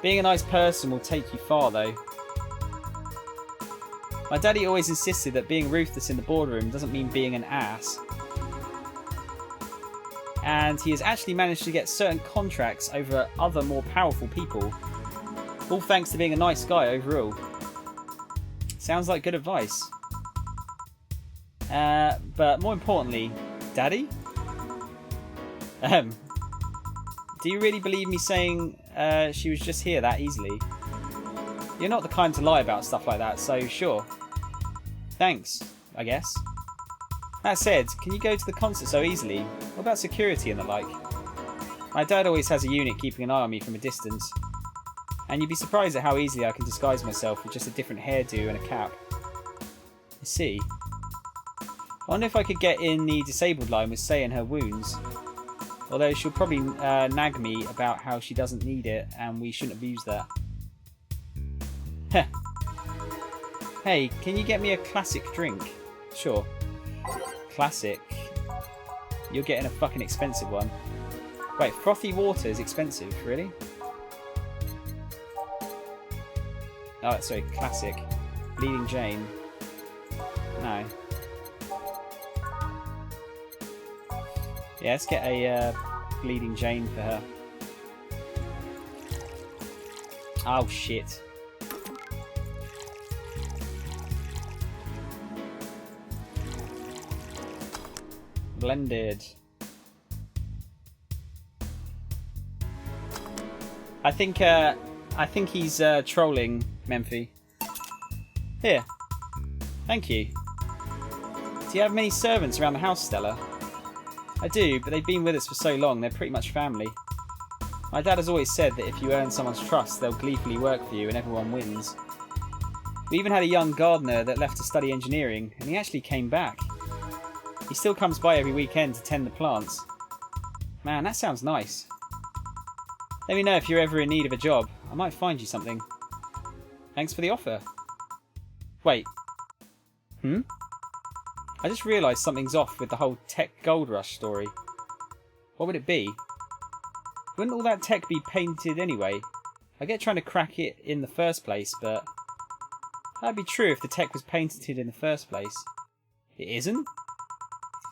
Being a nice person will take you far, though. My daddy always insisted that being ruthless in the boardroom doesn't mean being an ass. And he has actually managed to get certain contracts over other more powerful people. All thanks to being a nice guy overall. Sounds like good advice. But more importantly, Daddy? Do you really believe me saying she was just here that easily? You're not the kind to lie about stuff like that, so sure. Thanks, I guess. That said, can you go to the concert so easily? What about security and the like? My dad always has a unit keeping an eye on me from a distance. And you'd be surprised at how easily I can disguise myself with just a different hairdo and a cap. I see. I wonder if I could get in the disabled line with Say and her wounds. Although she'll probably nag me about how she doesn't need it and we shouldn't abuse that. Heh. Hey, can you get me a classic drink? Sure. Classic. You're getting a fucking expensive one. Wait, frothy water is expensive, really? Oh, sorry, classic. Bleeding Jane. No. Yeah, let's get a Bleeding Jane for her. Oh, shit. Blended. I think he's trolling Memphi. Here. Thank you. Do you have many servants around the house, Stella? I do, but they've been with us for so long, they're pretty much family. My dad has always said that if you earn someone's trust, they'll gleefully work for you and everyone wins. We even had a young gardener that left to study engineering, and he actually came back. He still comes by every weekend to tend the plants. Man, that sounds nice. Let me know if you're ever in need of a job. I might find you something. Thanks for the offer. Wait. I just realised something's off with the whole tech gold rush story. What would it be? Wouldn't all that tech be painted anyway? I get trying to crack it in the first place, but that'd be true if the tech was painted in the first place. It isn't?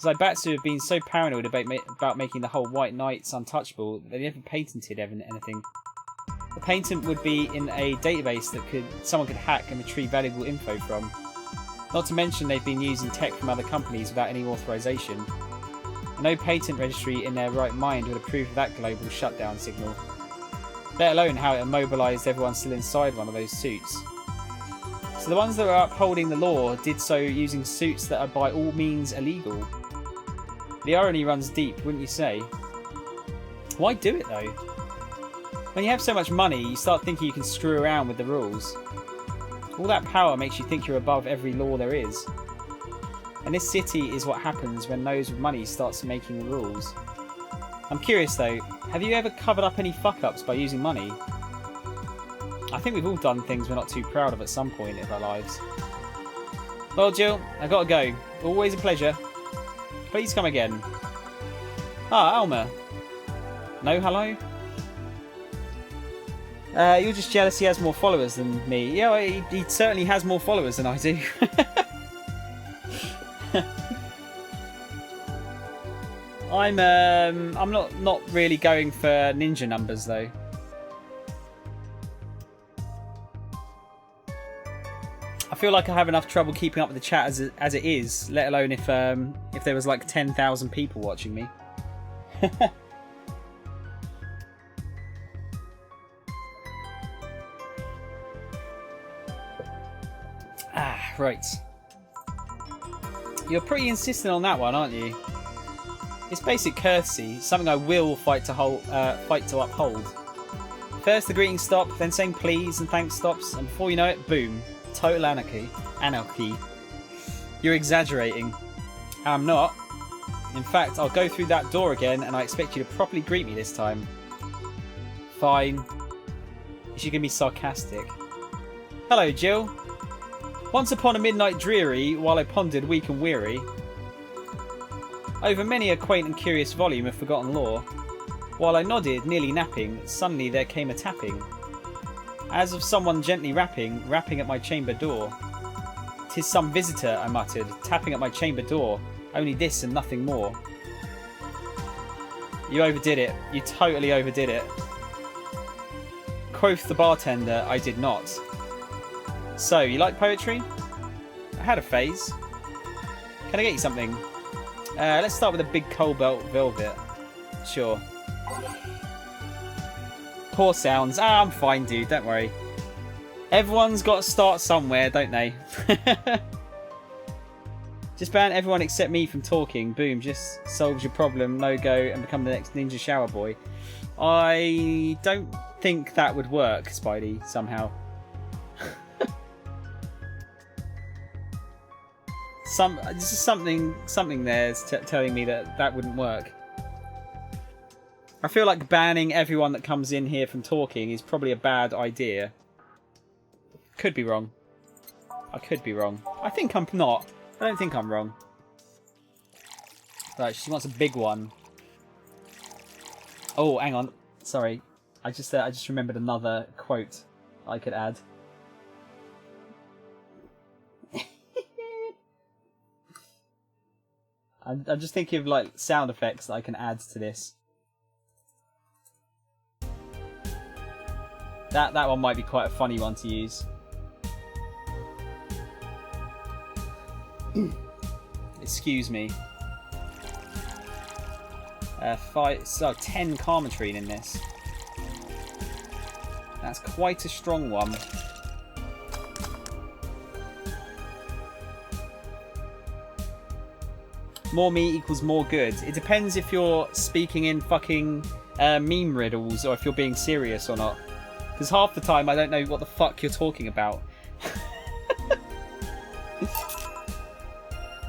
Zaibatsu have been so paranoid about making the whole White Knights untouchable that they never patented anything. The patent would be in a database that someone could hack and retrieve valuable info from. Not to mention they've been using tech from other companies without any authorization. No patent registry in their right mind would approve of that global shutdown signal. Let alone how it immobilized everyone still inside one of those suits. So the ones that are upholding the law did so using suits that are by all means illegal. The irony runs deep, wouldn't you say? Why do it though? When you have so much money, you start thinking you can screw around with the rules. All that power makes you think you're above every law there is. And this city is what happens when those with money starts making the rules. I'm curious though, have you ever covered up any fuck-ups by using money? I think we've all done things we're not too proud of at some point in our lives. Well, Jill, I gotta go. Always a pleasure. Please come again. Ah, Alma. No hello? You're just jealous he has more followers than me. Yeah, well, he certainly has more followers than I do. I'm not really going for ninja numbers though. I feel like I have enough trouble keeping up with the chat as it is, let alone if there was like 10,000 people watching me. Right. You're pretty insistent on that one, aren't you? It's basic courtesy, something I will fight to uphold. First the greeting stop, then saying please and thanks stops, and before you know it, boom. Total anarchy. Anarchy. You're exaggerating. I'm not. In fact, I'll go through that door again, and I expect you to properly greet me this time. Fine. Is she going to be sarcastic? Hello, Jill. Once upon a midnight dreary, while I pondered weak and weary, over many a quaint and curious volume of forgotten lore, while I nodded, nearly napping, suddenly there came a tapping, as of someone gently rapping at my chamber door. "'Tis some visitor," I muttered, "tapping at my chamber door. Only this and nothing more." You overdid it. You totally overdid it. Quoth the bartender, I did not. So, you like poetry? I had a phase. Can I get you something? Let's start with a big Cobalt Velvet. Sure. Poor sounds. I'm fine, dude. Don't worry. Everyone's got to start somewhere, don't they? Just ban everyone except me from talking. Boom. Just solves your problem. No go and become the next Ninja Shower Boy. I don't think that would work, Spidey, somehow. Something there is telling me that wouldn't work. I feel like banning everyone that comes in here from talking is probably a bad idea. Could be wrong. I could be wrong. I think I'm not. I don't think I'm wrong. Right, she wants a big one. Oh, hang on. Sorry. I just remembered another quote I could add. I'm just thinking of like sound effects that I can add to this. That one might be quite a funny one to use. Excuse me. 10 Karmatrine in this. That's quite a strong one. More me equals more good. It depends if you're speaking in fucking meme riddles or if you're being serious or not. Because half the time I don't know what the fuck you're talking about.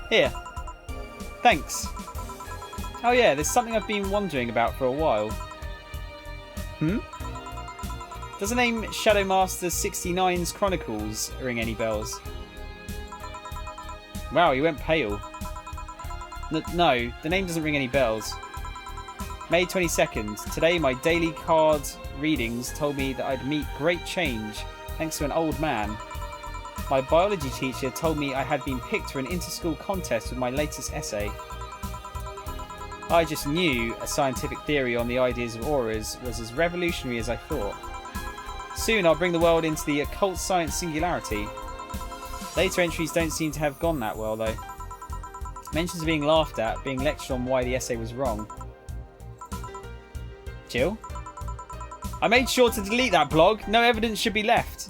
Here. Thanks. Oh yeah, there's something I've been wondering about for a while. Does the name Shadowmaster 69's Chronicles ring any bells? Wow, you went pale. No, the name doesn't ring any bells. May 22nd. Today my daily card readings told me that I'd meet great change thanks to an old man. My biology teacher told me I had been picked for an inter-school contest with my latest essay. I just knew a scientific theory on the ideas of auras was as revolutionary as I thought. Soon I'll bring the world into the occult science singularity. Later entries don't seem to have gone that well though. Mentions of being laughed at, being lectured on why the essay was wrong. Jill? I made sure to delete that blog. No evidence should be left.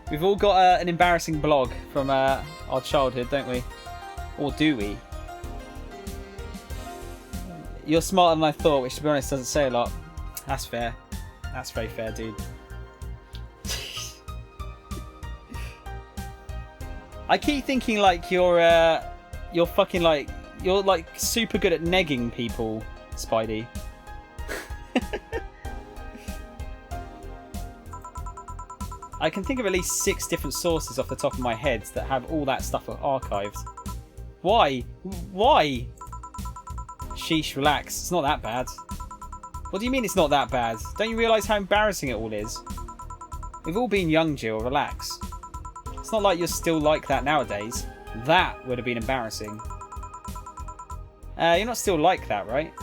We've all got an embarrassing blog from our childhood, don't we? Or do we? You're smarter than I thought, which to be honest doesn't say a lot. That's fair. That's very fair, dude. I keep thinking like you're fucking like, you're like super good at negging people, Spidey. I can think of at least 6 different sources off the top of my head that have all that stuff archived. Why? Why? Sheesh, relax. It's not that bad. What do you mean it's not that bad? Don't you realise how embarrassing it all is? We've all been young, Jill. Relax. It's not like you're still like that nowadays. That would have been embarrassing. You're not still like that, right?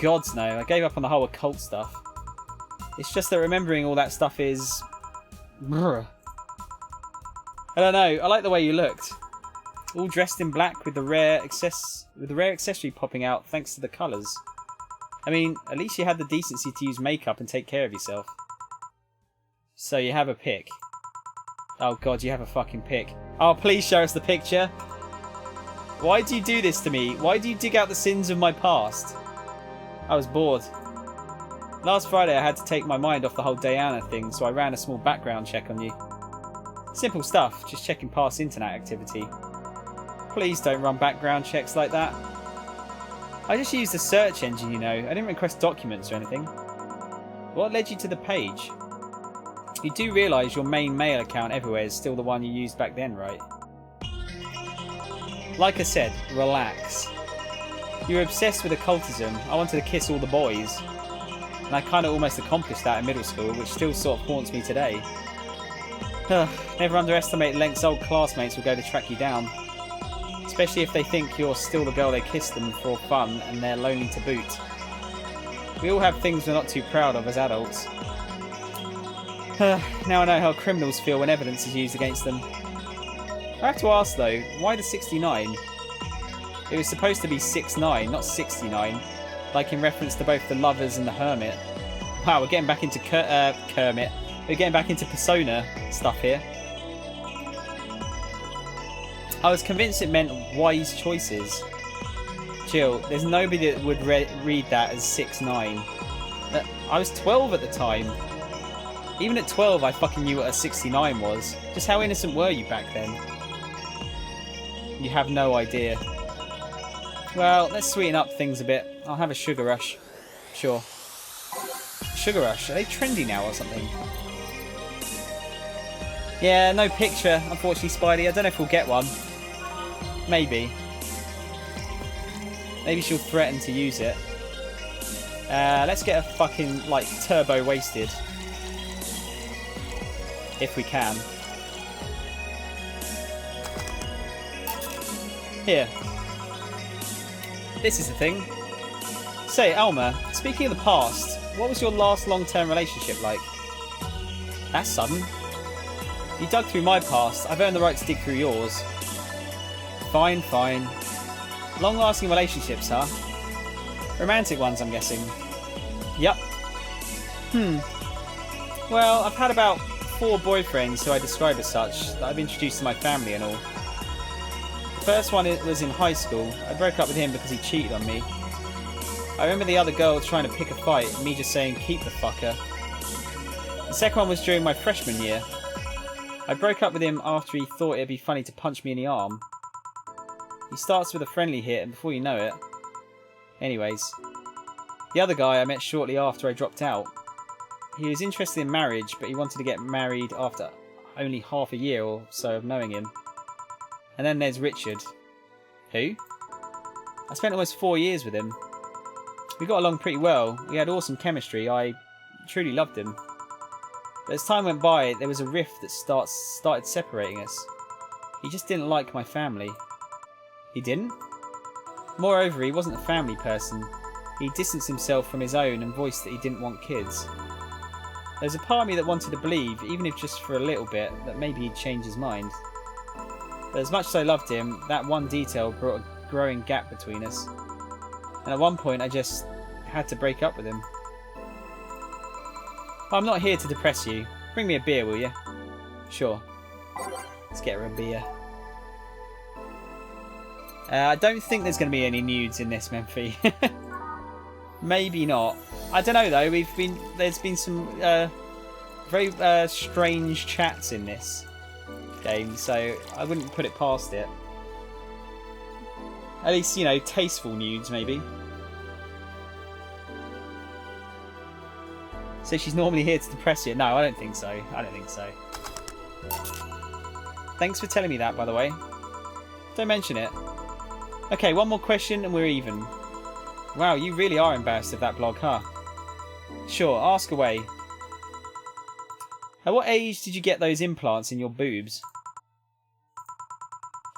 Gods no. I gave up on the whole occult stuff. It's just that remembering all that stuff is... Brr. I don't know. I like the way you looked. All dressed in black with the rare accessory popping out thanks to the colours. I mean, at least you had the decency to use makeup and take care of yourself. So you have a pic. Oh god, you have a fucking pic. Oh, please show us the picture. Why do you do this to me? Why do you dig out the sins of my past? I was bored. Last Friday I had to take my mind off the whole Diana thing, so I ran a small background check on you. Simple stuff, just checking past internet activity. Please don't run background checks like that. I just used a search engine, you know. I didn't request documents or anything. What led you to the page? You do realise your main mail account everywhere is still the one you used back then, right? Like I said, relax. You were obsessed with occultism. I wanted to kiss all the boys. And I kind of almost accomplished that in middle school, which still sort of haunts me today. Never underestimate lengths old classmates will go to track you down. Especially if they think you're still the girl they kissed them for fun and they're lonely to boot. We all have things we're not too proud of as adults. Now I know how criminals feel when evidence is used against them. I have to ask though, why the 69? It was supposed to be 6'9", not 69, like in reference to both the Lovers and the Hermit. Wow, we're getting back into Kermit. We're getting back into Persona stuff here. I was convinced it meant wise choices. Jill, there's nobody that would read that as 6'9". I was 12 at the time. Even at 12, I fucking knew what a 69 was. Just how innocent were you back then? You have no idea. Well, let's sweeten up things a bit. I'll have a sugar rush. Sure. Sugar rush? Are they trendy now or something? Yeah, no picture, unfortunately, Spidey. I don't know if we'll get one. Maybe. Maybe she'll threaten to use it. Let's get a fucking, like, turbo wasted. If we can. Here. This is the thing. Say, Alma, speaking of the past, what was your last long-term relationship like? That's sudden. You dug through my past, I've earned the right to dig through yours. Fine, fine. Long-lasting relationships, huh? Romantic ones, I'm guessing. Yep. Well, I've had about 4 boyfriends who I describe as such, that I've introduced to my family and all. The first one was in high school. I broke up with him because he cheated on me. I remember the other girl trying to pick a fight and me just saying, keep the fucker. The second one was during my freshman year. I broke up with him after he thought it'd be funny to punch me in the arm. He starts with a friendly hit and before you know it... Anyways. The other guy I met shortly after I dropped out. He was interested in marriage, but he wanted to get married after only half a year or so of knowing him. And then there's Richard. Who? I spent almost 4 years with him. We got along pretty well. We had awesome chemistry. I truly loved him. But as time went by, there was a rift that started separating us. He just didn't like my family. He didn't? Moreover, he wasn't a family person. He distanced himself from his own and voiced that he didn't want kids. There was a part of me that wanted to believe, even if just for a little bit, that maybe he'd change his mind. But as much as I loved him, that one detail brought a growing gap between us. And at one point I just had to break up with him. I'm not here to depress you. Bring me a beer, will you? Sure. Let's get her a beer. I don't think there's going to be any nudes in this, Memphi. Maybe not. I don't know though. There's been some very strange chats in this game, so I wouldn't put it past it. At least, you know, tasteful nudes, maybe. So she's normally here to depress you. No, I don't think so. I don't think so. Thanks for telling me that, by the way. Don't mention it. Okay, one more question and we're even. Wow, you really are embarrassed of that blog, huh? Sure, ask away. At what age did you get those implants in your boobs?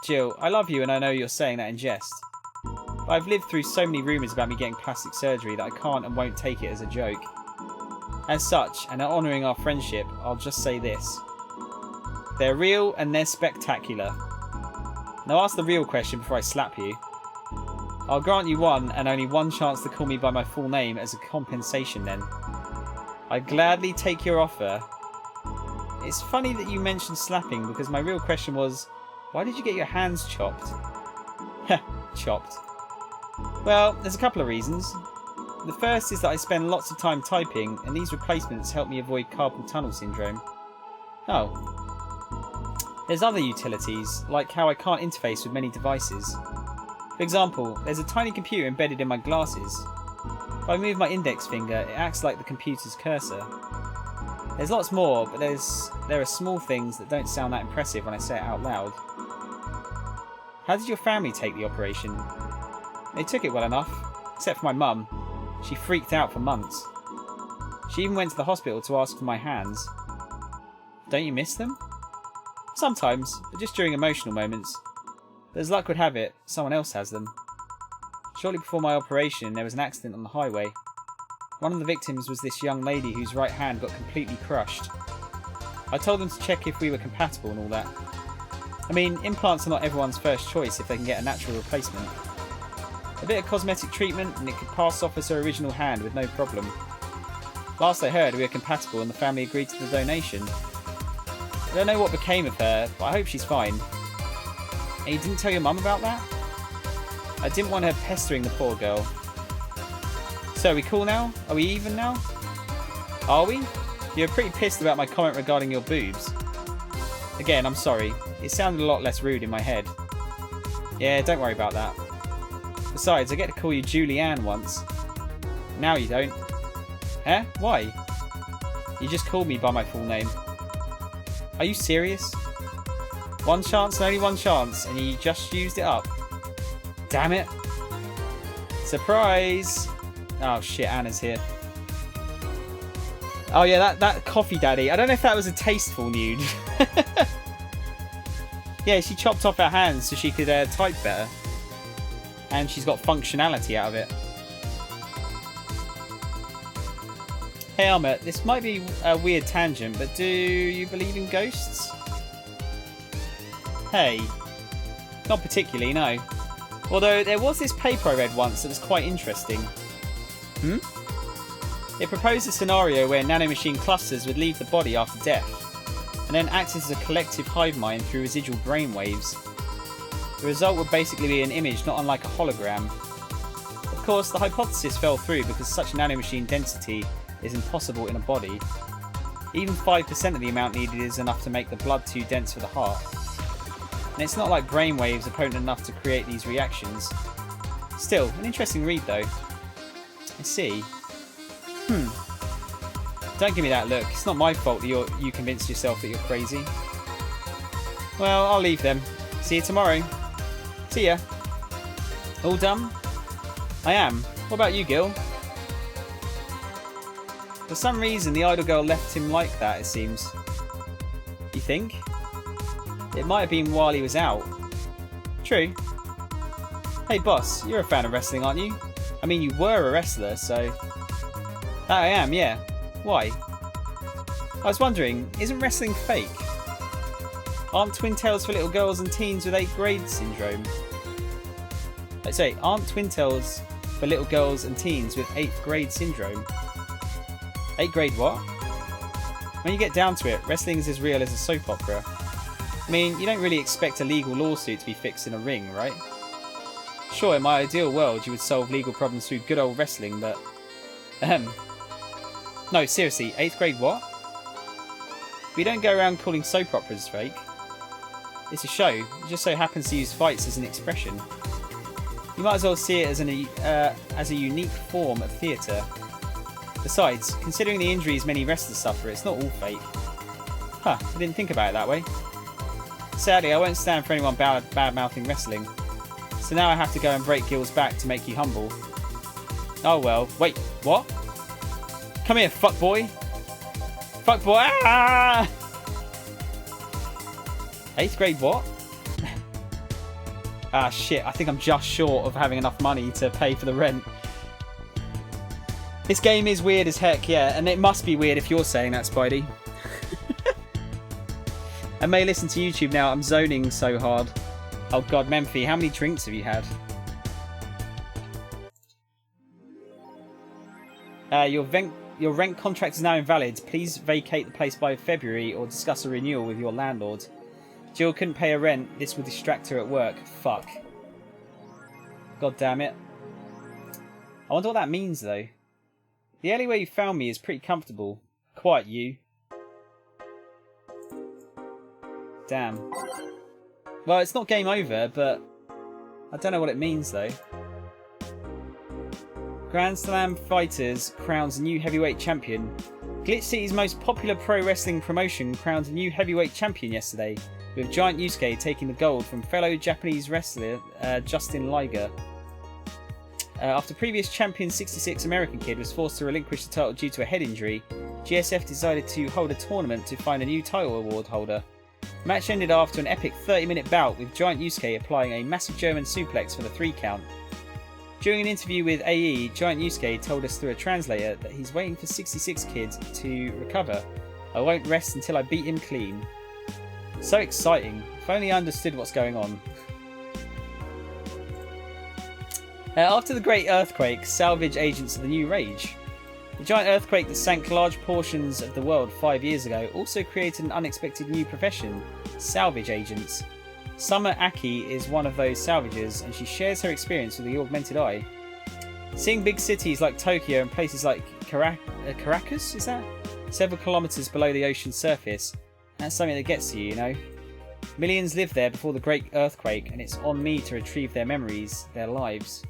Jill, I love you and I know you're saying that in jest. But I've lived through so many rumours about me getting plastic surgery that I can't and won't take it as a joke. As such, and honouring our friendship, I'll just say this. They're real and they're spectacular. Now ask the real question before I slap you. I'll grant you one and only one chance to call me by my full name as a compensation then. I'd gladly take your offer. It's funny that you mentioned slapping because my real question was, why did you get your hands chopped? Heh, chopped. Well, there's a couple of reasons. The first is that I spend lots of time typing and these replacements help me avoid carpal tunnel syndrome. Oh. There's other utilities, like how I can't interface with many devices. For example, there's a tiny computer embedded in my glasses. If I move my index finger, it acts like the computer's cursor. There's lots more, but there are small things that don't sound that impressive when I say it out loud. How did your family take the operation? They took it well enough, except for my mum. She freaked out for months. She even went to the hospital to ask for my hands. Don't you miss them? Sometimes, but just during emotional moments. But as luck would have it, someone else has them. Shortly before my operation, there was an accident on the highway. One of the victims was this young lady whose right hand got completely crushed. I told them to check if we were compatible and all that. I mean, implants are not everyone's first choice if they can get a natural replacement. A bit of cosmetic treatment and it could pass off as her original hand with no problem. Last I heard, we were compatible and the family agreed to the donation. I don't know what became of her, but I hope she's fine. And you didn't tell your mum about that? I didn't want her pestering the poor girl. So are we cool now? Are we even now? Are we? You're pretty pissed about my comment regarding your boobs. Again, I'm sorry. It sounded a lot less rude in my head. Yeah, don't worry about that. Besides, I get to call you Julianne once. Now you don't. Eh? Why? You just called me by my full name. Are you serious? One chance and only one chance, and you just used it up. Damn it. Surprise! Oh shit, Anna's here. Oh yeah, that coffee daddy. I don't know if that was a tasteful nude. Yeah, she chopped off her hands so she could type better. And she's got functionality out of it. Hey Alma, this might be a weird tangent, but do you believe in ghosts? Hey. Not particularly, no. Although there was this paper I read once that was quite interesting. It proposed a scenario where nanomachine clusters would leave the body after death, and then act as a collective hive mind through residual brainwaves. The result would basically be an image not unlike a hologram. Of course, the hypothesis fell through because such nanomachine density is impossible in a body. Even 5% of the amount needed is enough to make the blood too dense for the heart. And it's not like brainwaves are potent enough to create these reactions. Still, an interesting read though. I see. Don't give me that look. It's not my fault that you convinced yourself that you're crazy. Well, I'll leave them. See you tomorrow. See ya. All done? I am. What about you, Gil? For some reason, the idol girl left him like that, it seems. You think? It might have been while he was out. True. Hey boss, you're a fan of wrestling, aren't you? I mean, you were a wrestler, so... That I am, yeah. Why? I was wondering, isn't wrestling fake? Aren't twin tails for little girls and teens with 8th grade syndrome? Let's say, aren't twin tails for little girls and teens with 8th grade syndrome? 8th grade what? When you get down to it, wrestling is as real as a soap opera. I mean, you don't really expect a legal lawsuit to be fixed in a ring, right? Sure, in my ideal world, you would solve legal problems through good old wrestling, but... No, seriously, 8th grade what? We don't go around calling soap operas fake. It's a show. It just so happens to use fights as an expression. You might as well see it as a unique form of theatre. Besides, considering the injuries many wrestlers suffer, it's not all fake. Huh, I didn't think about it that way. Sadly, I won't stand for anyone bad-mouthing wrestling. So now I have to go and break Gil's back to make you humble. Oh well, wait, what? Come here, fuck boy. Fuck boy. Ah! 8th grade what? Ah, shit. I think I'm just short of having enough money to pay for the rent. This game is weird as heck, yeah. And it must be weird if you're saying that, Spidey. I may listen to YouTube now. I'm zoning so hard. Oh, God, Memphi, how many drinks have you had? Your rent contract is now invalid. Please vacate the place by February or discuss a renewal with your landlord. Jill couldn't pay her rent. This will distract her at work. Fuck. God damn it. I wonder what that means, though. The alleyway you found me is pretty comfortable. Quiet, you. Damn. Well, it's not game over, but I don't know what it means, though. Grand Slam Fighters crowns a new heavyweight champion. Glitch City's most popular pro wrestling promotion crowned a new heavyweight champion yesterday, with Giant Yusuke taking the gold from fellow Japanese wrestler Justin Liger. After previous champion 66 American Kid was forced to relinquish the title due to a head injury, GSF decided to hold a tournament to find a new title award holder. The match ended after an epic 30-minute bout with Giant Yusuke applying a massive German suplex for the 3 count. During an interview with AE, Giant Yusuke told us through a translator that he's waiting for 66 Kid to recover. I won't rest until I beat him clean. So exciting. If only I understood what's going on. After the Great Earthquake, salvage agents are the new rage. The giant earthquake that sank large portions of the world 5 years ago also created an unexpected new profession, salvage agents. Summer Aki is one of those salvagers, and she shares her experience with the augmented eye. Seeing big cities like Tokyo and places like Caracas, is that? Several kilometres below the ocean's surface, that's something that gets to you, you know? Millions lived there before the Great Earthquake, and it's on me to retrieve their memories, their lives.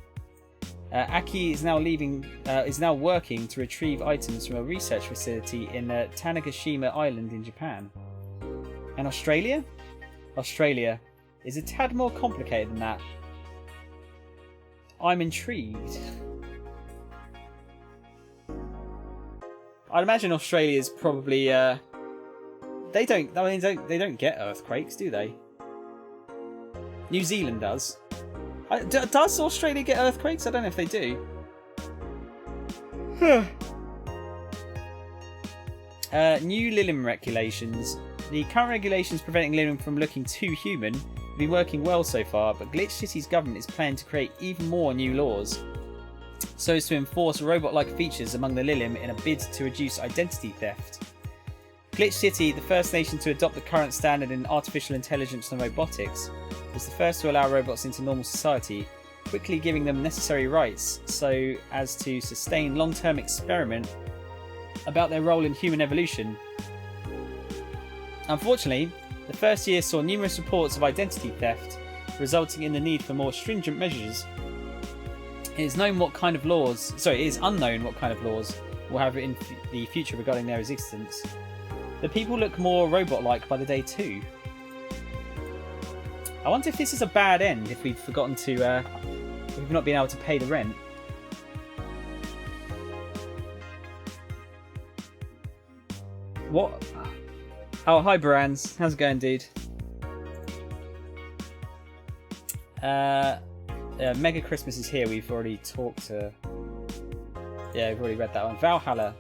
Aki is now working to retrieve items from a research facility in Tanegashima Island in Japan. And Australia? Australia is a tad more complicated than that. I'm intrigued. I'd imagine Australia's probably they don't get earthquakes, do they? New Zealand does. Does Australia get earthquakes? I don't know if they do. New Lilim regulations. The current regulations preventing Lilim from looking too human have been working well so far, but Glitch City's government is planning to create even more new laws so as to enforce robot-like features among the Lilim in a bid to reduce identity theft. Glitch City, the first nation to adopt the current standard in artificial intelligence and robotics, was the first to allow robots into normal society, quickly giving them necessary rights so as to sustain long-term experiment about their role in human evolution. Unfortunately, the first year saw numerous reports of identity theft, resulting in the need for more stringent measures. It is unknown what kind of laws will have in the future regarding their existence. The people look more robot-like by the day too. I wonder if this is a bad end, if we've forgotten to, if we've not been able to pay the rent. What? Oh, hi Barans. How's it going, dude? Mega Christmas is here. We've already talked to... Yeah, we've already read that one. Valhalla.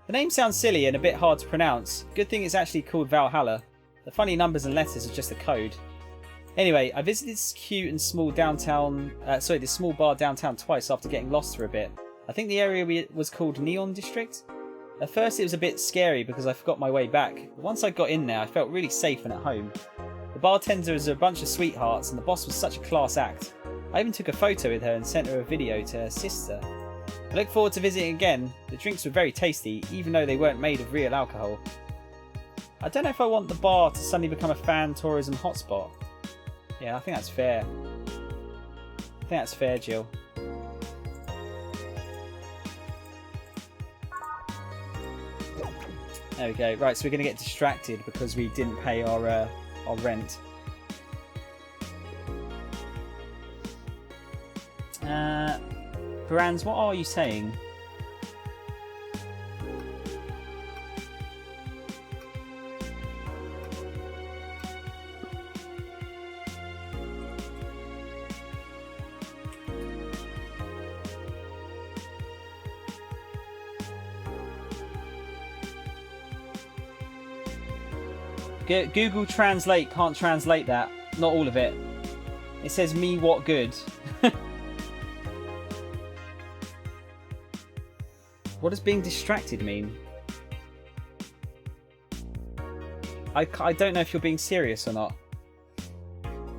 The name sounds silly and a bit hard to pronounce. Good thing it's actually called Valhalla. The funny numbers and letters are just a code. Anyway, I visited this cute and small this small bar downtown twice after getting lost for a bit. I think the area was called Neon District. At first it was a bit scary because I forgot my way back, but once I got in there I felt really safe and at home. The bartender is a bunch of sweethearts and the boss was such a class act. I even took a photo with her and sent her a video to her sister. I look forward to visiting again. The drinks were very tasty, even though they weren't made of real alcohol. I don't know if I want the bar to suddenly become a fan tourism hotspot. Yeah, I think that's fair. I think that's fair, Jill. There we go. Right, so we're going to get distracted because we didn't pay our rent. Brands, what are you saying? Google Translate can't translate that. Not all of it. It says me what good. What does being distracted mean? I don't know if you're being serious or not.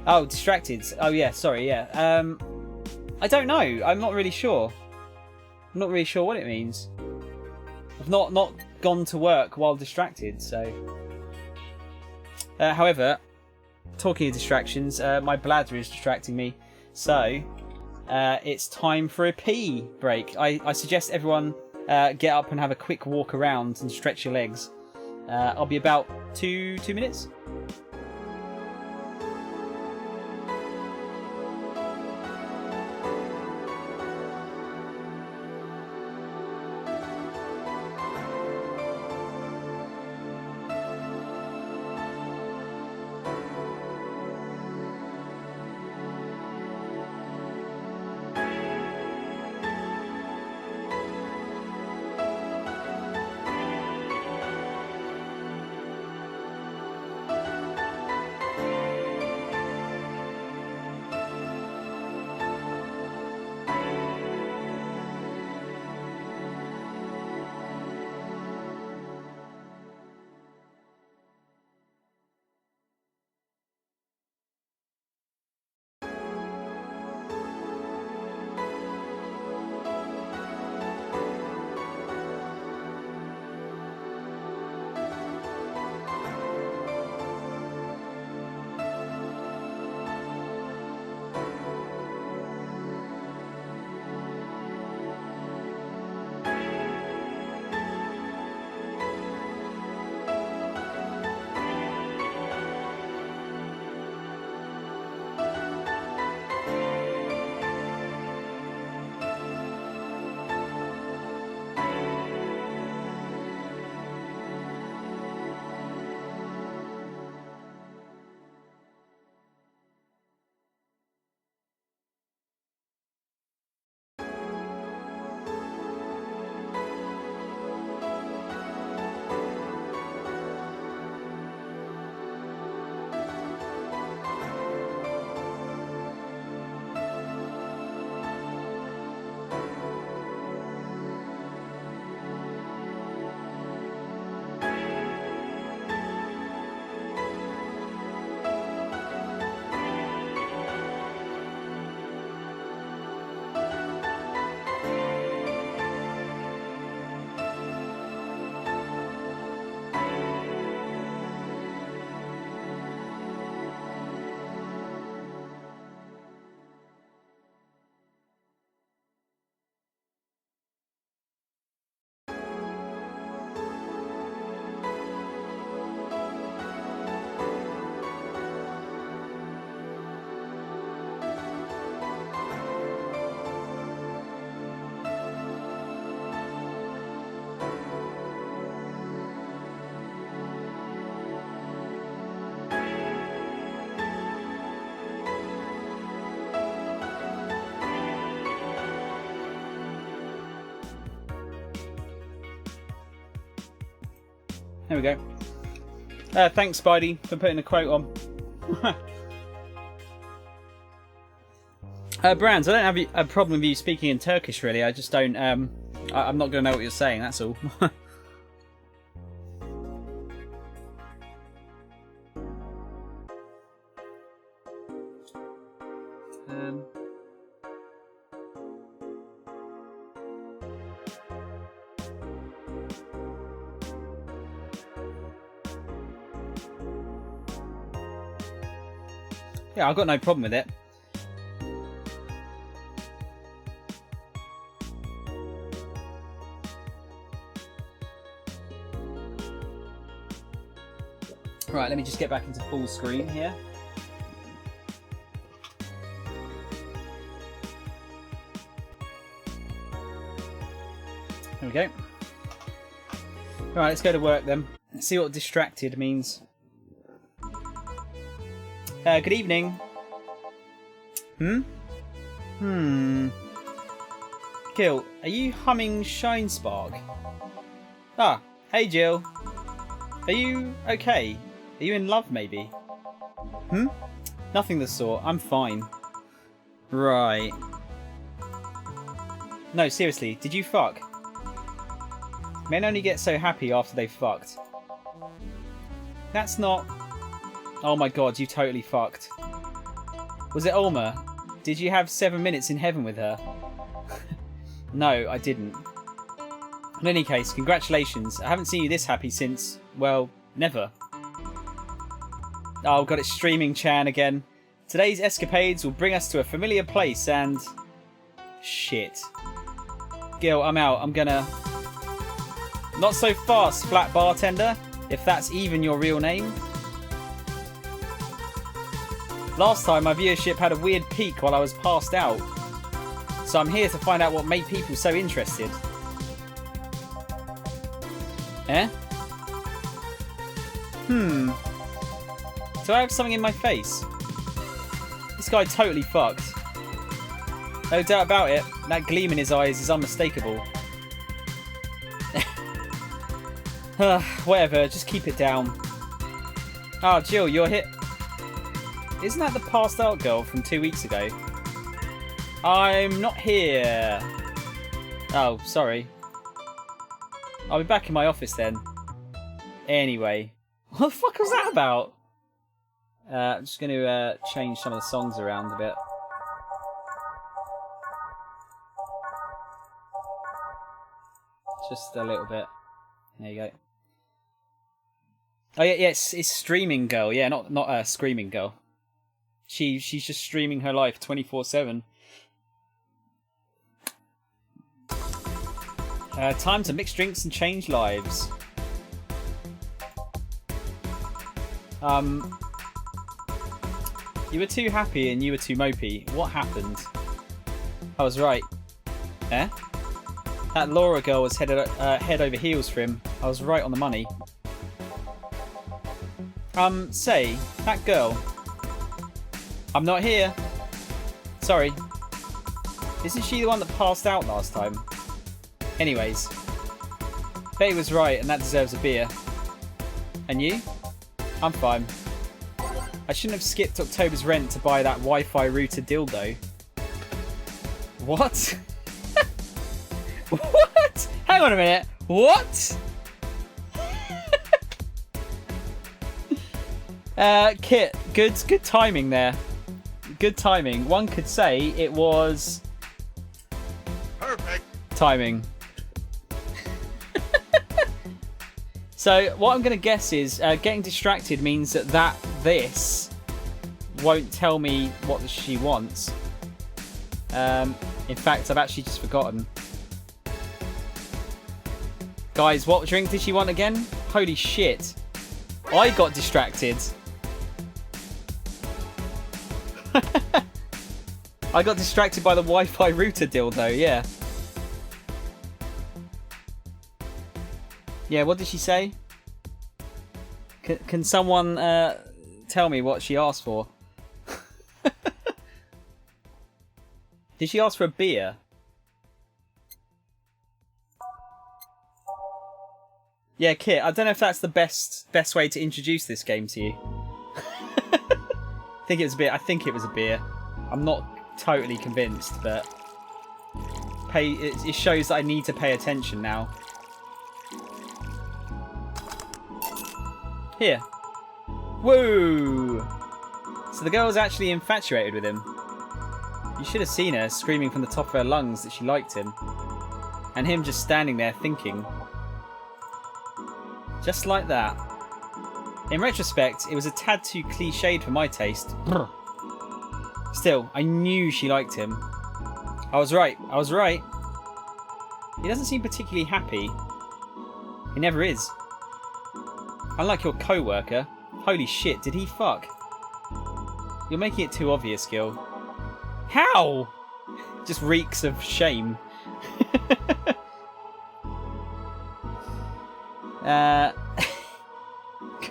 Oh, distracted. Oh yeah, sorry, yeah. I don't know. I'm not really sure. I'm not really sure what it means. I've not gone to work while distracted, so... however, talking of distractions, my bladder is distracting me, so it's time for a pee break. I suggest everyone get up and have a quick walk around and stretch your legs. I'll be about two minutes. There we go. Thanks, Spidey, for putting a quote on. Brands, I don't have a problem with you speaking in Turkish, really. I just don't... I'm not going to know what you're saying, that's all. Yeah, I've got no problem with it. Right, let me just get back into full screen here. There we go. Alright, let's go to work then. Let's see what distracted means. Good evening. Gil, are you humming Shine Spark? Ah, hey Jill. Are you okay? Are you in love, maybe? Hmm? Nothing of the sort. I'm fine. Right. No, seriously, did you fuck? Men only get so happy after they've fucked. That's not... Oh my god, you totally fucked. Was it Ulma? Did you have 7 minutes in heaven with her? No, I didn't. In any case, congratulations. I haven't seen you this happy since, well, never. Oh god, it's streaming Chan again. Today's escapades will bring us to a familiar place and... Shit. Gil, I'm out. I'm gonna... Not so fast, flat bartender. If that's even your real name. Last time my viewership had a weird peak while I was passed out. So I'm here to find out what made people so interested. Eh? Do I have something in my face? This guy totally fucked. No doubt about it, that gleam in his eyes is unmistakable. Whatever, just keep it down. Ah, Jill, you're hit. Isn't that the passed out girl from 2 weeks ago? I'm not here. Oh, sorry. I'll be back in my office then. Anyway. What the fuck was that about? I'm just going to change some of the songs around a bit. Just a little bit. There you go. Oh yeah, it's Streaming Girl. Yeah, not Screaming Girl. She's just streaming her life 24/7. Time to mix drinks and change lives. You were too happy and you were too mopey. What happened? I was right. Eh? That Laura girl was head over heels for him. I was right on the money. Say, that girl. I'm not here. Sorry. Isn't she the one that passed out last time? Anyways. Betty was right and that deserves a beer. And you? I'm fine. I shouldn't have skipped October's rent to buy that Wi-Fi router dildo. What? What? Hang on a minute. What? Kit, good timing there. Good timing. One could say it was... Perfect. Timing. So, what I'm going to guess is getting distracted means that this won't tell me what she wants. In fact, I've actually just forgotten. Guys, what drink did she want again? Holy shit. I got distracted. I got distracted by the Wi-Fi router dildo, yeah. Yeah, what did she say? Can someone tell me what she asked for? Did she ask for a beer? Yeah, Kit, I don't know if that's the best way to introduce this game to you. I think it was a beer. I think it was a beer. I'm not totally convinced, but it shows that I need to pay attention now. Here. Woo! So the girl's actually infatuated with him. You should have seen her screaming from the top of her lungs that she liked him. And him just standing there thinking. Just like that. In retrospect, it was a tad too cliched for my taste. Still, I knew she liked him. I was right. I was right. He doesn't seem particularly happy. He never is. Unlike your co-worker. Holy shit, did he fuck? You're making it too obvious, Gil. How? Just reeks of shame.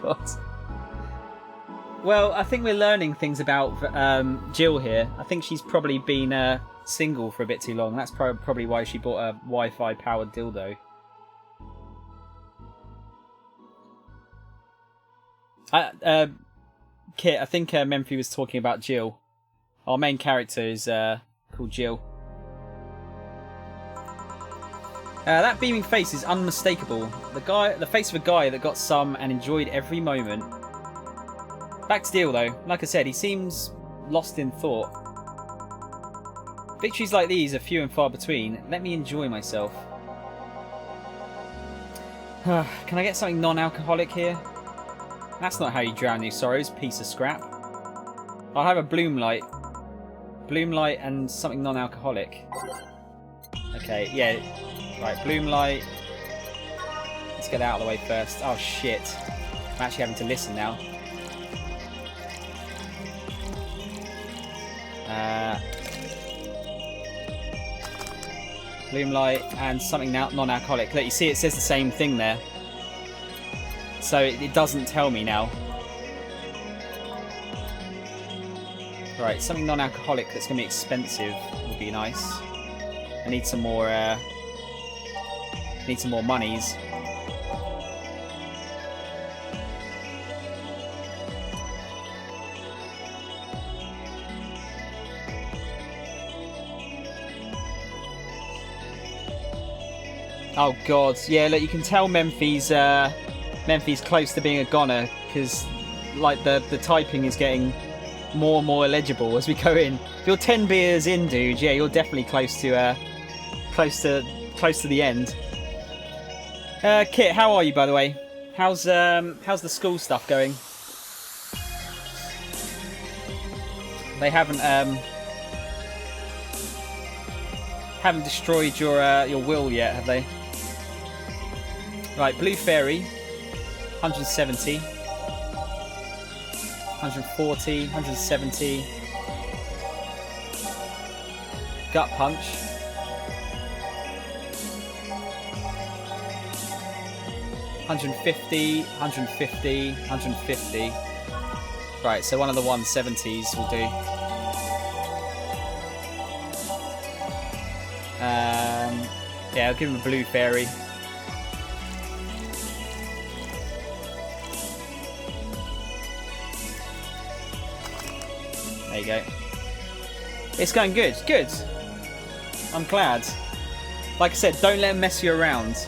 God. Well, I think we're learning things about Jill here. I think she's probably been single for a bit too long. That's probably why she bought a Wi-Fi powered dildo. Kit, I think Memphi was talking about Jill. Our main character is called Jill. That beaming face is unmistakable. The face of a guy that got some and enjoyed every moment. Back to Deal though. Like I said, he seems lost in thought. Victories like these are few and far between. Let me enjoy myself. Can I get something non-alcoholic here? That's not how you drown your sorrows, piece of scrap. I'll have a Bloom Light. Bloom Light and something non-alcoholic. Okay, yeah. Right, Bloom Light. Let's get that out of the way first. Oh shit. I'm actually having to listen now. Bloom Light and something non-alcoholic. Look, you see it says the same thing there. So it doesn't tell me now. Right, something non-alcoholic that's going to be expensive would be nice. I need some more monies. Oh god, yeah, look, you can tell Memphi's close to being a goner because, like, the typing is getting more and more illegible as we go in. If you're 10 beers in, dude, yeah, you're definitely close to the end. Kit, how are you, by the way? How's the school stuff going? They haven't destroyed your will yet, have they? Right, Blue Fairy, 170, 140, 170. Gut Punch. 150, 150, 150. Right, so one of the 170s will do. Yeah, I'll give him a Blue Fairy. There you go. It's going good. Good. I'm glad. Like I said, don't let them mess you around.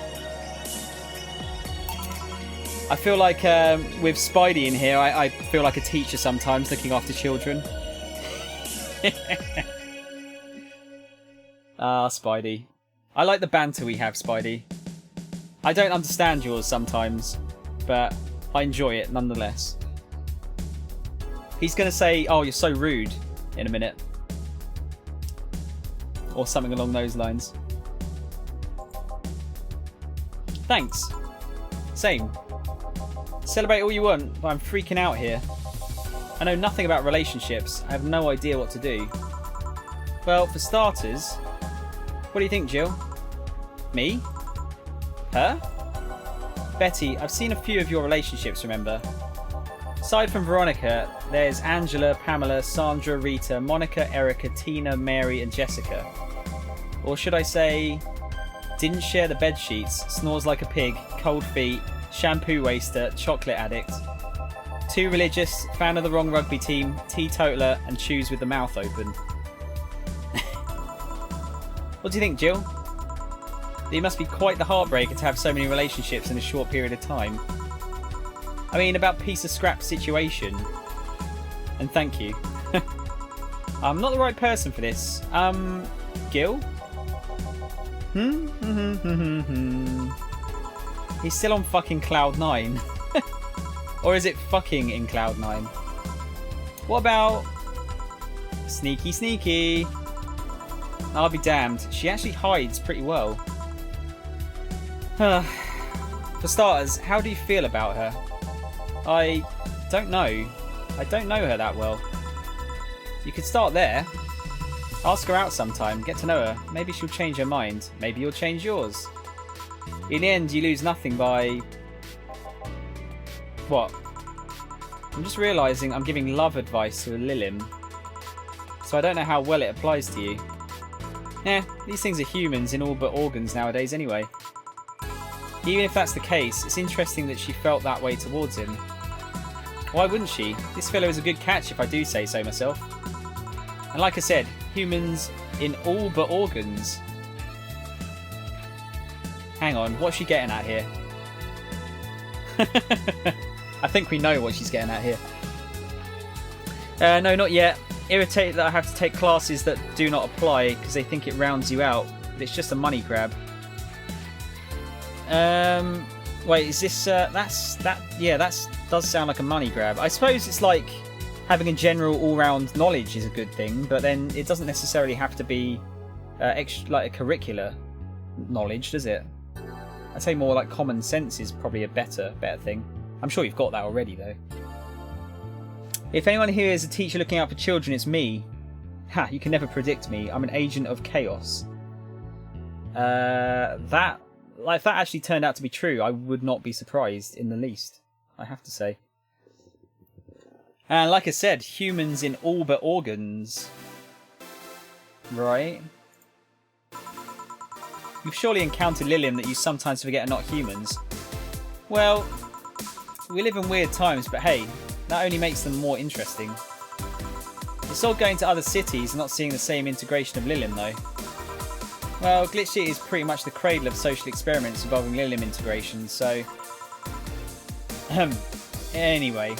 I feel like with Spidey in here, I feel like a teacher sometimes looking after children. Ah, Spidey. I like the banter we have, Spidey. I don't understand yours sometimes, but I enjoy it nonetheless. He's going to say, oh, you're so rude in a minute. Or something along those lines. Thanks. Same. Celebrate all you want, but I'm freaking out here. I know nothing about relationships. I have no idea what to do. Well, for starters, what do you think, Jill? Me? Her? Betty, I've seen a few of your relationships, remember? Aside from Veronica, there's Angela, Pamela, Sandra, Rita, Monica, Erica, Tina, Mary, and Jessica. Or should I say, didn't share the bed sheets, snores like a pig, cold feet, shampoo waster, chocolate addict. Too religious, fan of the wrong rugby team, teetotaler, and chews with the mouth open. What do you think, Jill? It must be quite the heartbreaker to have so many relationships in a short period of time. I mean, about piece of scrap situation. And thank you. I'm not the right person for this. Gil? He's still on fucking Cloud 9. Or is it fucking in Cloud 9? What about... Sneaky, sneaky. I'll be damned. She actually hides pretty well. For starters, how do you feel about her? I don't know. I don't know her that well. You could start there. Ask her out sometime, get to know her. Maybe she'll change her mind. Maybe you'll change yours. In the end, you lose nothing by... What? I'm just realising I'm giving love advice to a Lilim. So I don't know how well it applies to you. These things are humans in all but organs nowadays anyway. Even if that's the case, it's interesting that she felt that way towards him. Why wouldn't she? This fellow is a good catch if I do say so myself. And like I said, humans in all but organs. Hang on, what's she getting at here? I think we know what she's getting at here. No, not yet. Irritated that I have to take classes that do not apply because they think it rounds you out. But it's just a money grab. Wait, is this... Yeah, that does sound like a money grab. I suppose it's like having a general all-round knowledge is a good thing, but then it doesn't necessarily have to be like a curricular knowledge, does it? I'd say more like common sense is probably a better thing. I'm sure you've got that already, though. If anyone here is a teacher looking out for children, it's me. Ha, you can never predict me. I'm an agent of chaos. If that actually turned out to be true, I would not be surprised in the least, I have to say. And like I said, humans in all but organs. Right? You've surely encountered Lilium that you sometimes forget are not humans. Well, we live in weird times, but hey, that only makes them more interesting. It's all going to other cities and not seeing the same integration of Lilium, though. Well, Glitch City is pretty much the cradle of social experiments involving Lilium integration, so... Anyway,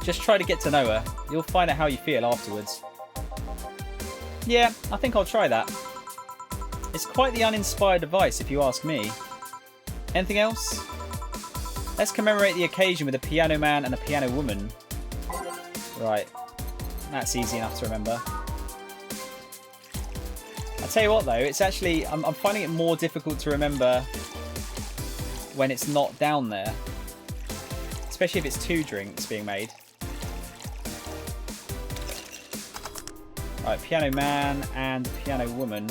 just try to get to know her. You'll find out how you feel afterwards. Yeah, I think I'll try that. It's quite the uninspired device, if you ask me. Anything else? Let's commemorate the occasion with a piano man and a piano woman. Right. That's easy enough to remember. I'll tell you what, though. It's actually... I'm finding it more difficult to remember when it's not down there. Especially if it's 2 drinks being made. Right, piano man and piano woman.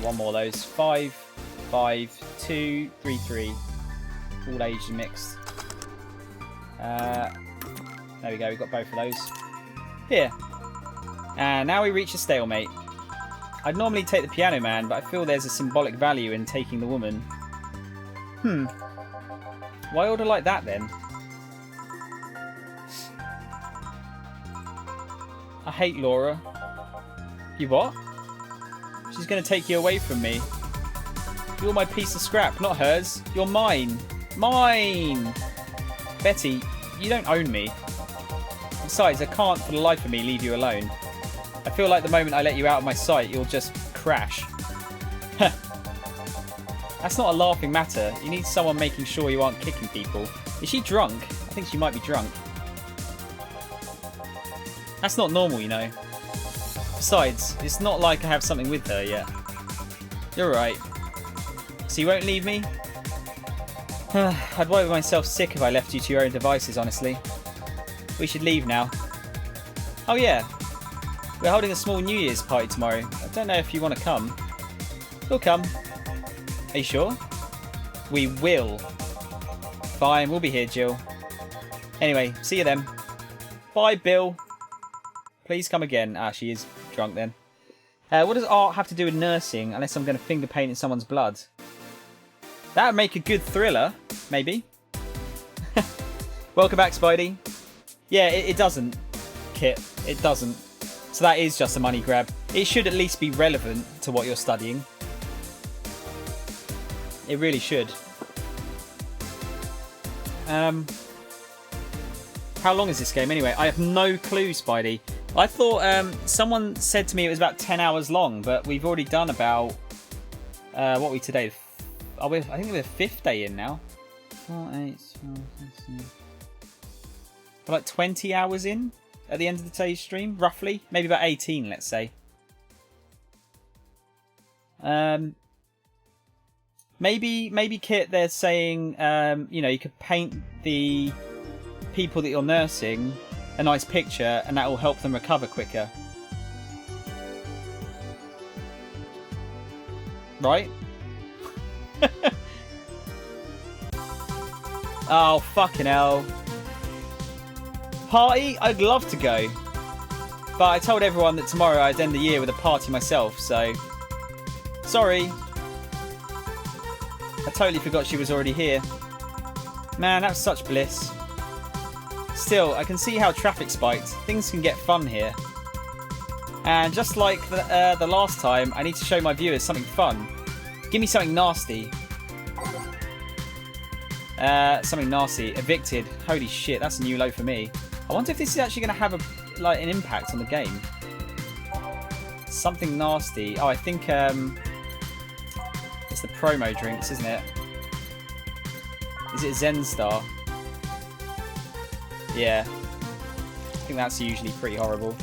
One more of those. 5, 5, 2, 3, 3. All aged and mixed. There we go, we've got both of those. Here. And now we reach a stalemate. I'd normally take the piano man, but I feel there's a symbolic value in taking the woman. Why order like that then? I hate Laura. You what? She's going to take you away from me. You're my piece of scrap, not hers. You're mine. Mine! Betty, you don't own me. Besides, I can't for the life of me leave you alone. I feel like the moment I let you out of my sight, you'll just crash. That's not a laughing matter. You need someone making sure you aren't kicking people. Is she drunk? I think she might be drunk. That's not normal, you know. Besides, it's not like I have something with her yet. You're right. So you won't leave me? I'd worry myself sick if I left you to your own devices, honestly. We should leave now. Oh yeah. We're holding a small New Year's party tomorrow. I don't know if you want to come. We'll come. Are you sure? We will. Fine, we'll be here, Jill. Anyway, see you then. Bye, Bill. Please come again. Ah, she is drunk then. What does art have to do with nursing, unless I'm going to finger paint in someone's blood? That would make a good thriller, maybe. Welcome back, Spidey. Yeah, it doesn't, Kit. It doesn't. So that is just a money grab. It should at least be relevant to what you're studying. It really should. How long is this game anyway? I have no clue, Spidey. I thought someone said to me it was about 10 hours long, but we've already done about... what are we today? I think we're the 5th day in now. 4, 8, 12, 16. We're like 20 hours in at the end of today's stream, roughly. Maybe about 18, let's say. Maybe Kit, they're saying, you know, you could paint the people that you're nursing a nice picture and that will help them recover quicker. Right? Oh, fucking hell. Party? I'd love to go. But I told everyone that tomorrow I'd end the year with a party myself, so... Sorry. I totally forgot she was already here. Man, that's such bliss. Still, I can see how traffic spiked. Things can get fun here. And just like the last time, I need to show my viewers something fun. Give me something nasty. Something nasty. Evicted. Holy shit, that's a new low for me. I wonder if this is actually going to have an impact on the game. Something nasty. Oh, I think it's the promo drinks, isn't it? Is it Zen Star? Yeah. I think that's usually pretty horrible.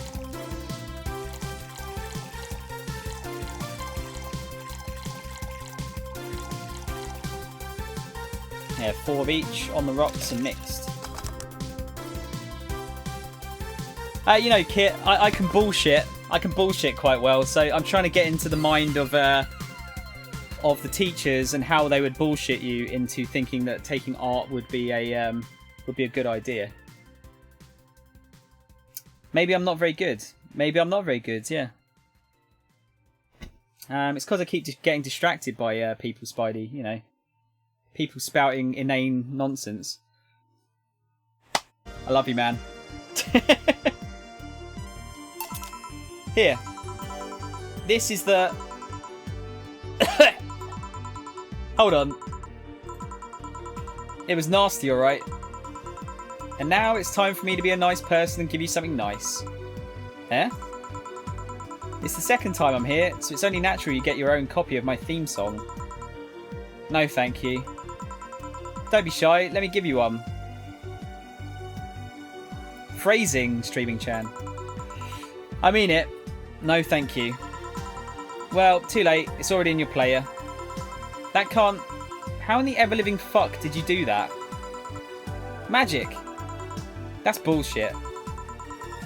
Yeah, 4 of each on the rocks and mixed. You know, Kit, I can bullshit. I can bullshit quite well, so I'm trying to get into the mind of the teachers and how they would bullshit you into thinking that taking art would be a good idea. Maybe I'm not very good. Maybe I'm not very good. Yeah. It's because I keep getting distracted by people, Spidey. You know, people spouting inane nonsense. I love you, man. Here. This is the... Hold on. It was nasty, alright? And now it's time for me to be a nice person and give you something nice. Eh? It's the second time I'm here, so it's only natural you get your own copy of my theme song. No, thank you. Don't be shy, let me give you one. Phrasing, Streaming Chan. I mean it. No, thank you. Well, too late. It's already in your player. That can't... How in the ever-living fuck did you do that? Magic. That's bullshit.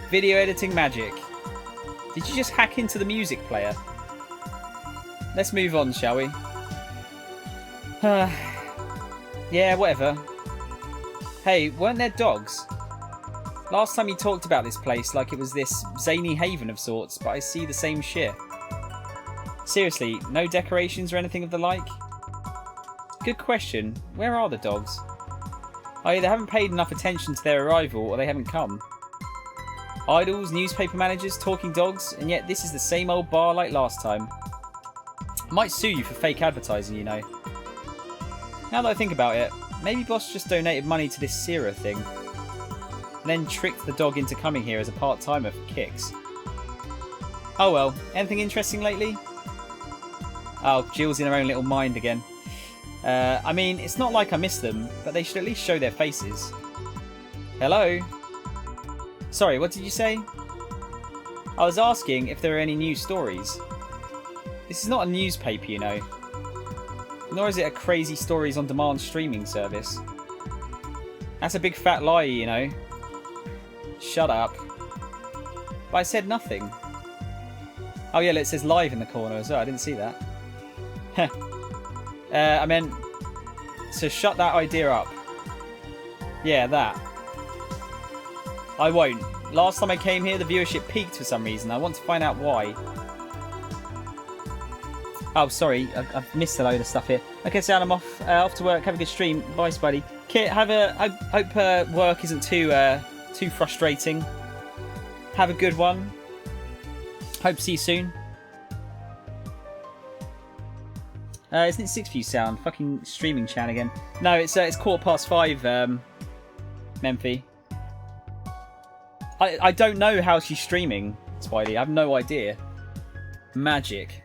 Video editing magic. Did you just hack into the music player? Let's move on, shall we? Yeah, whatever. Hey, weren't there dogs? Last time you talked about this place like it was this zany haven of sorts, but I see the same shit. Seriously, no decorations or anything of the like? Good question. Where are the dogs? I either haven't paid enough attention to their arrival or they haven't come. Idols, newspaper managers, talking dogs, and yet this is the same old bar like last time. I might sue you for fake advertising, you know. Now that I think about it, maybe Boss just donated money to this Sierra thing. And then tricked the dog into coming here as a part-timer for kicks. Oh well, anything interesting lately? Oh, Jill's in her own little mind again. I mean, it's not like I miss them, but they should at least show their faces. Hello? Sorry, what did you say? I was asking if there are any news stories. This is not a newspaper, you know. Nor is it a crazy stories on demand streaming service. That's a big fat lie, you know. Shut up. But I said nothing. Oh yeah, it says live in the corner as well. I didn't see that. I meant... So shut that idea up. Yeah, that. I won't. Last time I came here, the viewership peaked for some reason. I want to find out why. Oh, sorry. I've missed a load of stuff here. Okay, so I'm off to work. Have a good stream. Bye, Spidey. Kit, I hope work isn't too frustrating. Have a good one. Hope to see you soon. Isn't it 6 for you sound? Fucking Streaming Chan again. No, it's 5:15, Memphi. I don't know how she's streaming, Spidey. I have no idea. Magic.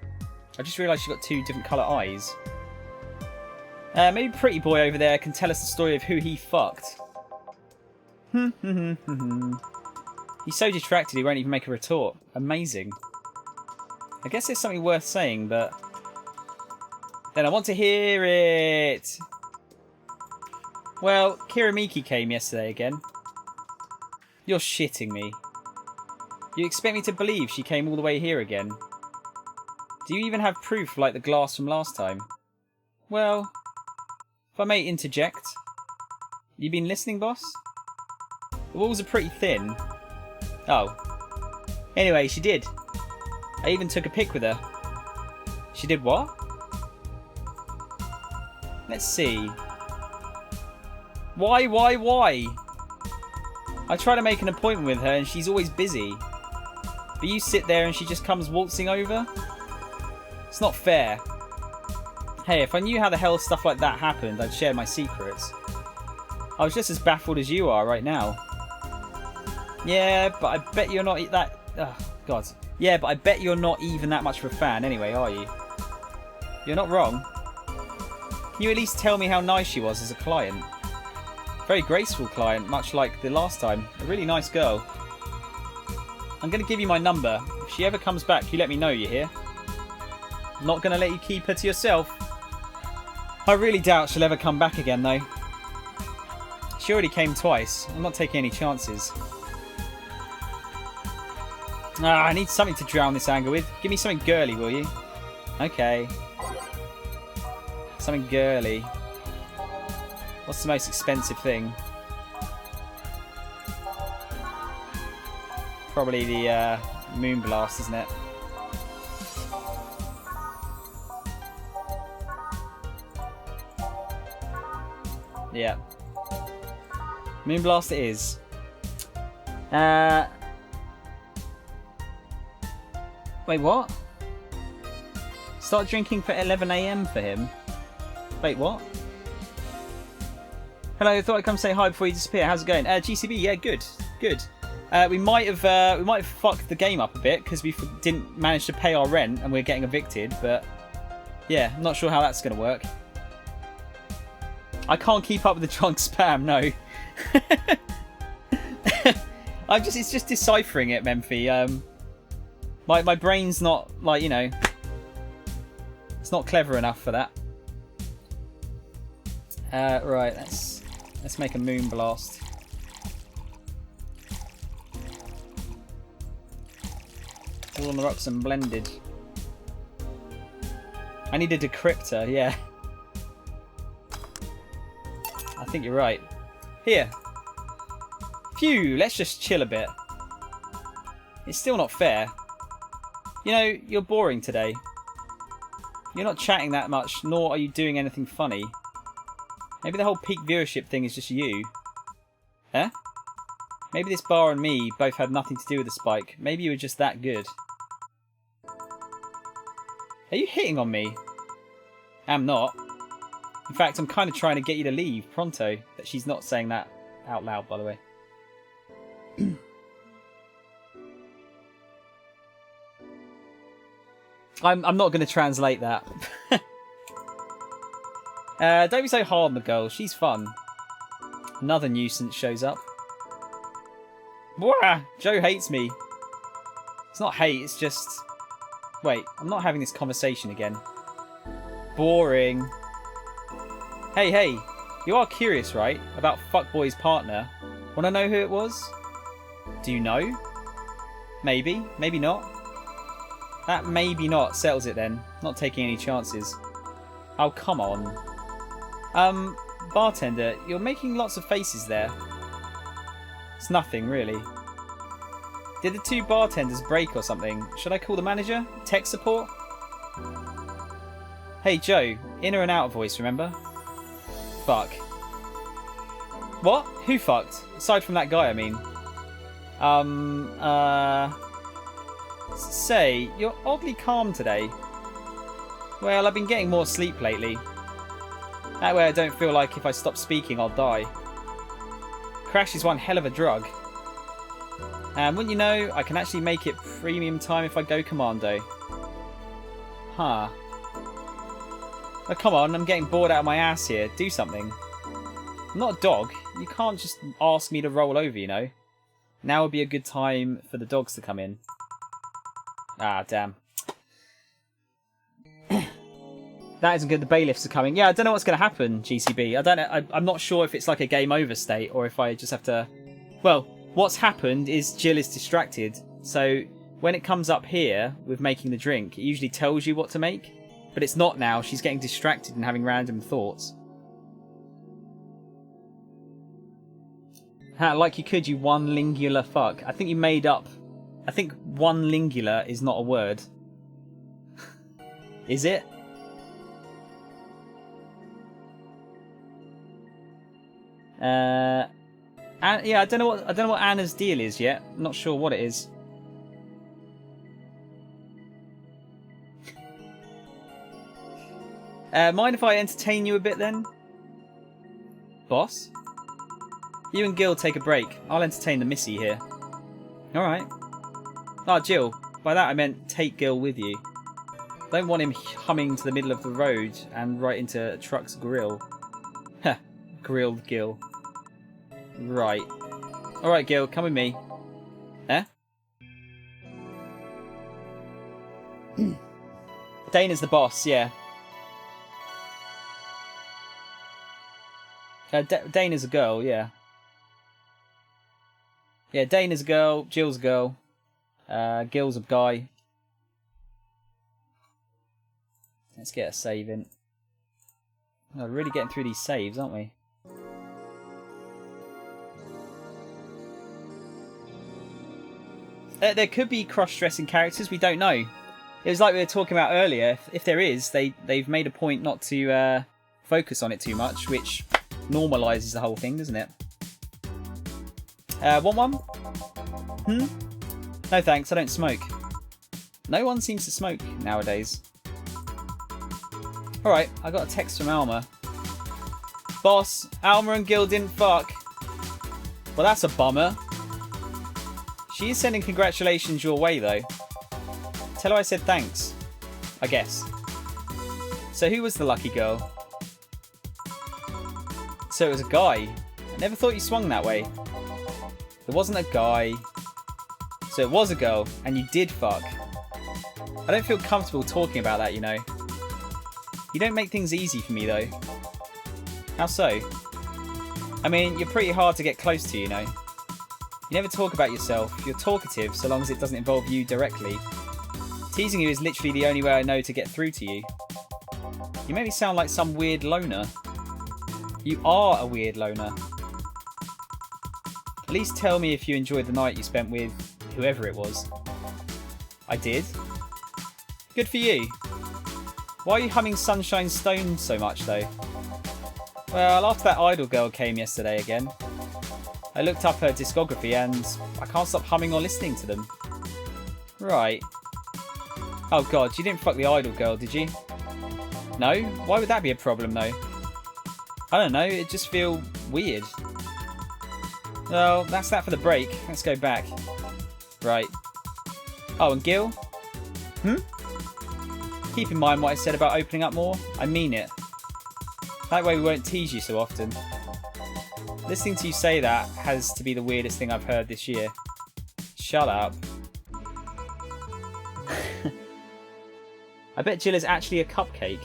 I just realised she's got 2 different colour eyes. Maybe Pretty Boy over there can tell us the story of who he fucked. He's so distracted he won't even make a retort. Amazing. I guess there's something worth saying, but... Then I want to hear it! Well, Kiramiki came yesterday again. You're shitting me. You expect me to believe she came all the way here again? Do you even have proof like the glass from last time? Well, if I may interject. You been listening, boss? The walls are pretty thin. Oh. Anyway, she did. I even took a pic with her. She did what? Let's see. Why? I try to make an appointment with her and she's always busy. But you sit there and she just comes waltzing over? It's not fair. Hey, if I knew how the hell stuff like that happened, I'd share my secrets. I was just as baffled as you are right now. Yeah, but I bet you're not that... Oh, God. Yeah, but I bet you're not even that much of a fan anyway, are you? You're not wrong. Can you at least tell me how nice she was as a client? Very graceful client, much like the last time. A really nice girl. I'm going to give you my number. If she ever comes back, you let me know, you hear? I'm not going to let you keep her to yourself. I really doubt she'll ever come back again, though. She already came twice. I'm not taking any chances. I need something to drown this anger with. Give me something girly, will you? Okay. Something girly. What's the most expensive thing? Probably the Moonblast, isn't it? Yeah. Moonblast it is. Wait, what? Start drinking for 11 AM for him? Wait, what? Hello, I thought I'd come say hi before you disappear. How's it going? GCB, yeah, good. Good. We might have fucked the game up a bit because we didn't manage to pay our rent and we're getting evicted, but yeah, I'm not sure how that's going to work. I can't keep up with the drunk spam, no. It's just deciphering it, Memphi. My brain's not, like, you know, it's not clever enough for that. Right, let's make a Moonblast. All on the rocks and blended. I need a decryptor, yeah. I think you're right. Here. Phew, let's just chill a bit. It's still not fair. You know, you're boring today. You're not chatting that much, nor are you doing anything funny. Maybe the whole peak viewership thing is just you. Huh? Maybe this bar and me both had nothing to do with the spike. Maybe you were just that good. Are you hitting on me? I'm not. In fact, I'm kind of trying to get you to leave pronto. That she's not saying that out loud, by the way. I'm not going to translate that. Don't be so hard on the girl. She's fun. Another nuisance shows up. Wah! Joe hates me. It's not hate, it's just... Wait, I'm not having this conversation again. Boring. Hey, you are curious, right? About Fuckboy's partner. Want to know who it was? Do you know? Maybe, maybe not. That maybe not settles it then. Not taking any chances. Oh, come on. Bartender, you're making lots of faces there. It's nothing, really. Did the two bartenders break or something? Should I call the manager? Tech support? Hey, Joe. Inner and outer voice, remember? Fuck. What? Who fucked? Aside from that guy, I mean. Say, you're oddly calm today. Well, I've been getting more sleep lately. That way I don't feel like if I stop speaking, I'll die. Crash is one hell of a drug. And wouldn't you know, I can actually make it premium time if I go commando. Huh. Oh, come on, I'm getting bored out of my ass here. Do something. I'm not a dog. You can't just ask me to roll over, you know. Now would be a good time for the dogs to come in. Ah, damn. That isn't good. The bailiffs are coming. Yeah, I don't know what's going to happen, GCB. I don't know. I'm not sure if it's like a game over state or if I just have to... Well, what's happened is Jill is distracted. So when it comes up here with making the drink, it usually tells you what to make. But it's not now. She's getting distracted and having random thoughts. Like you could, you one lingular fuck. I think you made up I think one lingula is not a word. Is it? And yeah, I don't know what Anna's deal is yet. I'm not sure what it is. Mind if I entertain you a bit then? Boss? You and Gil take a break. I'll entertain the Missy here. Alright. Ah, Jill. By that I meant take Gil with you. Don't want him humming to the middle of the road and right into a truck's grill. Heh. Grilled Gil. Right. Alright, Gil, come with me. Eh? Dana's the boss, yeah. Dana's a girl, yeah. Yeah, Dana's a girl, Jill's a girl, Gil's a guy. Let's get a save in. Oh, we're really getting through these saves, aren't we? There could be cross-dressing characters, we don't know. It was like we were talking about earlier, if there is, they've made a point not to focus on it too much, which normalises the whole thing, doesn't it? Want one? No thanks, I don't smoke. No one seems to smoke nowadays. Alright, I got a text from Alma. Boss, Alma and Gil didn't fuck. Well, that's a bummer. She is sending congratulations your way, though. Tell her I said thanks. I guess. So who was the lucky girl? So it was a guy. I never thought you swung that way. It wasn't a guy. So it was a girl, and you did fuck. I don't feel comfortable talking about that, you know. You don't make things easy for me, though. How so? I mean, you're pretty hard to get close to, you know. You never talk about yourself. You're talkative so long as it doesn't involve you directly. Teasing you is literally the only way I know to get through to you. You make me sound like some weird loner. You are a weird loner. At least tell me if you enjoyed the night you spent with whoever it was. I did? Good for you. Why are you humming Sunshine Stone so much, though? Well, after that Idol girl came yesterday again, I looked up her discography and I can't stop humming or listening to them. Right. Oh god, you didn't fuck the Idol girl, did you? No? Why would that be a problem, though? I don't know, it just feel weird. Well, that's that for the break. Let's go back. Right. Oh, and Gil? Keep in mind what I said about opening up more. I mean it. That way we won't tease you so often. Listening to you say that has to be the weirdest thing I've heard this year. Shut up. I bet Jill is actually a cupcake.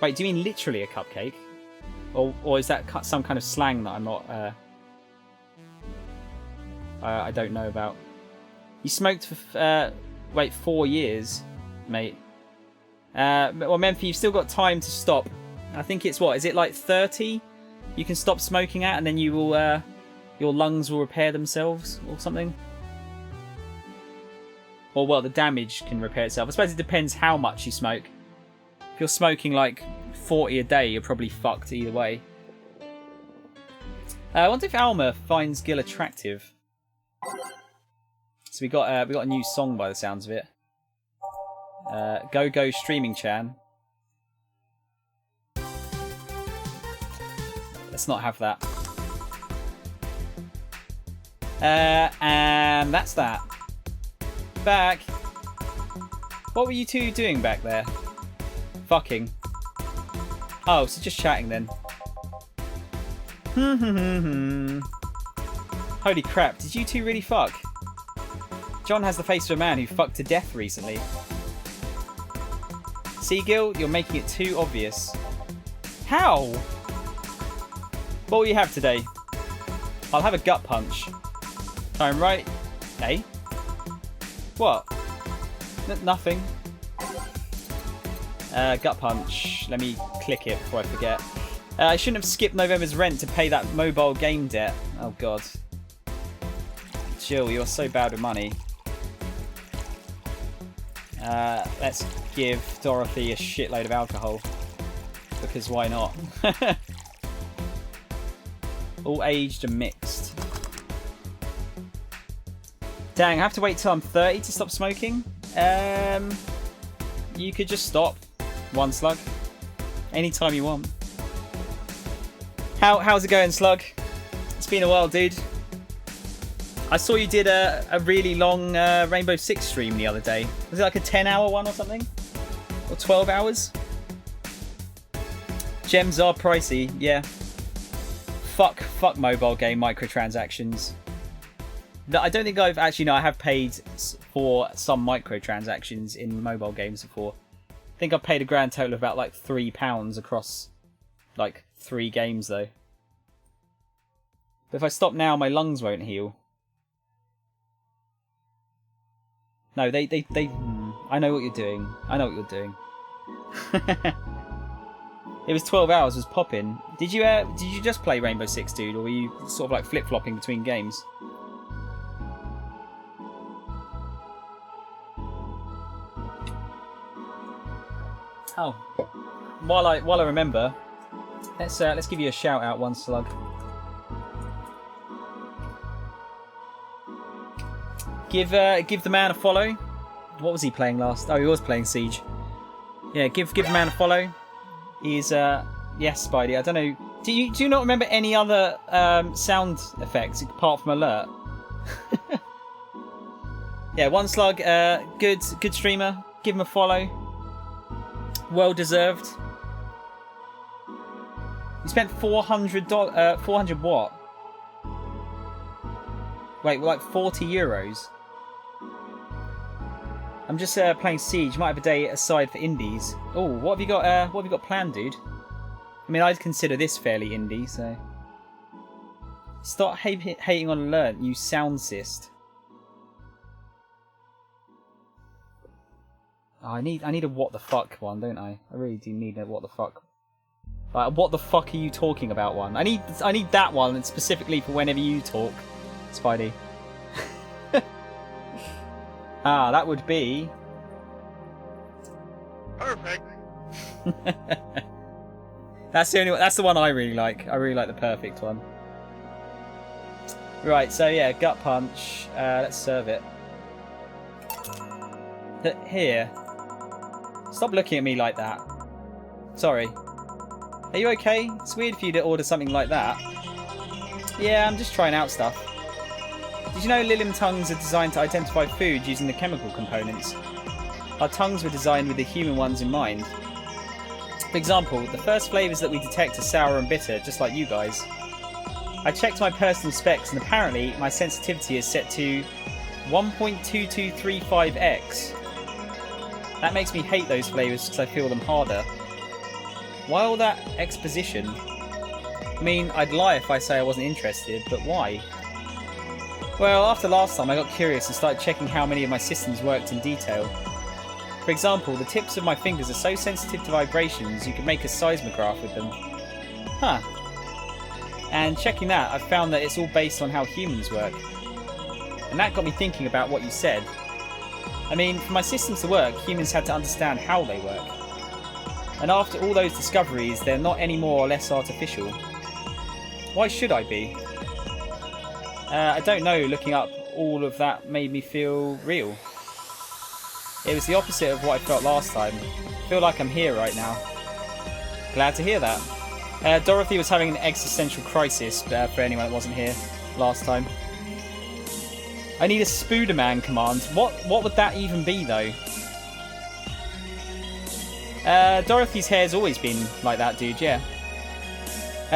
Wait, do you mean literally a cupcake? Or is that some kind of slang that I'm not... I don't know about. You smoked for... 4 years, mate. Well, Memphi, you've still got time to stop. I think it's what? Is it like 30? You can stop smoking at, and then you will, your lungs will repair themselves or something. Or well, the damage can repair itself. I suppose it depends how much you smoke. If you're smoking like 40 a day, you're probably fucked either way. I wonder if Alma finds Gil attractive. So we got a new song by the sounds of it. Go Go Streaming Chan. Let's not have that. And that's that. Back. What were you two doing back there? Fucking. Oh, so just chatting then. Holy crap, did you two really fuck? John has the face of a man who fucked to death recently. See, Gil, you're making it too obvious. How? What will you have today? I'll have a gut punch. Time right. Eh? What? Nothing. Gut punch. Let me click it before I forget. I shouldn't have skipped November's rent to pay that mobile game debt. Oh god. Jill, you're so bad with money. Let's give Dorothy a shitload of alcohol. Because why not? All aged and mixed. Dang, I have to wait till I'm 30 to stop smoking? You could just stop. One Slug. Anytime you want. How's it going, Slug? It's been a while, dude. I saw you did a really long Rainbow Six stream the other day. Was it like a 10-hour one or something? Or 12 hours? Gems are pricey, yeah. Fuck mobile game microtransactions. I don't think I've actually, no, I have paid for some microtransactions in mobile games before. I think I've paid a grand total of about like £3 across like 3 games though. But if I stop now, my lungs won't heal. No, they I know what you're doing. I know what you're doing. It was 12 hours, was popping. Did you just play Rainbow Six, dude, or were you sort of like flip-flopping between games? Oh, while I remember, let's give you a shout out, One Slug. Give the man a follow. What was he playing last? Oh, he was playing Siege. Yeah, give the man a follow. He's yes, Spidey. I don't know. Do you not remember any other sound effects apart from alert? Yeah, One Slug. Good streamer. Give him a follow. Well deserved. You spent $400 what? Wait, like €40. I'm just playing Siege. Might have a day aside for indies. Oh, what have you got? What have you got planned, dude? I mean, I'd consider this fairly indie. So start hating on alert, you sound cyst. Oh, I need a what the fuck one, don't I? I really do need a what the fuck. What the fuck are you talking about one? I need that one, and specifically for whenever you talk, Spidey. That would be perfect. That's the only one. That's the one I really like. I really like the perfect one. Right, so yeah, gut punch. Let's serve it. Here. Stop looking at me like that. Sorry. Are you okay? It's weird for you to order something like that. Yeah, I'm just trying out stuff. Did you know Lilium tongues are designed to identify food using the chemical components? Our tongues were designed with the human ones in mind. For example, the first flavours that we detect are sour and bitter, just like you guys. I checked my personal specs and apparently my sensitivity is set to 1.2235x. That makes me hate those flavours because I feel them harder. Why all that exposition? I mean, I'd lie if I say I wasn't interested, but why? Well, after last time I got curious and started checking how many of my systems worked in detail. For example, the tips of my fingers are so sensitive to vibrations you could make a seismograph with them. Huh. And checking that, I've found that it's all based on how humans work. And that got me thinking about what you said. I mean, for my systems to work, humans had to understand how they work. And after all those discoveries, they're not any more or less artificial. Why should I be? I don't know, looking up all of that made me feel real. It was the opposite of what I felt last time. I feel like I'm here right now. Glad to hear that. Dorothy was having an existential crisis, for anyone that wasn't here last time. I need a Spooderman command. What would that even be, though? Dorothy's hair's always been like that, dude, yeah.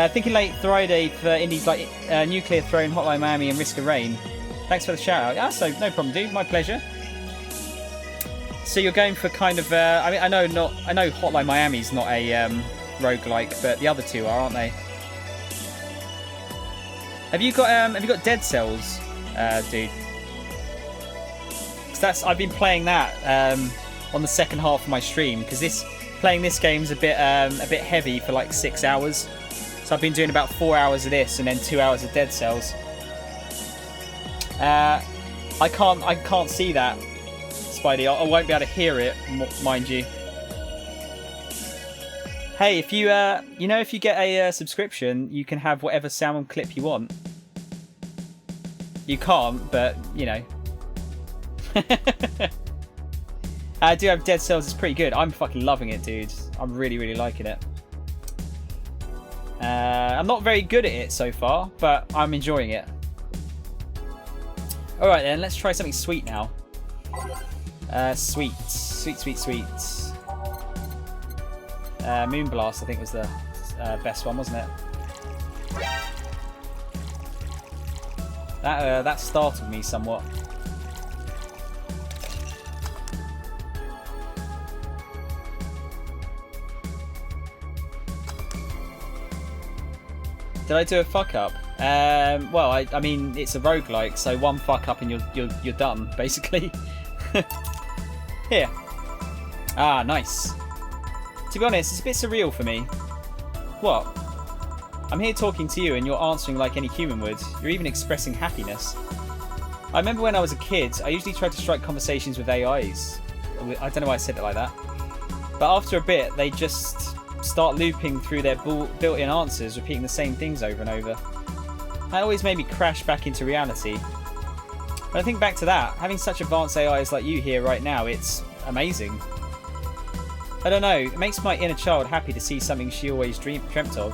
Thinking late Friday for indies like Nuclear Throne, Hotline Miami, and Risk of Rain. Thanks for the shout out. Yeah, so no problem, dude. My pleasure. So you're going for kind of. I mean, I know Hotline Miami's not a roguelike, but the other two are, aren't they? Have you got Dead Cells, dude? Because I've been playing that on the second half of my stream because playing this game's a bit heavy for like 6 hours. So I've been doing about 4 hours of this and then 2 hours of Dead Cells. I can't see that, Spidey. I won't be able to hear it, mind you. Hey, if you if you get a subscription, you can have whatever sound clip you want. You can't, but you know. I do have Dead Cells. It's pretty good. I'm fucking loving it, dude. I'm really, really liking it. I'm not very good at it so far, but I'm enjoying it. All right then, let's try something sweet now. Sweet. Moonblast, I think, was the best one, wasn't it? That startled me somewhat. Did I do a fuck up? Well, I mean, it's a roguelike, so one fuck up and you're done, basically. Here. Ah, nice. To be honest, it's a bit surreal for me. What? I'm here talking to you and you're answering like any human would. You're even expressing happiness. I remember when I was a kid, I usually tried to strike conversations with AIs. I don't know why I said it like that. But after a bit, they just start looping through their built-in answers, repeating the same things over and over. That always made me crash back into reality. But I think back to that, having such advanced AIs like you here right now, it's amazing. I don't know, it makes my inner child happy to see something she always dreamt of.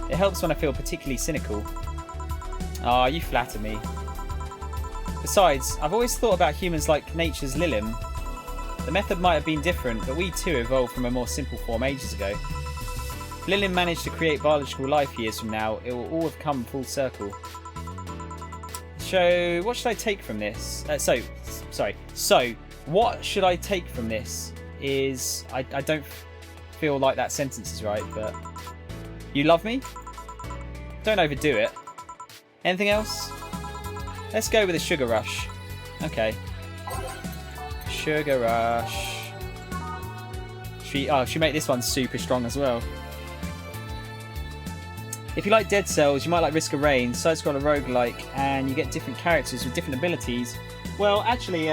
It helps when I feel particularly cynical. Ah, you flatter me. Besides, I've always thought about humans like nature's Lilim. The method might have been different, but we too evolved from a more simple form ages ago. If Lilim managed to create biological life years from now, it will all have come full circle. So, what should I take from this? So, what should I take from this is... I don't feel like that sentence is right, but... You love me? Don't overdo it. Anything else? Let's go with a sugar rush. Okay. Sugar rush. She make this one super strong as well. If you like Dead Cells, you might like Risk of Rain, side-scroller roguelike, and you get different characters with different abilities. Well, actually,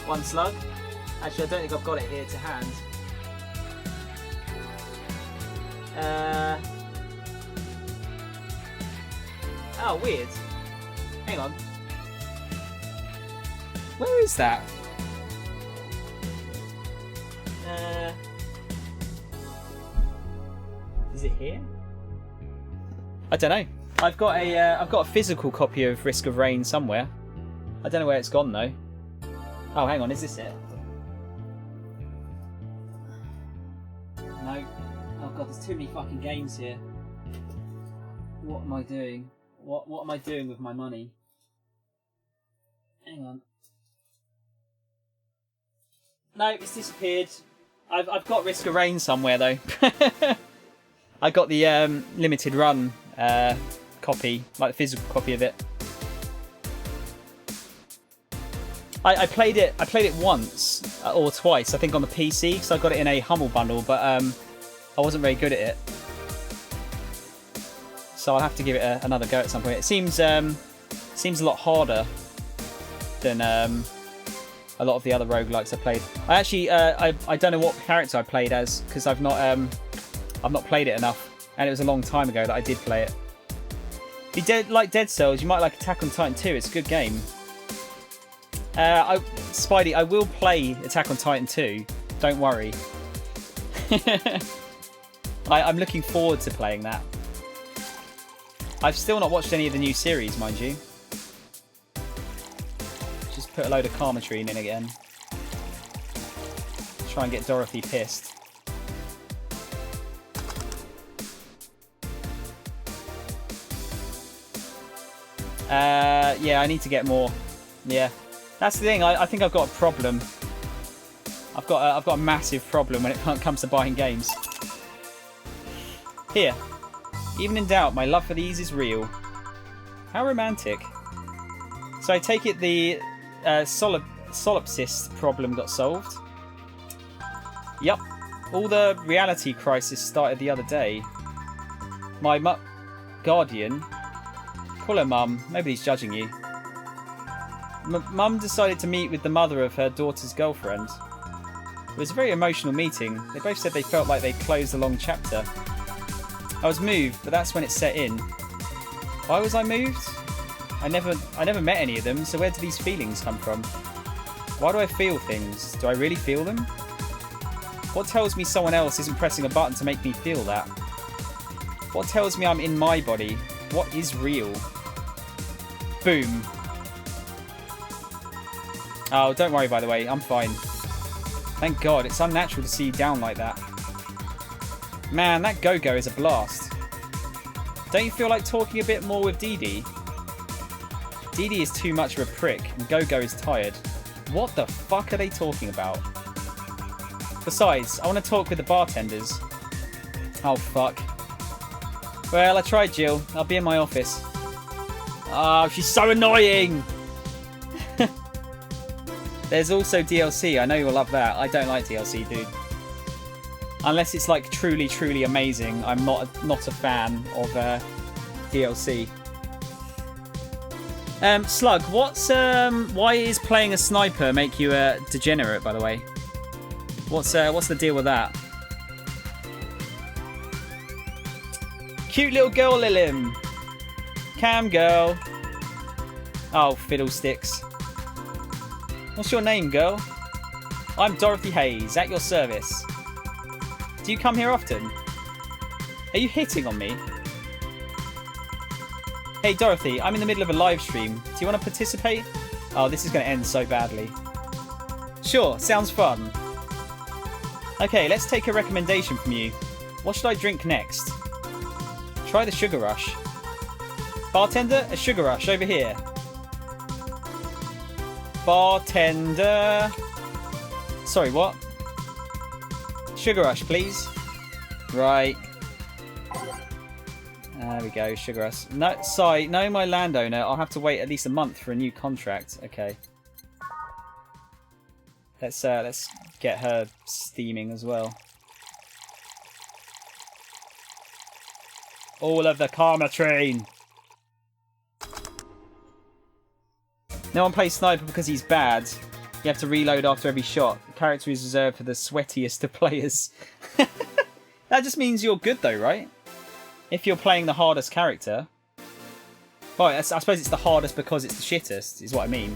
one slug. Actually, I don't think I've got it here to hand. Oh, weird. Hang on. Where is that? Is it here? I don't know. I've got a physical copy of Risk of Rain somewhere. I don't know where it's gone though. Oh, hang on. Is this it? No. Oh god, there's too many fucking games here. What am I doing? What am I doing with my money? Hang on. No, it's disappeared. I've got Risk of Rain somewhere though. I got the limited run copy, like the physical copy of it. I played it once or twice, I think, on the PC, because I got it in a Humble Bundle, but I wasn't very good at it. So I'll have to give it another go at some point. It seems a lot harder than a lot of the other roguelikes I played. I actually I don't know what character I played as, because I've not played it enough, and it was a long time ago that I did play it. If you like Dead Cells, you might like Attack on Titan 2. It's a good game. Spidey, I will play Attack on Titan 2. Don't worry. I'm looking forward to playing that. I've still not watched any of the new series, mind you. Just put a load of Karmatrine in again. Try and get Dorothy pissed. Yeah, I need to get more. Yeah, that's the thing. I think I've got a problem. I've got a massive problem when it comes to buying games. Here. Even in doubt, my love for these is real. How romantic. So I take it the solipsist problem got solved. Yup. All the reality crisis started the other day. My guardian. Call her mum. Nobody's judging you. Mum decided to meet with the mother of her daughter's girlfriend. It was a very emotional meeting. They both said they felt like they closed a long chapter. I was moved, but that's when it set in. Why was I moved? I never met any of them, so where do these feelings come from? Why do I feel things? Do I really feel them? What tells me someone else isn't pressing a button to make me feel that? What tells me I'm in my body? What is real? Boom. Oh, don't worry, by the way. I'm fine. Thank God. It's unnatural to see you down like that. Man, that Go-Go is a blast. Don't you feel like talking a bit more with Dee Dee? Dee Dee is too much of a prick, and Go-Go is tired. What the fuck are they talking about? Besides, I want to talk with the bartenders. Oh, fuck. Well, I tried, Jill. I'll be in my office. Oh, she's so annoying! There's also DLC. I know you'll love that. I don't like DLC, dude. Unless it's like truly, truly amazing. I'm not a fan of DLC. Slug, why is playing a sniper make you a degenerate, by the way? What's the deal with that? Cute little girl, Lilim. Cam girl. Oh, fiddlesticks. What's your name, girl? I'm Dorothy Hayes, at your service. Do you come here often? Are you hitting on me? Hey, Dorothy, I'm in the middle of a live stream. Do you want to participate? Oh, this is going to end so badly. Sure, sounds fun. Okay, let's take a recommendation from you. What should I drink next? Try the Sugar Rush. Bartender, a Sugar Rush over here. Bartender. Sorry, what? Sugar Rush, please. Right. There we go, Sugar Rush. No, sorry, no, my landowner. I'll have to wait at least a month for a new contract. Okay. Let's get her steaming as well. All of the karma train. No one plays sniper because he's bad. You have to reload after every shot. The character is reserved for the sweatiest of players. That just means you're good though, right? If you're playing the hardest character. Well, I suppose it's the hardest because it's the shittest, is what I mean.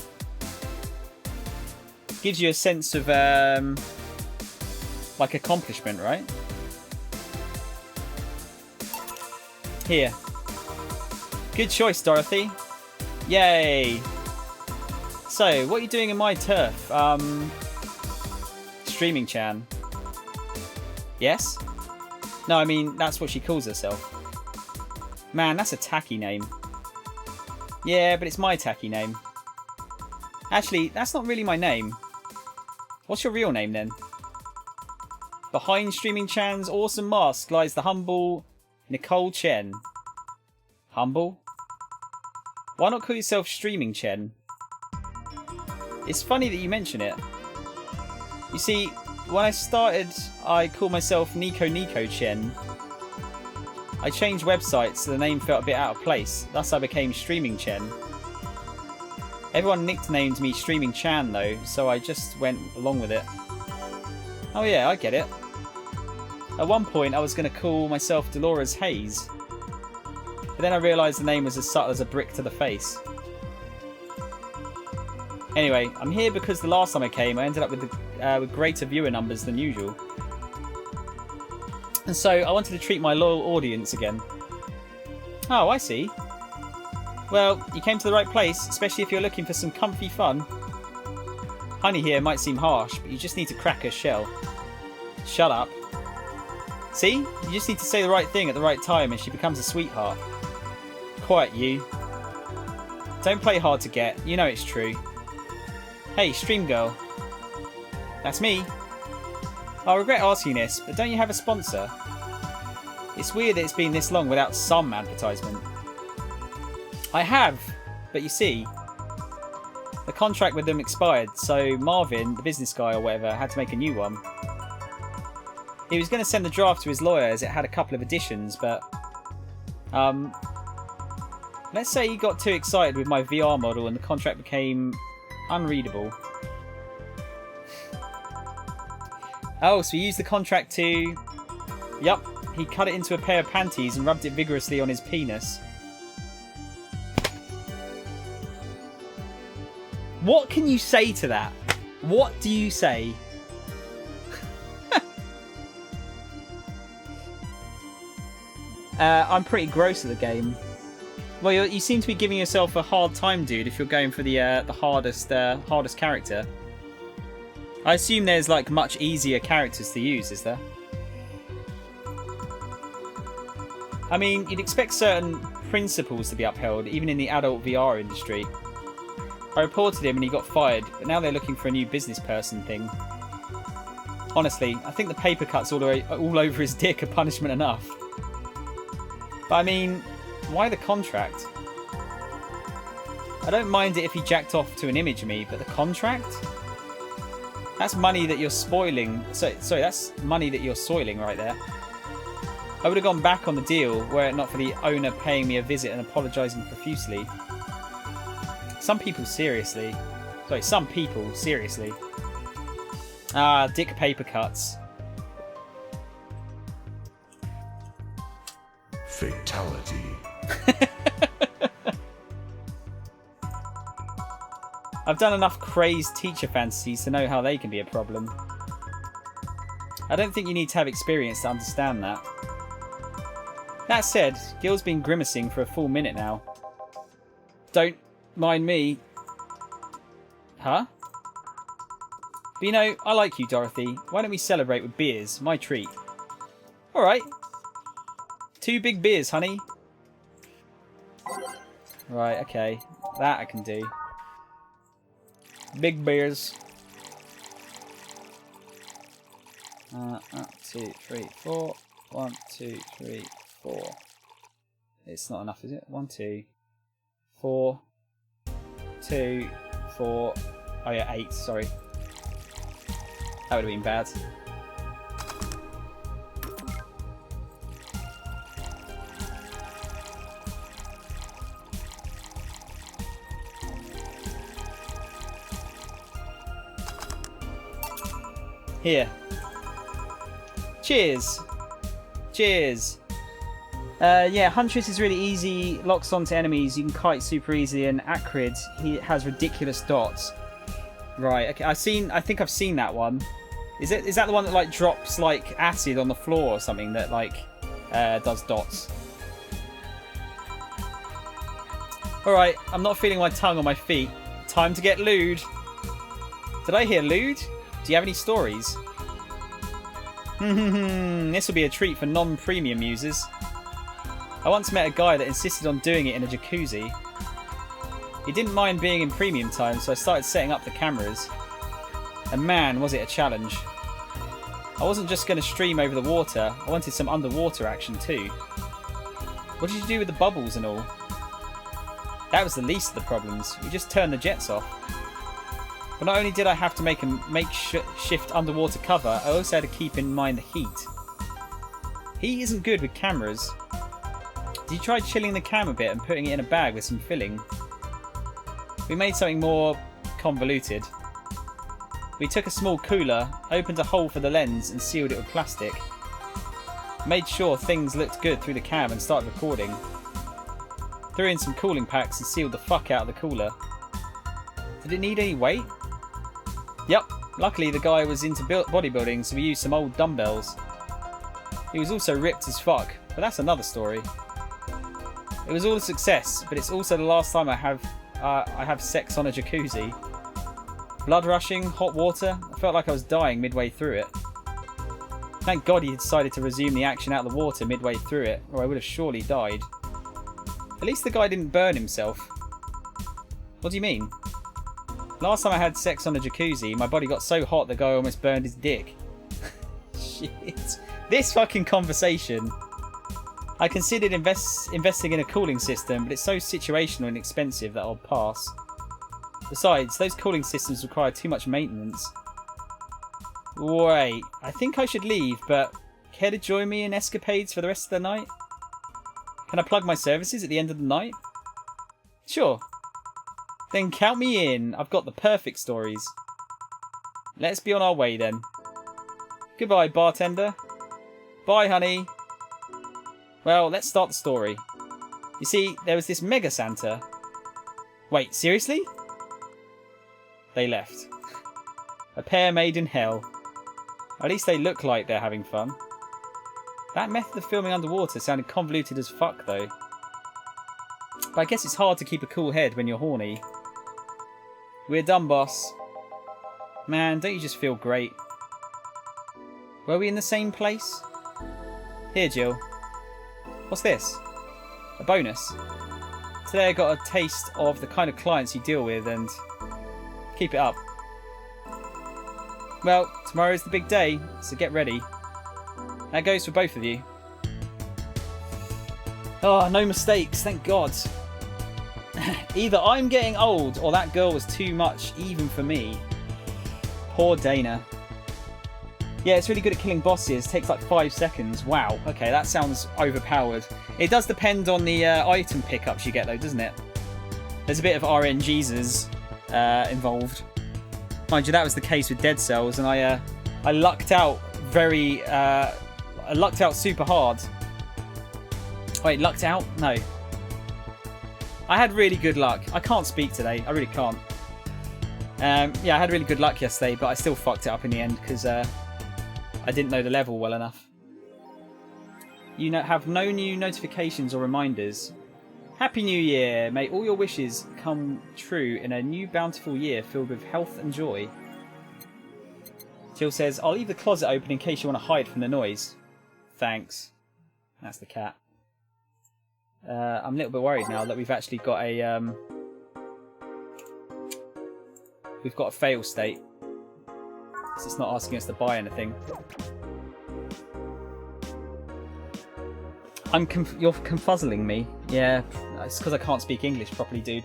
Gives you a sense of, like, accomplishment, right? Here. Good choice, Dorothy. Yay! So, what are you doing in my turf? Streaming Chan. Yes? No, I mean, that's what she calls herself. Man, that's a tacky name. Yeah, but it's my tacky name. Actually, that's not really my name. What's your real name, then? Behind Streaming Chan's awesome mask lies the humble Nicole Chen. Humble? Why not call yourself Streaming Chen? It's funny that you mention it. You see, when I started, I called myself Nico Chen. I changed websites so the name felt a bit out of place. Thus I became Streaming Chen. Everyone nicknamed me Streaming Chan though, so I just went along with it. Oh yeah, I get it. At one point I was going to call myself Dolores Hayes. But then I realised the name was as subtle as a brick to the face. Anyway, I'm here because the last time I came I ended up with greater viewer numbers than usual. And so I wanted to treat my loyal audience again. Oh, I see. Well, you came to the right place, especially if you're looking for some comfy fun. Honey here might seem harsh, but you just need to crack her shell. Shut up. See? You just need to say the right thing at the right time and she becomes a sweetheart. Quiet, you. Don't play hard to get. You know it's true. Hey, Stream Girl. That's me. I regret asking this, but don't you have a sponsor? It's weird that it's been this long without some advertisement. I have, but you see, the contract with them expired, so Marvin, the business guy or whatever, had to make a new one. He was going to send the draft to his lawyer as it had a couple of additions, but let's say he got too excited with my VR model and the contract became Unreadable. Oh, so he used the contract to... Yup, he cut it into a pair of panties and rubbed it vigorously on his penis. What can you say to that? What do you say? I'm pretty gross at the game. Well, you seem to be giving yourself a hard time, dude, if you're going for the hardest character. I assume there's, like, much easier characters to use, is there? I mean, you'd expect certain principles to be upheld, even in the adult VR industry. I reported him and he got fired, but now they're looking for a new business person thing. Honestly, I think the paper cuts all over his dick are punishment enough. But I mean, why the contract? I don't mind it if he jacked off to an image of me, but the contract? That's money that you're spoiling. Sorry, that's money that you're soiling right there. I would have gone back on the deal were it not for the owner paying me a visit and apologising profusely. Some people seriously. Ah, dick paper cuts. Fatality. I've done enough crazed teacher fantasies to know how they can be a problem. I don't think you need to have experience to understand that. That said, Gil's been grimacing for a full minute now. Don't mind me. Huh? But you know, I like you, Dorothy. Why don't we celebrate with beers? My treat. Alright. 2 big beers, honey. Right, okay. That I can do. Big beers. 1, 2, 3, 4. 1, 2, 3, 4. It's not enough, is it? 1, 2, 4. 2, 4. Oh yeah, 8, sorry. That would have been bad. Here. Cheers. Cheers. Yeah, Huntress is really easy, locks onto enemies, you can kite super easily, and Acrid, he has ridiculous dots. Right, okay, I think I've seen that one. Is that the one that like drops like acid on the floor or something that like does dots? Alright, I'm not feeling my tongue on my feet. Time to get lewd. Did I hear lewd? Do you have any stories? This will be a treat for non-premium users. I once met a guy that insisted on doing it in a jacuzzi. He didn't mind being in premium time, so I started setting up the cameras. And man, was it a challenge. I wasn't just going to stream over the water, I wanted some underwater action too. What did you do with the bubbles and all? That was the least of the problems, we just turned the jets off. But not only did I have to make a makeshift underwater cover, I also had to keep in mind the heat. Heat isn't good with cameras. Did you try chilling the cam a bit and putting it in a bag with some filling? We made something more convoluted. We took a small cooler, opened a hole for the lens and sealed it with plastic. Made sure things looked good through the cam and started recording. Threw in some cooling packs and sealed the fuck out of the cooler. Did it need any weight? Yep, luckily the guy was into bodybuilding, so we used some old dumbbells. He was also ripped as fuck, but that's another story. It was all a success, but it's also the last time I have sex on a jacuzzi. Blood rushing, hot water, I felt like I was dying midway through it. Thank God he decided to resume the action out of the water midway through it, or I would have surely died. At least the guy didn't burn himself. What do you mean? Last time I had sex on a jacuzzi, my body got so hot the guy almost burned his dick. Shit. This fucking conversation. I considered investing in a cooling system, but it's so situational and expensive that I'll pass. Besides, those cooling systems require too much maintenance. Wait, I think I should leave, but care to join me in escapades for the rest of the night? Can I plug my services at the end of the night? Sure. Then count me in. I've got the perfect stories. Let's be on our way then. Goodbye, bartender. Bye, honey. Well, let's start the story. You see, there was this Mega Santa. Wait, seriously? They left. A pair made in hell. At least they look like they're having fun. That method of filming underwater sounded convoluted as fuck, though. But I guess it's hard to keep a cool head when you're horny. We're done, boss. Man, don't you just feel great? Were we in the same place? Here, Jill. What's this? A bonus. Today I got a taste of the kind of clients you deal with and... keep it up. Well, tomorrow's the big day, so get ready. That goes for both of you. Oh, no mistakes, thank God. Either I'm getting old or that girl was too much even for me. Poor Dana. Yeah, it's really good at killing bosses. Takes like 5 seconds. Wow. Okay, that sounds overpowered. It does depend on the item pickups you get, though, doesn't it? There's a bit of RNGs involved. Mind you, that was the case with Dead Cells, and I lucked out very... I lucked out super hard. Wait, lucked out? No. I had really good luck. I can't speak today. I really can't. Yeah, I had really good luck yesterday, but I still fucked it up in the end because I didn't know the level well enough. You have no new notifications or reminders. Happy New Year! May all your wishes come true in a new bountiful year filled with health and joy. Jill says, I'll leave the closet open in case you want to hide from the noise. Thanks. That's the cat. I'm a little bit worried now that we've actually got a... we've got a fail state. So it's not asking us to buy anything. You're confuzzling me. Yeah, it's because I can't speak English properly, dude.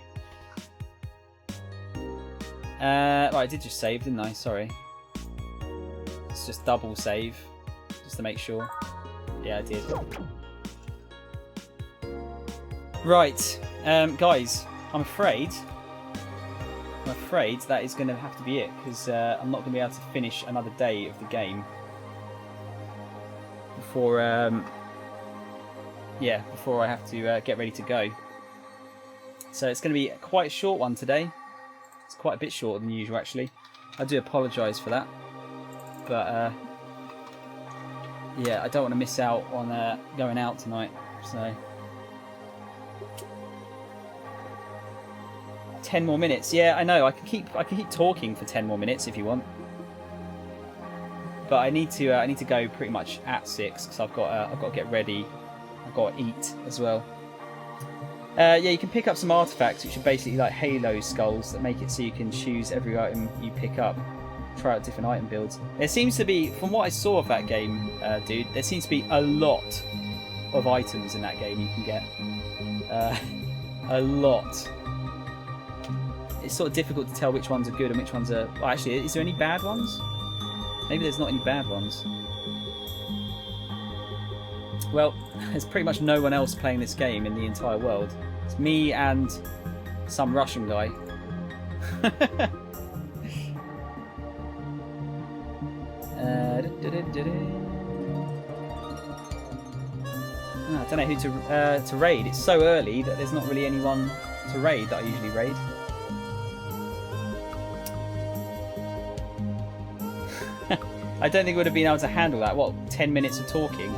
Right, I did just save, didn't I? Sorry. Let's just double save, just to make sure. Yeah, I did. Right, guys, I'm afraid that is going to have to be it, because I'm not going to be able to finish another day of the game before I have to get ready to go. So it's going to be quite a short one today. It's quite a bit shorter than usual, actually. I do apologise for that, but yeah, I don't want to miss out on going out tonight. So 10 more minutes. Yeah, I know. I can keep talking for 10 more minutes if you want, but I need to go pretty much at 6 because I've got to get ready. I've got to eat as well. Yeah, you can pick up some artifacts, which are basically like Halo skulls that make it so you can choose every item you pick up. Try out different item builds. There seems to be, from what I saw of that game, dude, there seems to be a lot of items in that game you can get. A lot. It's sort of difficult to tell which ones are good and which ones are... Well, actually, is there any bad ones? Maybe there's not any bad ones. Well, there's pretty much no one else playing this game in the entire world. It's me and some Russian guy. I don't know who to raid. It's so early that there's not really anyone to raid that I usually raid. I don't think I would have been able to handle that. What, 10 minutes of talking?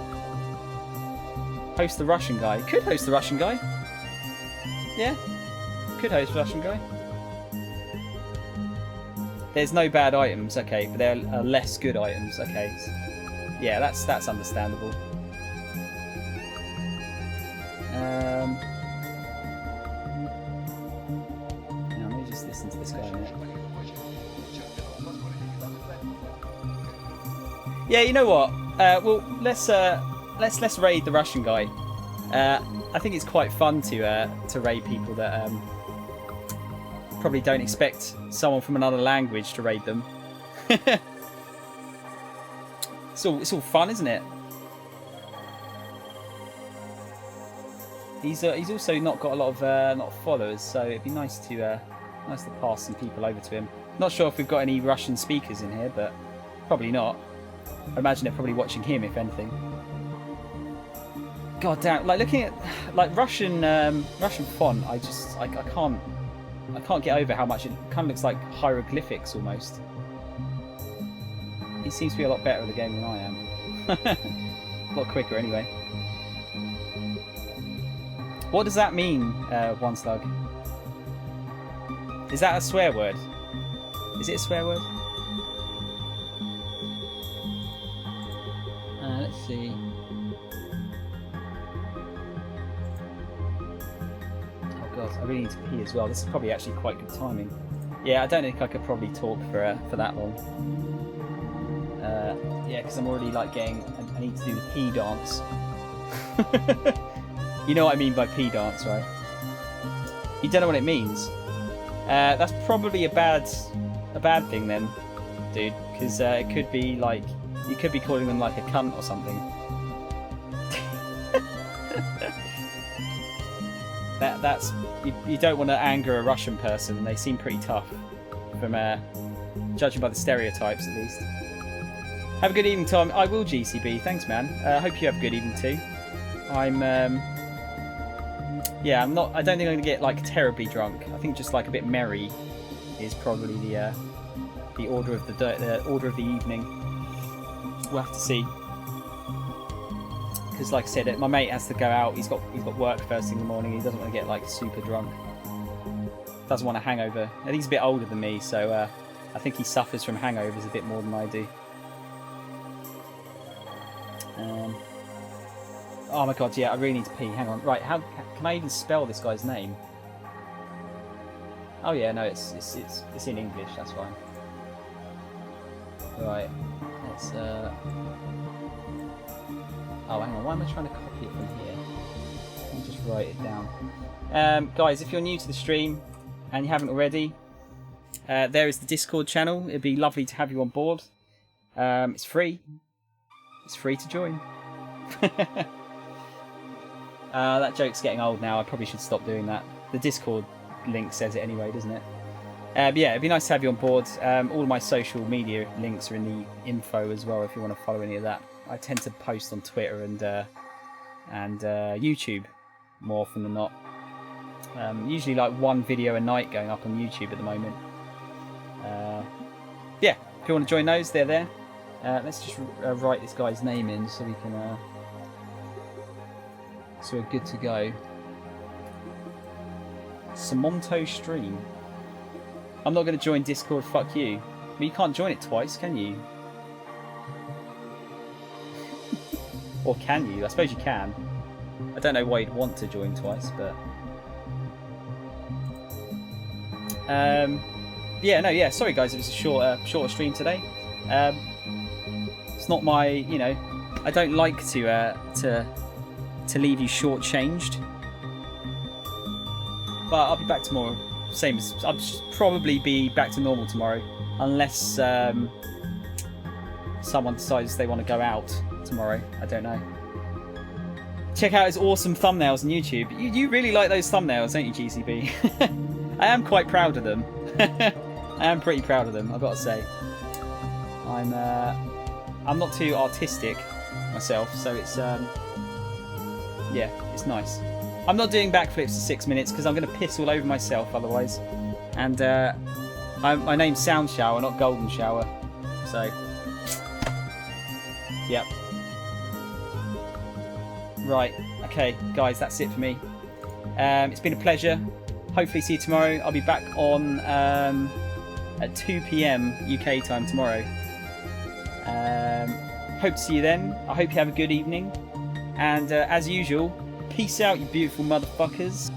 Host the Russian guy. Could host the Russian guy. Yeah. Could host the Russian guy. There's no bad items, okay, but there are less good items, okay. Yeah, that's understandable. Now, let me just listen to this guy a minute. Yeah, you know what? Well, let's raid the Russian guy. I think it's quite fun to raid people that probably don't expect someone from another language to raid them. It's all fun, isn't it? He's also not got a lot of followers, so it'd be nice to Nice to pass some people over to him. Not sure if we've got any Russian speakers in here, but probably not. I imagine they're probably watching him, if anything. God damn! Like looking at like Russian font, I can't get over how much it kind of looks like hieroglyphics almost. He seems to be a lot better at the game than I am. A lot quicker, anyway. What does that mean, One Slug? Is that a swear word? Is it a swear word? Let's see. Oh god, I really need to pee as well. This is probably actually quite good timing. Yeah, I don't think I could probably talk for that long. Yeah, because I'm already like getting. I need to do the pee dance. You know what I mean by pee dance, right? You don't know what it means. That's probably a bad thing then, dude. Because it could be like you could be calling them like a cunt or something. That's you don't want to anger a Russian person. They seem pretty tough, from judging by the stereotypes at least. Have a good evening, Tom. I will, GCB. Thanks, man. I hope you have a good evening too. Yeah, I'm not. I don't think I'm gonna get like terribly drunk. I think just like a bit merry is probably the order of the order of the evening. We'll have to see. Because like I said, my mate has to go out. He's got work first thing in the morning. He doesn't want to get like super drunk. Doesn't want a hangover. I think he's a bit older than me, so I think he suffers from hangovers a bit more than I do. Oh my god, yeah, I really need to pee. Hang on. Right, how can I even spell this guy's name? Oh yeah, no, it's in English. That's fine. Right, let's. Oh, hang on. Why am I trying to copy it from here? Let me just write it down. Guys, if you're new to the stream and you haven't already, there is the Discord channel. It'd be lovely to have you on board. It's free. It's free to join. That joke's getting old now. I probably should stop doing that. The Discord link says it anyway, doesn't it? But yeah, it'd be nice to have you on board. All of my social media links are in the info as well if you want to follow any of that. I tend to post on Twitter and YouTube more often than not. Usually like one video a night going up on YouTube at the moment. Yeah, if you want to join those, they're there. Let's just write this guy's name in so we can... So we're good to go. Samonto stream. I'm not going to join Discord, fuck you. But you can't join it twice, can you? Or can you? I suppose you can. I don't know why you'd want to join twice, but... yeah, no, yeah, sorry guys, it was a shorter stream today. It's not my, you know, I don't like to leave you shortchanged. But I'll be back tomorrow. Same as I'll probably be back to normal tomorrow, unless someone decides they want to go out tomorrow. I don't know. Check out his awesome thumbnails on YouTube. You really like those thumbnails, don't you, GCB? I am quite proud of them. I am pretty proud of them, I've got to say. I'm not too artistic myself, so it's yeah, it's nice. I'm not doing backflips for 6 minutes because I'm going to piss all over myself otherwise. And my name's Sound Shower, not Golden Shower. So, yep. Right, okay, guys, that's it for me. It's been a pleasure. Hopefully see you tomorrow. I'll be back on at 2 PM UK time tomorrow. Hope to see you then. I hope you have a good evening. And as usual, peace out, you beautiful motherfuckers.